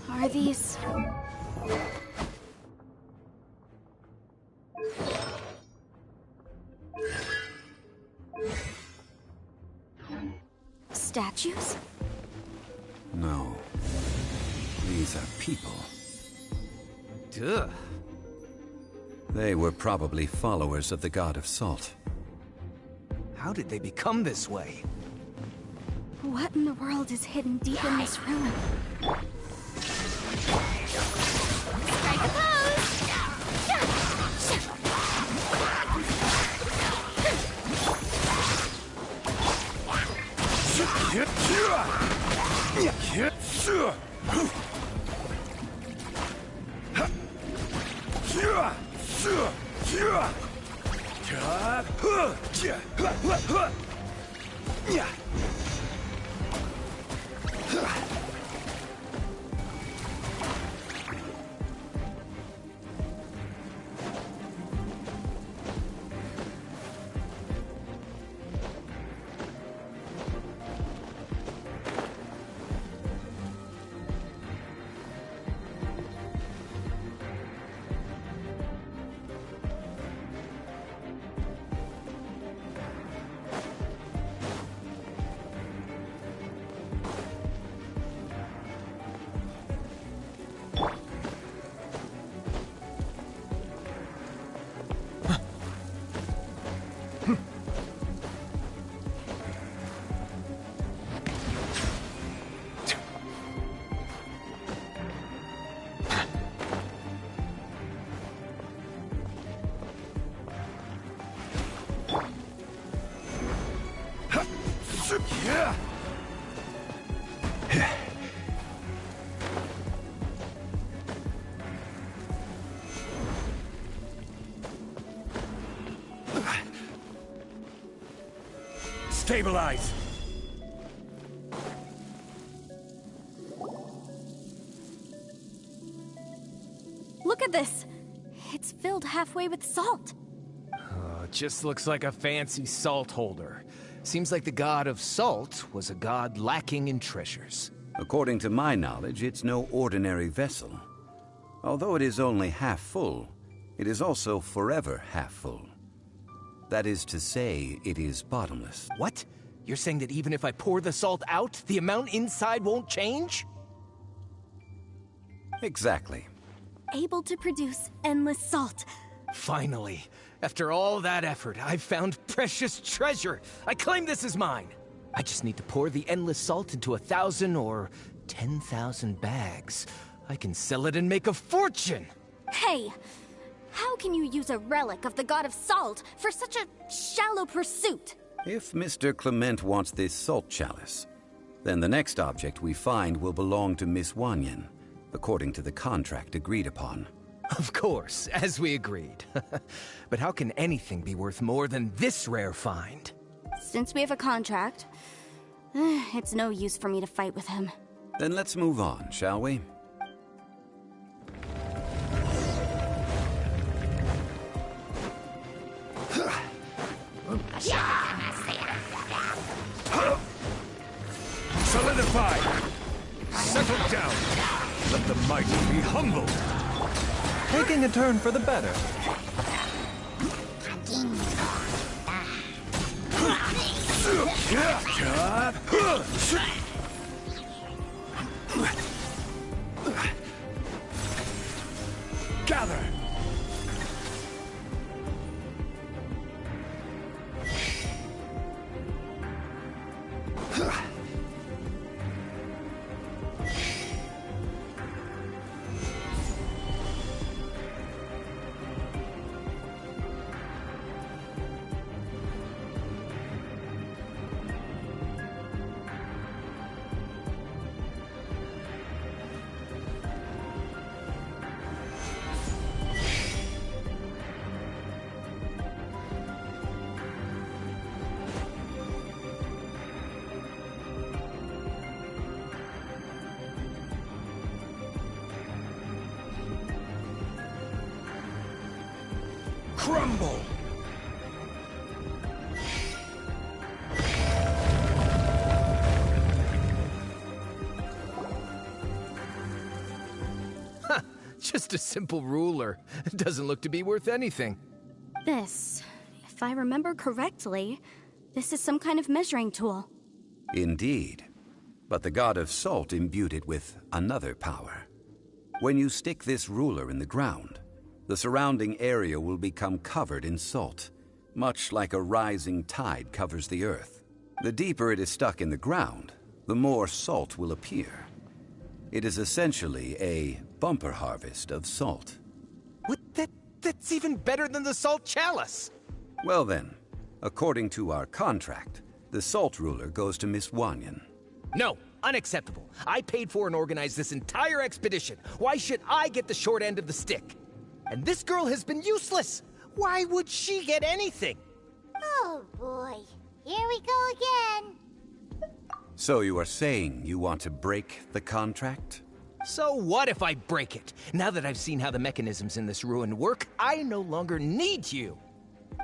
Are these... statues? No. These are people. Duh. They were probably followers of the god of salt. How did they become this way? What in the world is hidden deep in this ruin? Strike a pose! Stabilize! Look at this! It's filled halfway with salt. It just looks like a fancy salt holder. Seems like the god of salt was a god lacking in treasures. According to my knowledge, it's no ordinary vessel. Although it is only half full, it is also forever half full. That is to say, it is bottomless. What? You're saying that even if I pour the salt out, the amount inside won't change? Exactly. Able to produce endless salt. Finally. After all that effort, I've found precious treasure. I claim this is mine. I just need to pour the endless salt into 1,000 or 10,000 bags. I can sell it and make a fortune. Hey, how can you use a relic of the god of salt for such a shallow pursuit? If Mr. Clement wants this salt chalice, then the next object we find will belong to Miss Wanyan, according to the contract agreed upon. Of course, as we agreed. But how can anything be worth more than this rare find? Since we have a contract, it's no use for me to fight with him. Then let's move on, shall we? Solidify! Settle down! Let the mighty be humbled! Taking a turn for the better. Gather! crumble! Just a simple ruler. It doesn't look to be worth anything. This, if I remember correctly, this is some kind of measuring tool. Indeed. But the god of salt imbued it with another power. When you stick this ruler in the ground, the surrounding area will become covered in salt, much like a rising tide covers the earth. The deeper it is stuck in the ground, the more salt will appear. It is essentially a bumper harvest of salt. What? That's even better than the salt chalice! Well then, according to our contract, the salt ruler goes to Miss Wanyan. No, unacceptable. I paid for and organized this entire expedition. Why should I get the short end of the stick? And this girl has been useless. Why would she get anything? Oh boy, here we go again. So you are saying you want to break the contract? So what if I break it? Now that I've seen how the mechanisms in this ruin work, I no longer need you.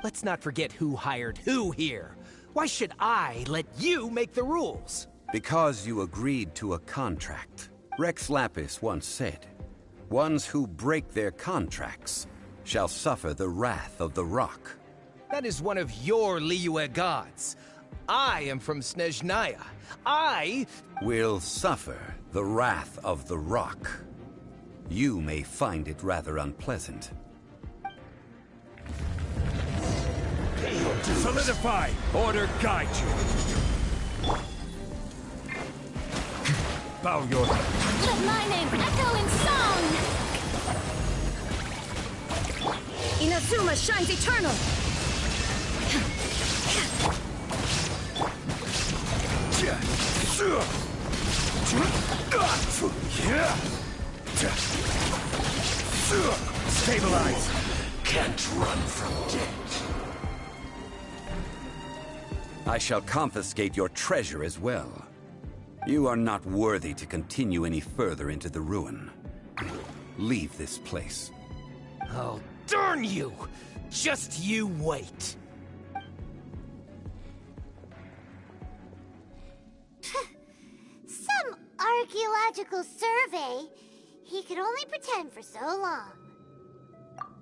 Let's not forget who hired who here. Why should I let you make the rules? Because you agreed to a contract. Rex Lapis once said, "Ones who break their contracts shall suffer the wrath of the rock." That is one of your Liyue gods. I am from Snezhnaya. I will suffer the wrath of the rock. You may find it rather unpleasant. Solidify! Order guide you! Bow your head. Let my name echo in song! Inazuma shines eternal! Stabilize! Can't run from death. I shall confiscate your treasure as well. You are not worthy to continue any further into the ruin. Leave this place. Oh, darn you! Just you wait. Some archaeological survey. He could only pretend for so long.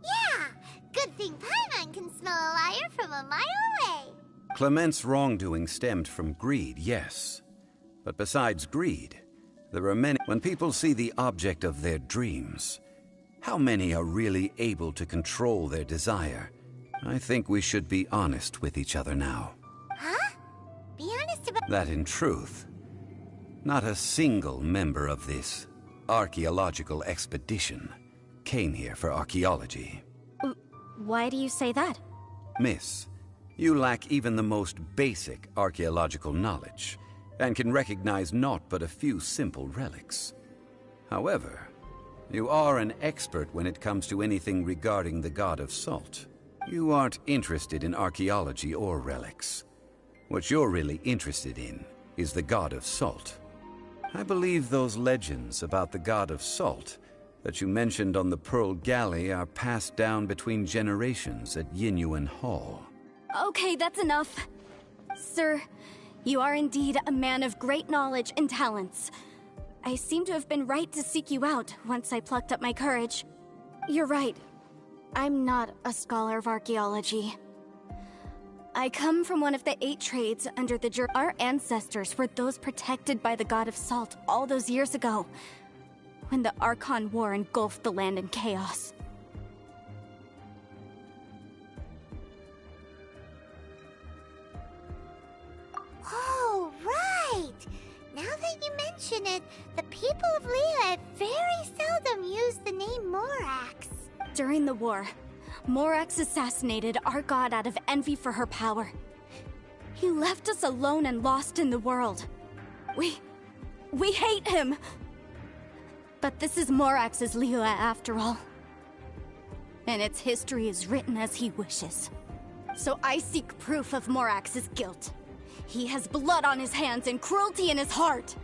Yeah, good thing Paimon can smell a liar from a mile away. Clement's wrongdoing stemmed from greed, yes. But besides greed, there are many. When people see the object of their dreams, how many are really able to control their desire? I think we should be honest with each other now. Huh? Be honest about That in truth, not a single member of this archaeological expedition came here for archaeology. Why do you say that? Miss, you lack even the most basic archaeological knowledge, and can recognize naught but a few simple relics. However, you are an expert when it comes to anything regarding the god of salt. You aren't interested in archaeology or relics. What you're really interested in is the god of salt. I believe those legends about the god of salt that you mentioned on the Pearl Galley are passed down between generations at Yinyuan Hall. Okay, that's enough. Sir, you are indeed a man of great knowledge and talents. I seem to have been right to seek you out once I plucked up my courage. You're right. I'm not a scholar of archaeology. I come from one of the 8 trades under the Our ancestors were those protected by the god of salt all those years ago, when the Archon War engulfed the land in chaos. Oh, right! Now that you mention it, the people of Liyue very seldom use the name Morax. During the war, Morax assassinated our god out of envy for her power. He left us alone and lost in the world. We hate him! But this is Morax's Liyue after all. And its history is written as he wishes. So I seek proof of Morax's guilt. He has blood on his hands and cruelty in his heart.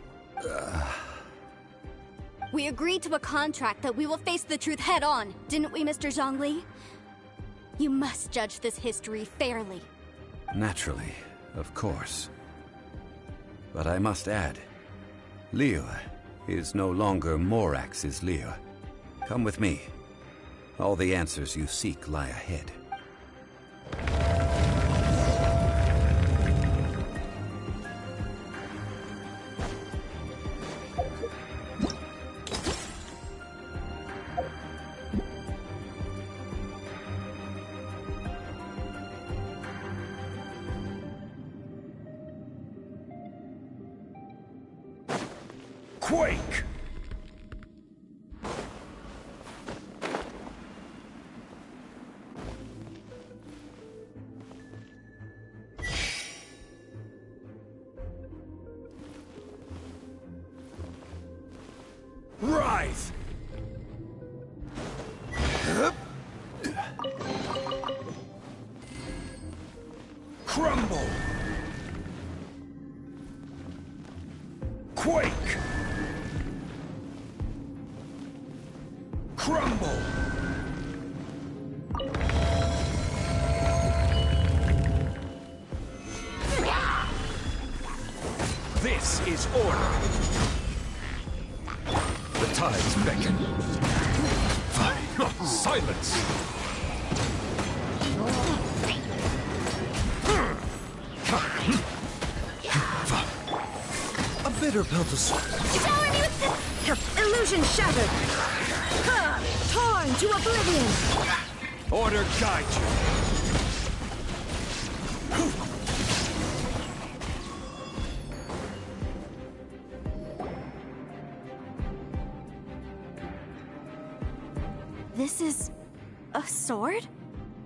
We agreed to a contract that we will face the truth head on, didn't we, Mr. Zhongli? You must judge this history fairly. Naturally, of course. But I must add, Liyue is no longer Morax's Liyue. Come with me. All the answers you seek lie ahead. Quake! Rise! Crumble! Quake! Crumble! This is order! The tides beckon. Silence! A bitter pill to swallow. Shower me with the illusion shattered. Torn to oblivion. Order guide you. This is a sword?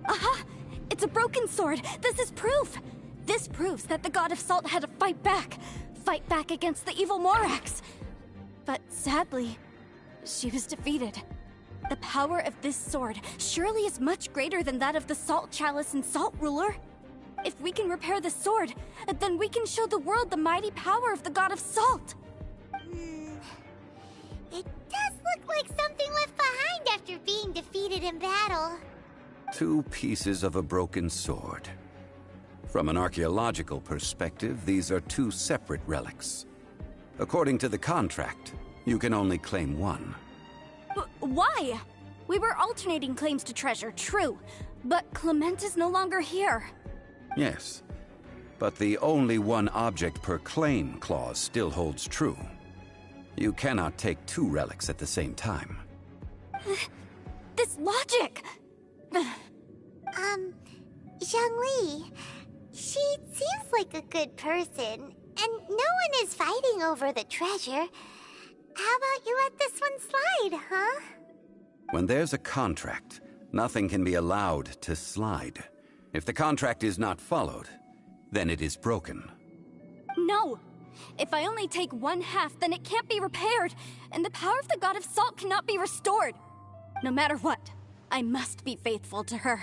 Aha! It's a broken sword! This is proof! This proves that the God of Salt had to fight back against the evil Morax. But sadly, she was defeated. The power of this sword surely is much greater than that of the Salt Chalice and Salt Ruler. If we can repair the sword, then we can show the world the mighty power of the God of Salt. It does look like something left behind after being defeated in battle. 2 pieces of a broken sword. From an archaeological perspective, these are 2 separate relics. According to the contract, you can only claim one. Why? We were alternating claims to treasure, true. But Clement is no longer here. Yes, but the only one object per claim clause still holds true. You cannot take 2 relics at the same time. This logic! Zhongli, she seems like a good person, and no one is fighting over the treasure. How about you let this one slide, huh? When there's a contract, nothing can be allowed to slide. If the contract is not followed, then it is broken. No! If I only take 1/2, then it can't be repaired, and the power of the God of Salt cannot be restored. No matter what, I must be faithful to her.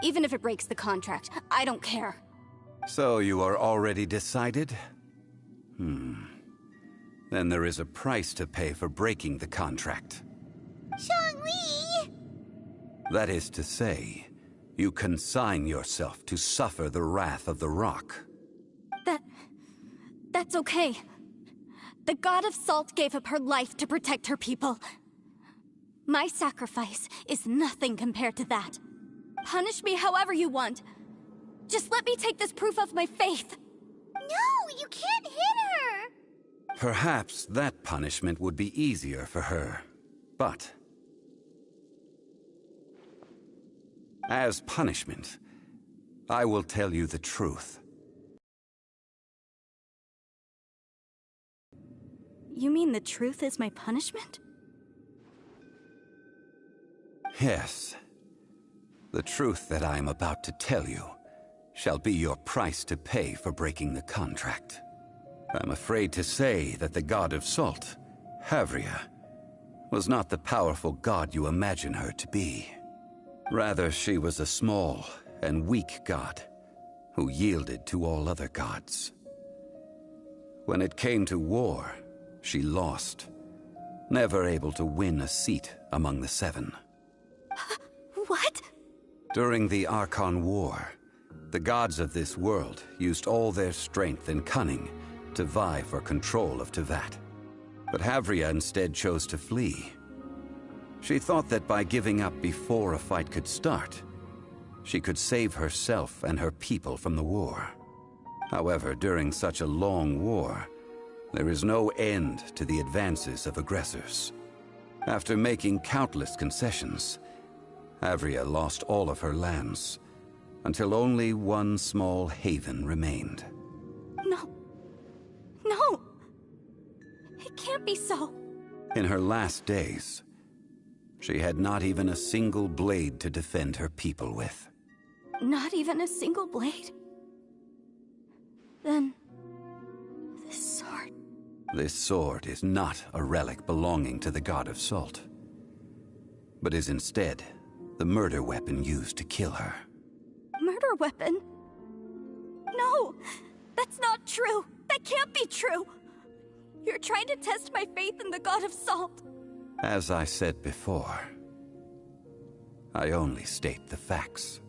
Even if it breaks the contract, I don't care. So you are already decided? Then there is a price to pay for breaking the contract. Zhongli! That is to say, you consign yourself to suffer the wrath of the rock. That's okay. The God of Salt gave up her life to protect her people. My sacrifice is nothing compared to that. Punish me however you want. Just let me take this proof of my faith. No, you can't hit her! Perhaps that punishment would be easier for her. But as punishment, I will tell you the truth. You mean the truth is my punishment? Yes. The truth that I am about to tell you shall be your price to pay for breaking the contract. I'm afraid to say that the God of Salt, Havria, was not the powerful god you imagine her to be. Rather, she was a small and weak god who yielded to all other gods. When it came to war, she lost, never able to win a seat among the 7. What? During the Archon War, the gods of this world used all their strength and cunning to vie for control of Tevat. But Havria instead chose to flee. She thought that by giving up before a fight could start, she could save herself and her people from the war. However, during such a long war, there is no end to the advances of aggressors. After making countless concessions, Havria lost all of her lands, until only one small haven remained. No. No! It can't be so. In her last days, she had not even a single blade to defend her people with. Not even a single blade? Then... this sword... This sword is not a relic belonging to the god of salt, but is instead the murder weapon used to kill her. Murder weapon? No! That's not true! That can't be true! You're trying to test my faith in the god of salt. As I said before, I only state the facts.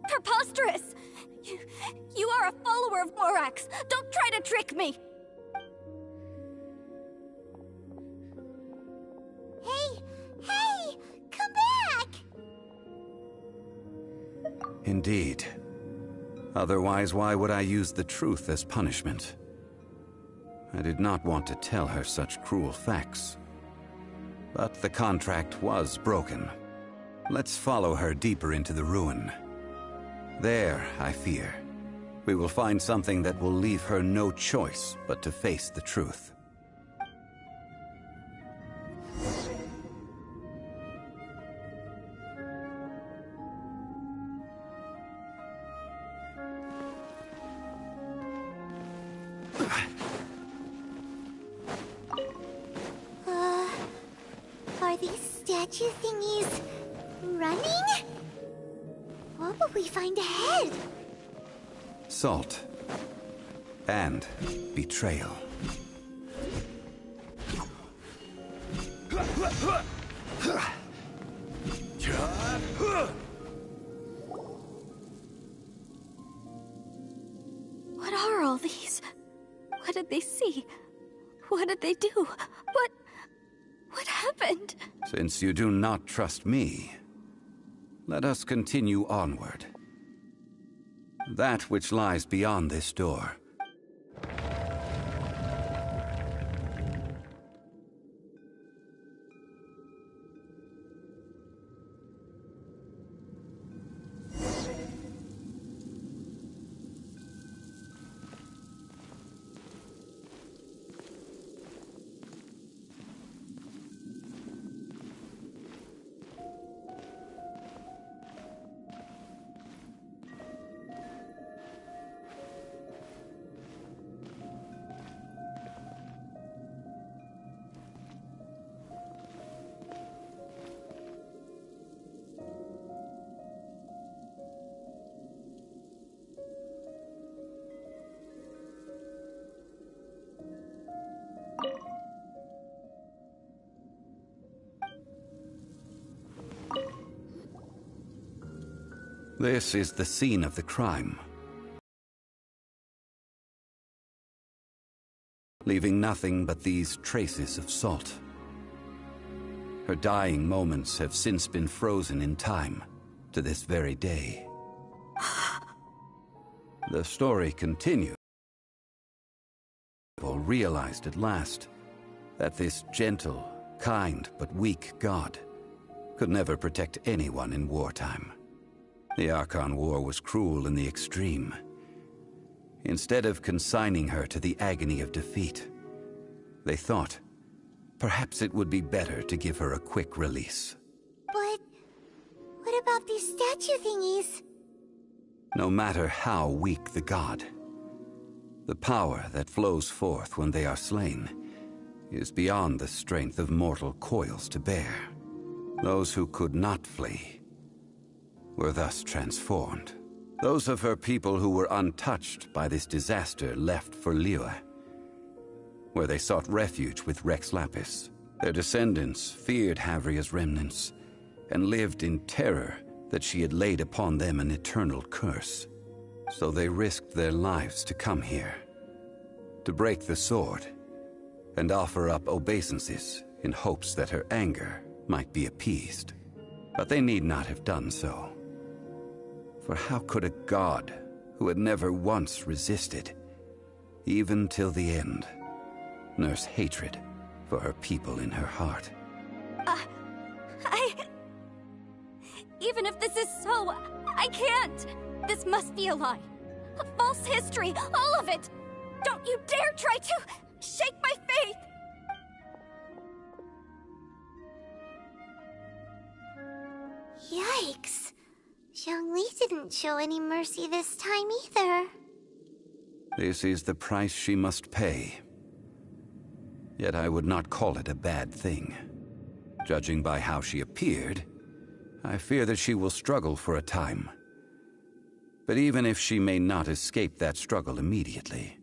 Preposterous! You are a follower of Morax! Don't try to trick me! Hey! Come back! Indeed. Otherwise, why would I use the truth as punishment? I did not want to tell her such cruel facts. But the contract was broken. Let's follow her deeper into the ruin. There, I fear, we will find something that will leave her no choice but to face the truth. Are these statue thingies running? What will we find ahead? Salt. And betrayal. What are all these? What did they see? What did they do? What happened? Since you do not trust me, let us continue onward. That which lies beyond this door. This is the scene of the crime, leaving nothing but these traces of salt. Her dying moments have since been frozen in time to this very day. The story continues. People realized at last that this gentle, kind, but weak god could never protect anyone in wartime. The Archon War was cruel in the extreme. Instead of consigning her to the agony of defeat, they thought perhaps it would be better to give her a quick release. But what about these statue thingies? No matter how weak the god, the power that flows forth when they are slain is beyond the strength of mortal coils to bear. Those who could not flee were thus transformed. Those of her people who were untouched by this disaster left for Liyue, where they sought refuge with Rex Lapis. Their descendants feared Havria's remnants and lived in terror that she had laid upon them an eternal curse. So they risked their lives to come here, to break the sword, and offer up obeisances in hopes that her anger might be appeased. But they need not have done so. For how could a god who had never once resisted, even till the end, nurse hatred for her people in her heart? Even if this is so, I can't! This must be a lie. A false history, all of it! Don't you dare try to shake my faith! Yikes. Zhongli didn't show any mercy this time either. This is the price she must pay. Yet I would not call it a bad thing. Judging by how she appeared, I fear that she will struggle for a time. But even if she may not escape that struggle immediately,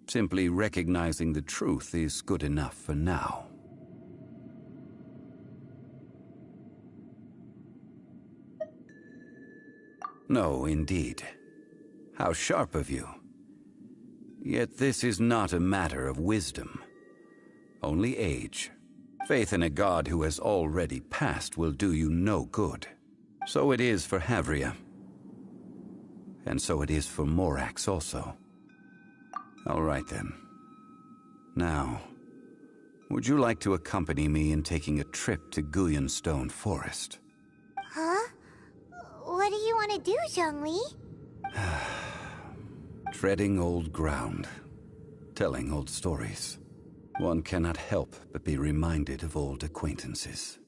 simply recognizing the truth is good enough for now. No, indeed. How sharp of you. Yet this is not a matter of wisdom, only age. Faith in a god who has already passed will do you no good. So it is for Havria. And so it is for Morax also. All right then. Now, would you like to accompany me in taking a trip to Guyonstone Forest? Huh? What do you want to do, Zhongli? Treading old ground, telling old stories. One cannot help but be reminded of old acquaintances.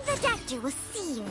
The doctor will see you now.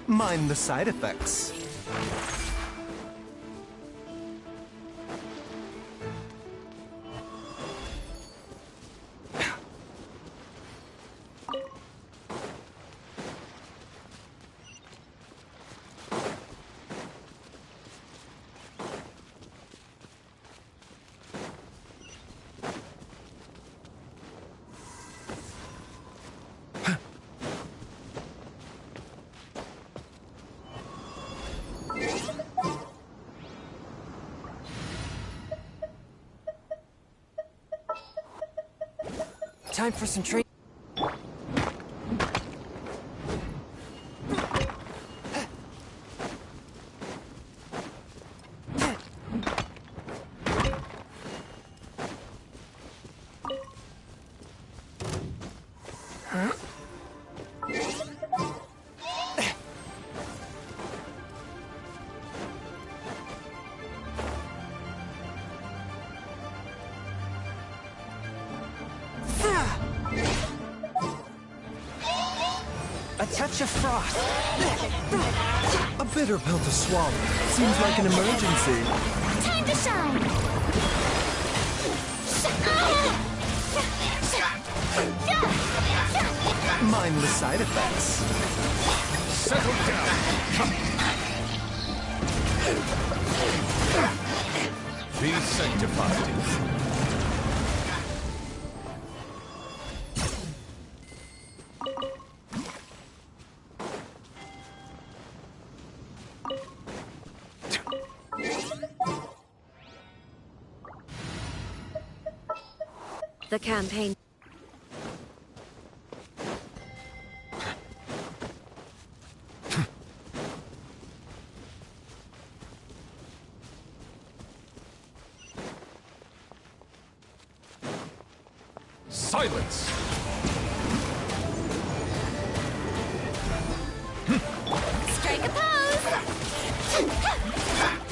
Mind the side effects. Time for some training. Catch a frost! A bitter pill to swallow. Seems like an emergency. Time to shine! Mindless side effects. Settle down! Be sanctified. The campaign. Silence! Strike a pose!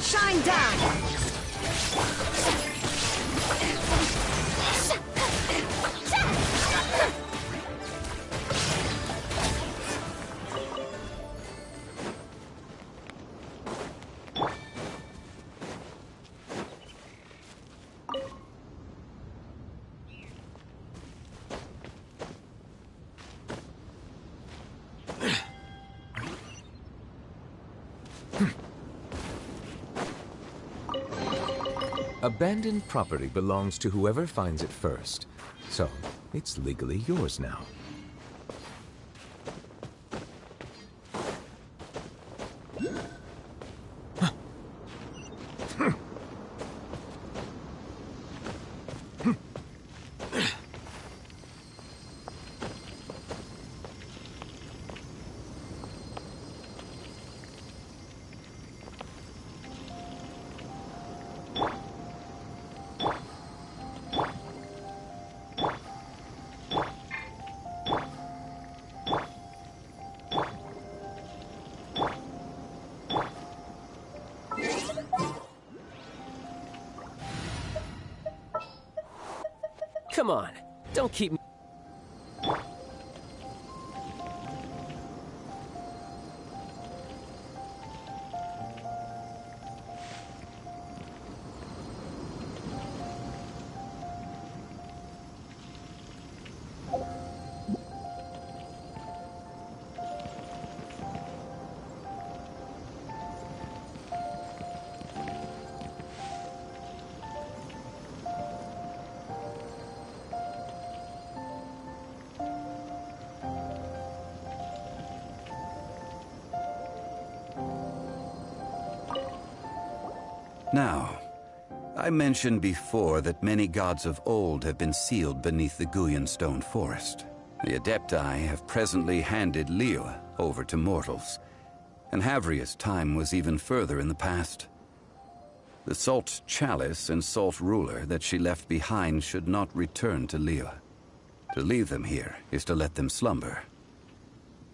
Shine down! Abandoned property belongs to whoever finds it first, so it's legally yours now. Come on, don't keep me. Now, I mentioned before that many gods of old have been sealed beneath the Guyan stone forest. The Adepti have presently handed Liyue over to mortals, and Havria's time was even further in the past. The Salt Chalice and Salt Ruler that she left behind should not return to Liyue. To leave them here is to let them slumber.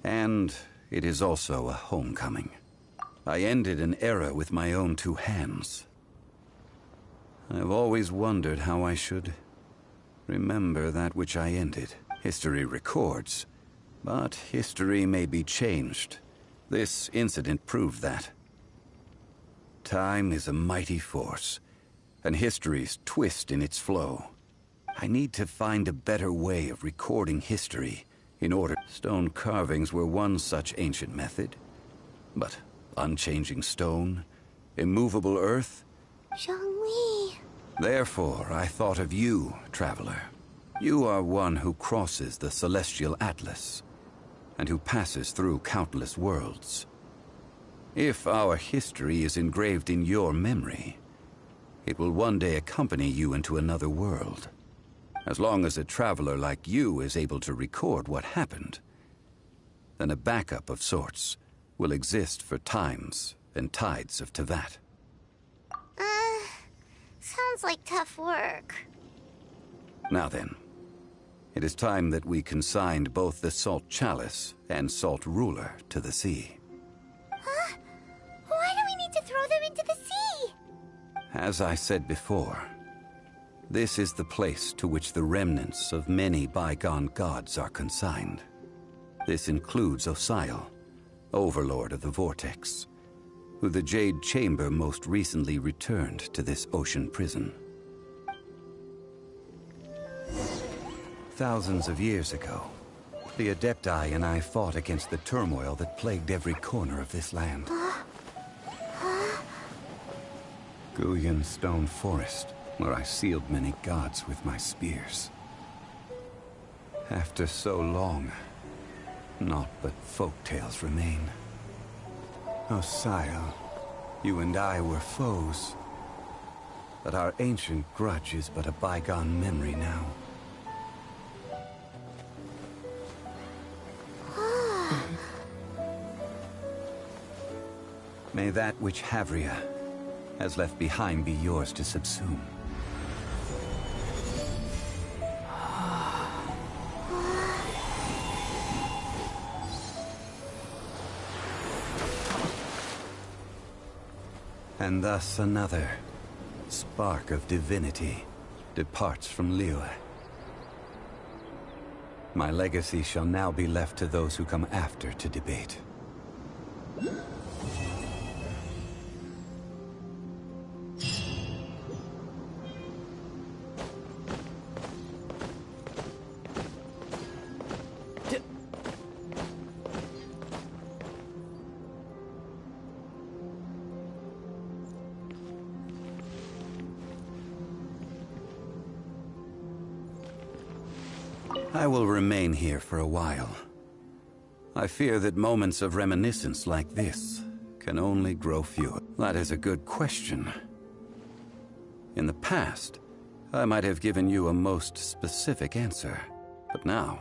And it is also a homecoming. I ended an era with my own two hands. I've always wondered how I should remember that which I ended. History records, but history may be changed. This incident proved that. Time is a mighty force, and history's twist in its flow. I need to find a better way of recording history in order. Stone carvings were one such ancient method, but unchanging stone, immovable earth. Zhongli. Therefore, I thought of you, traveler. You are one who crosses the celestial atlas, and who passes through countless worlds. If our history is engraved in your memory, it will one day accompany you into another world. As long as a traveler like you is able to record what happened, then a backup of sorts will exist for times and tides of Teyvat. Sounds like tough work. Now then, it is time that we consigned both the Salt Chalice and Salt Ruler to the sea. Huh? Why do we need to throw them into the sea? As I said before, this is the place to which the remnants of many bygone gods are consigned. This includes Osial, Overlord of the Vortex, who the Jade Chamber most recently returned to this ocean prison. Thousands of years ago, the Adepti and I fought against the turmoil that plagued every corner of this land. Guyan Stone Forest, where I sealed many gods with my spears. After so long, naught but folk tales remain. Osial, you and I were foes, but our ancient grudge is but a bygone memory now. May that which Havria has left behind be yours to subsume. And thus another spark of divinity departs from Liyue. My legacy shall now be left to those who come after to debate. I will remain here for a while. I fear that moments of reminiscence like this can only grow fewer. That is a good question. In the past, I might have given you a most specific answer. But now...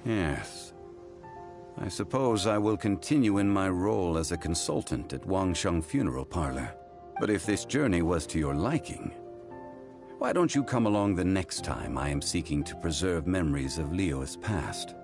yes. I suppose I will continue in my role as a consultant at Wangsheng Funeral Parlor. But if this journey was to your liking, why don't you come along the next time I am seeking to preserve memories of Liyue's past?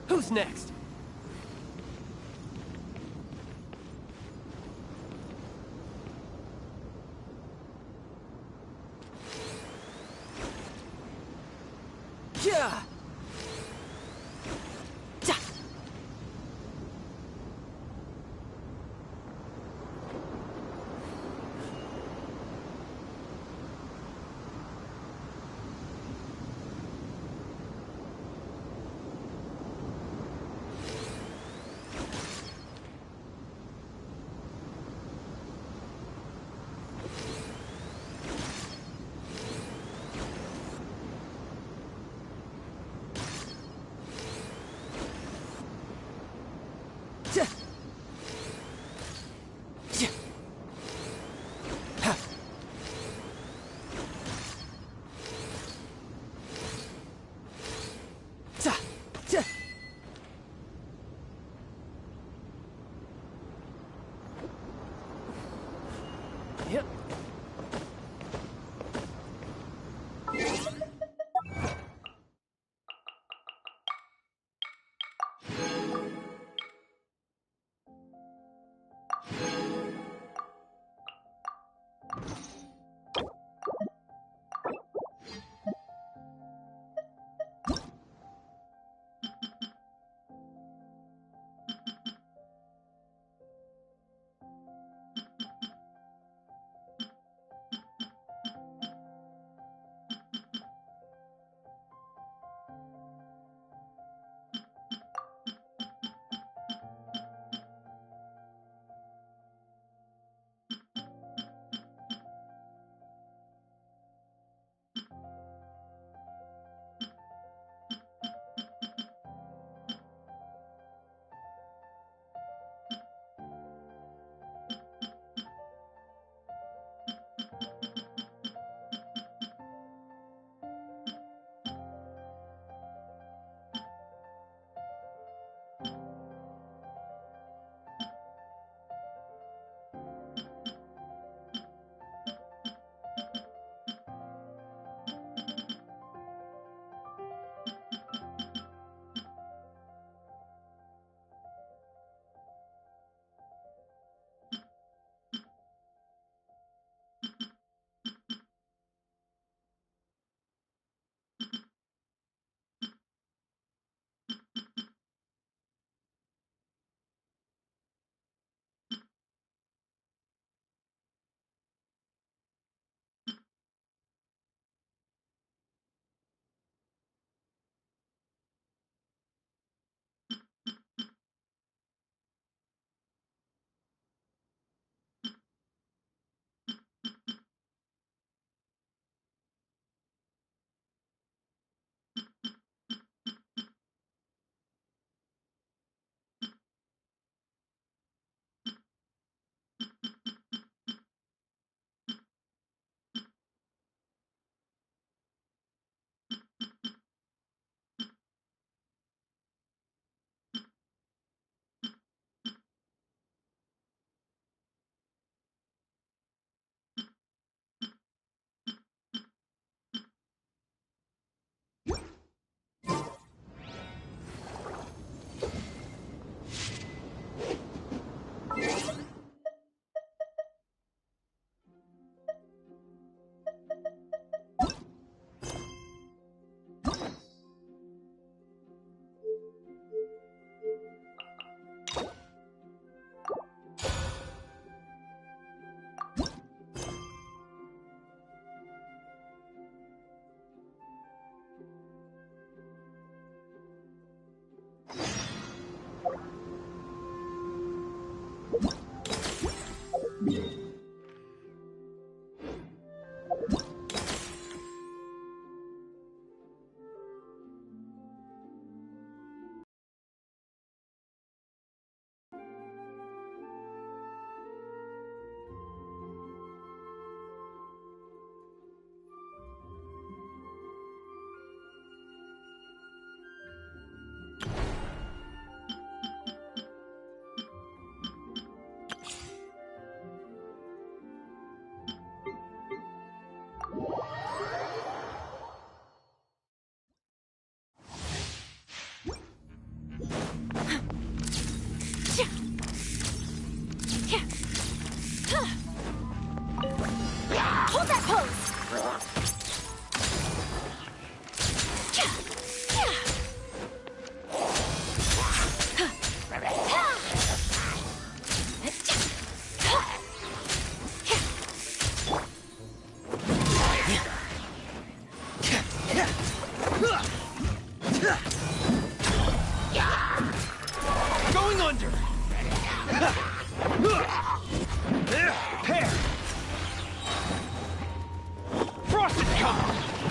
Who's next? Yeah!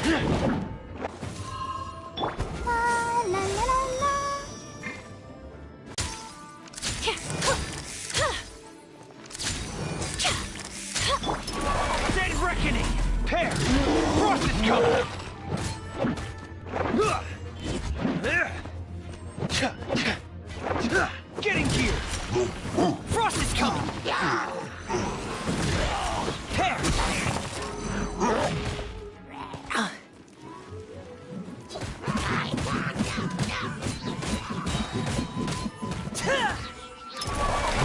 La la la la. Dead reckoning! Pair! Frost is coming! Getting gear! Frost is coming! Pair!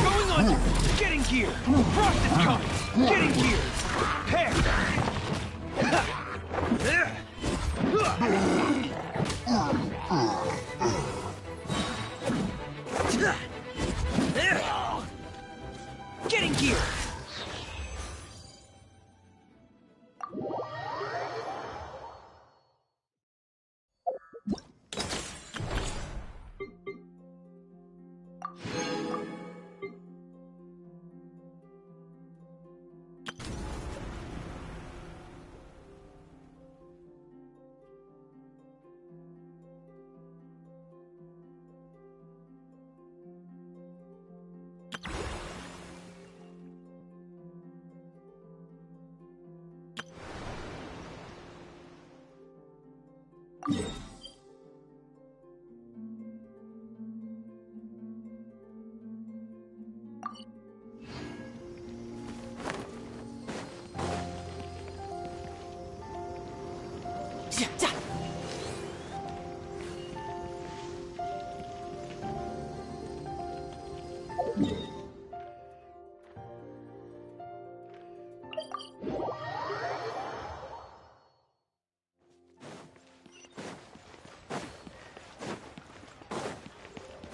Going under! Getting gear! Frost is coming! Getting gear! Pair! Getting gear!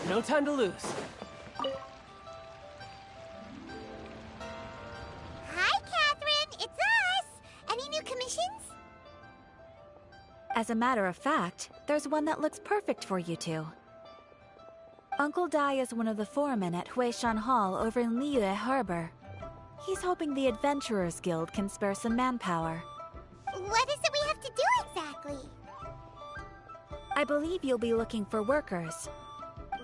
No time to lose. Hi, Catherine! It's us! Any new commissions? As a matter of fact, there's one that looks perfect for you two. Uncle Dai is one of the foremen at Huishan Hall over in Liyue Harbor. He's hoping the Adventurers Guild can spare some manpower. What is it we have to do exactly? I believe you'll be looking for workers.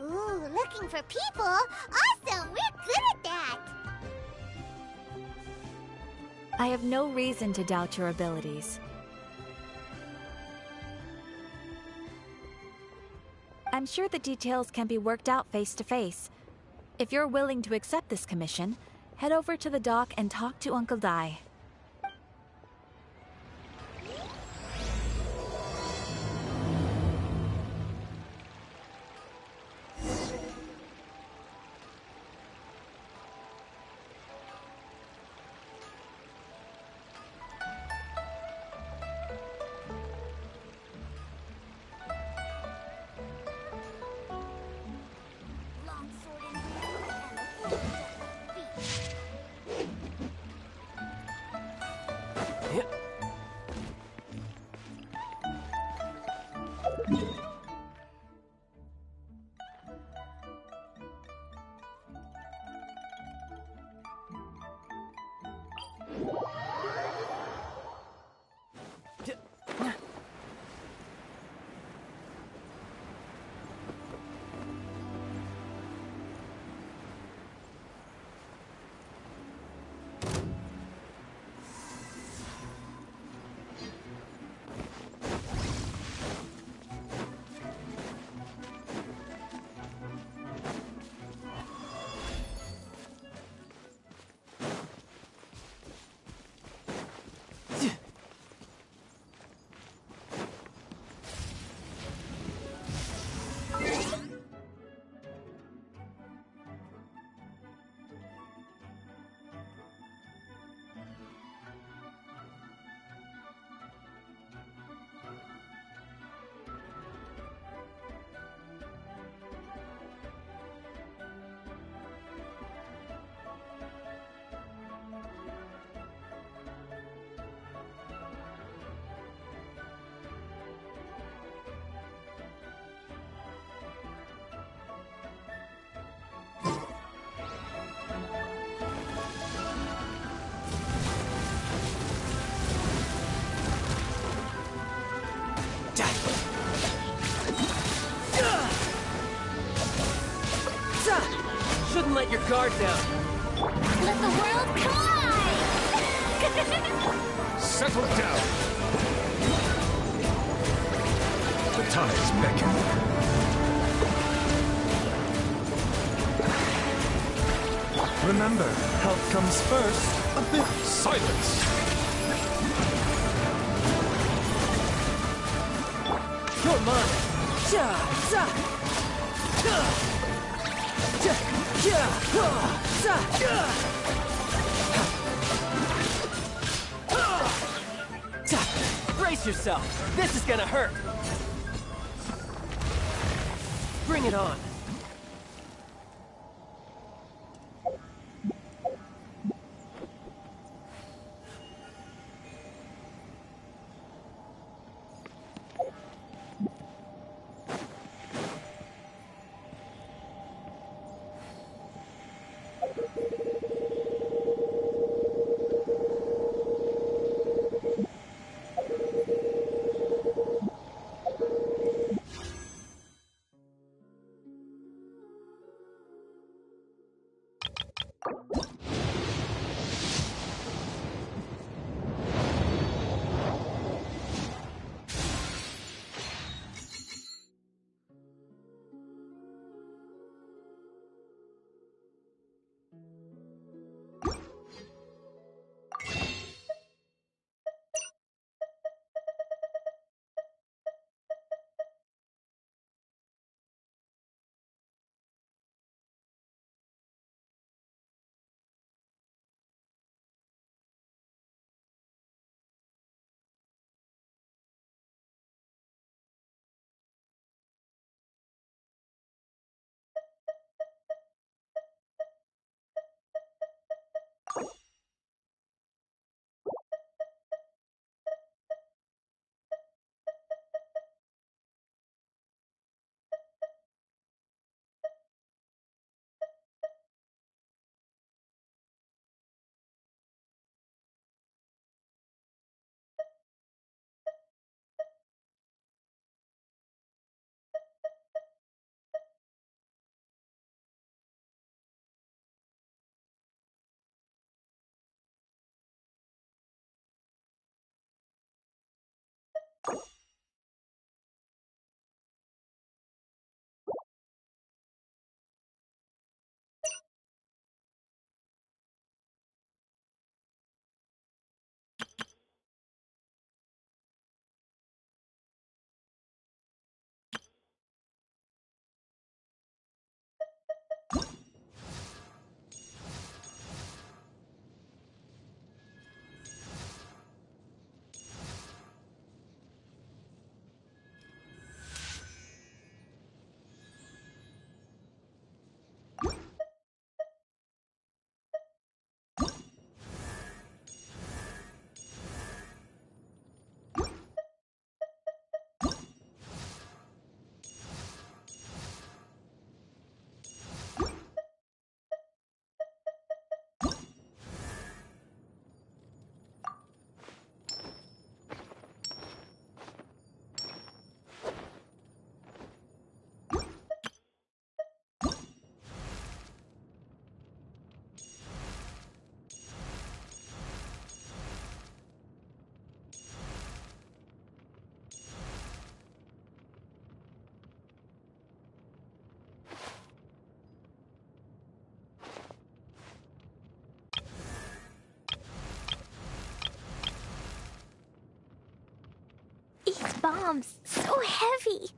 Ooh, looking for people? Awesome! We're good at that! I have no reason to doubt your abilities. I'm sure the details can be worked out face to face. If you're willing to accept this commission, head over to the dock and talk to Uncle Dai. Shouldn't let your guard down. Let the world collide! Settle down. The tides beckon. Remember, health comes first. A bit. Silence! You're mine. Brace yourself. This is gonna hurt. Bring it on. These bombs, so heavy.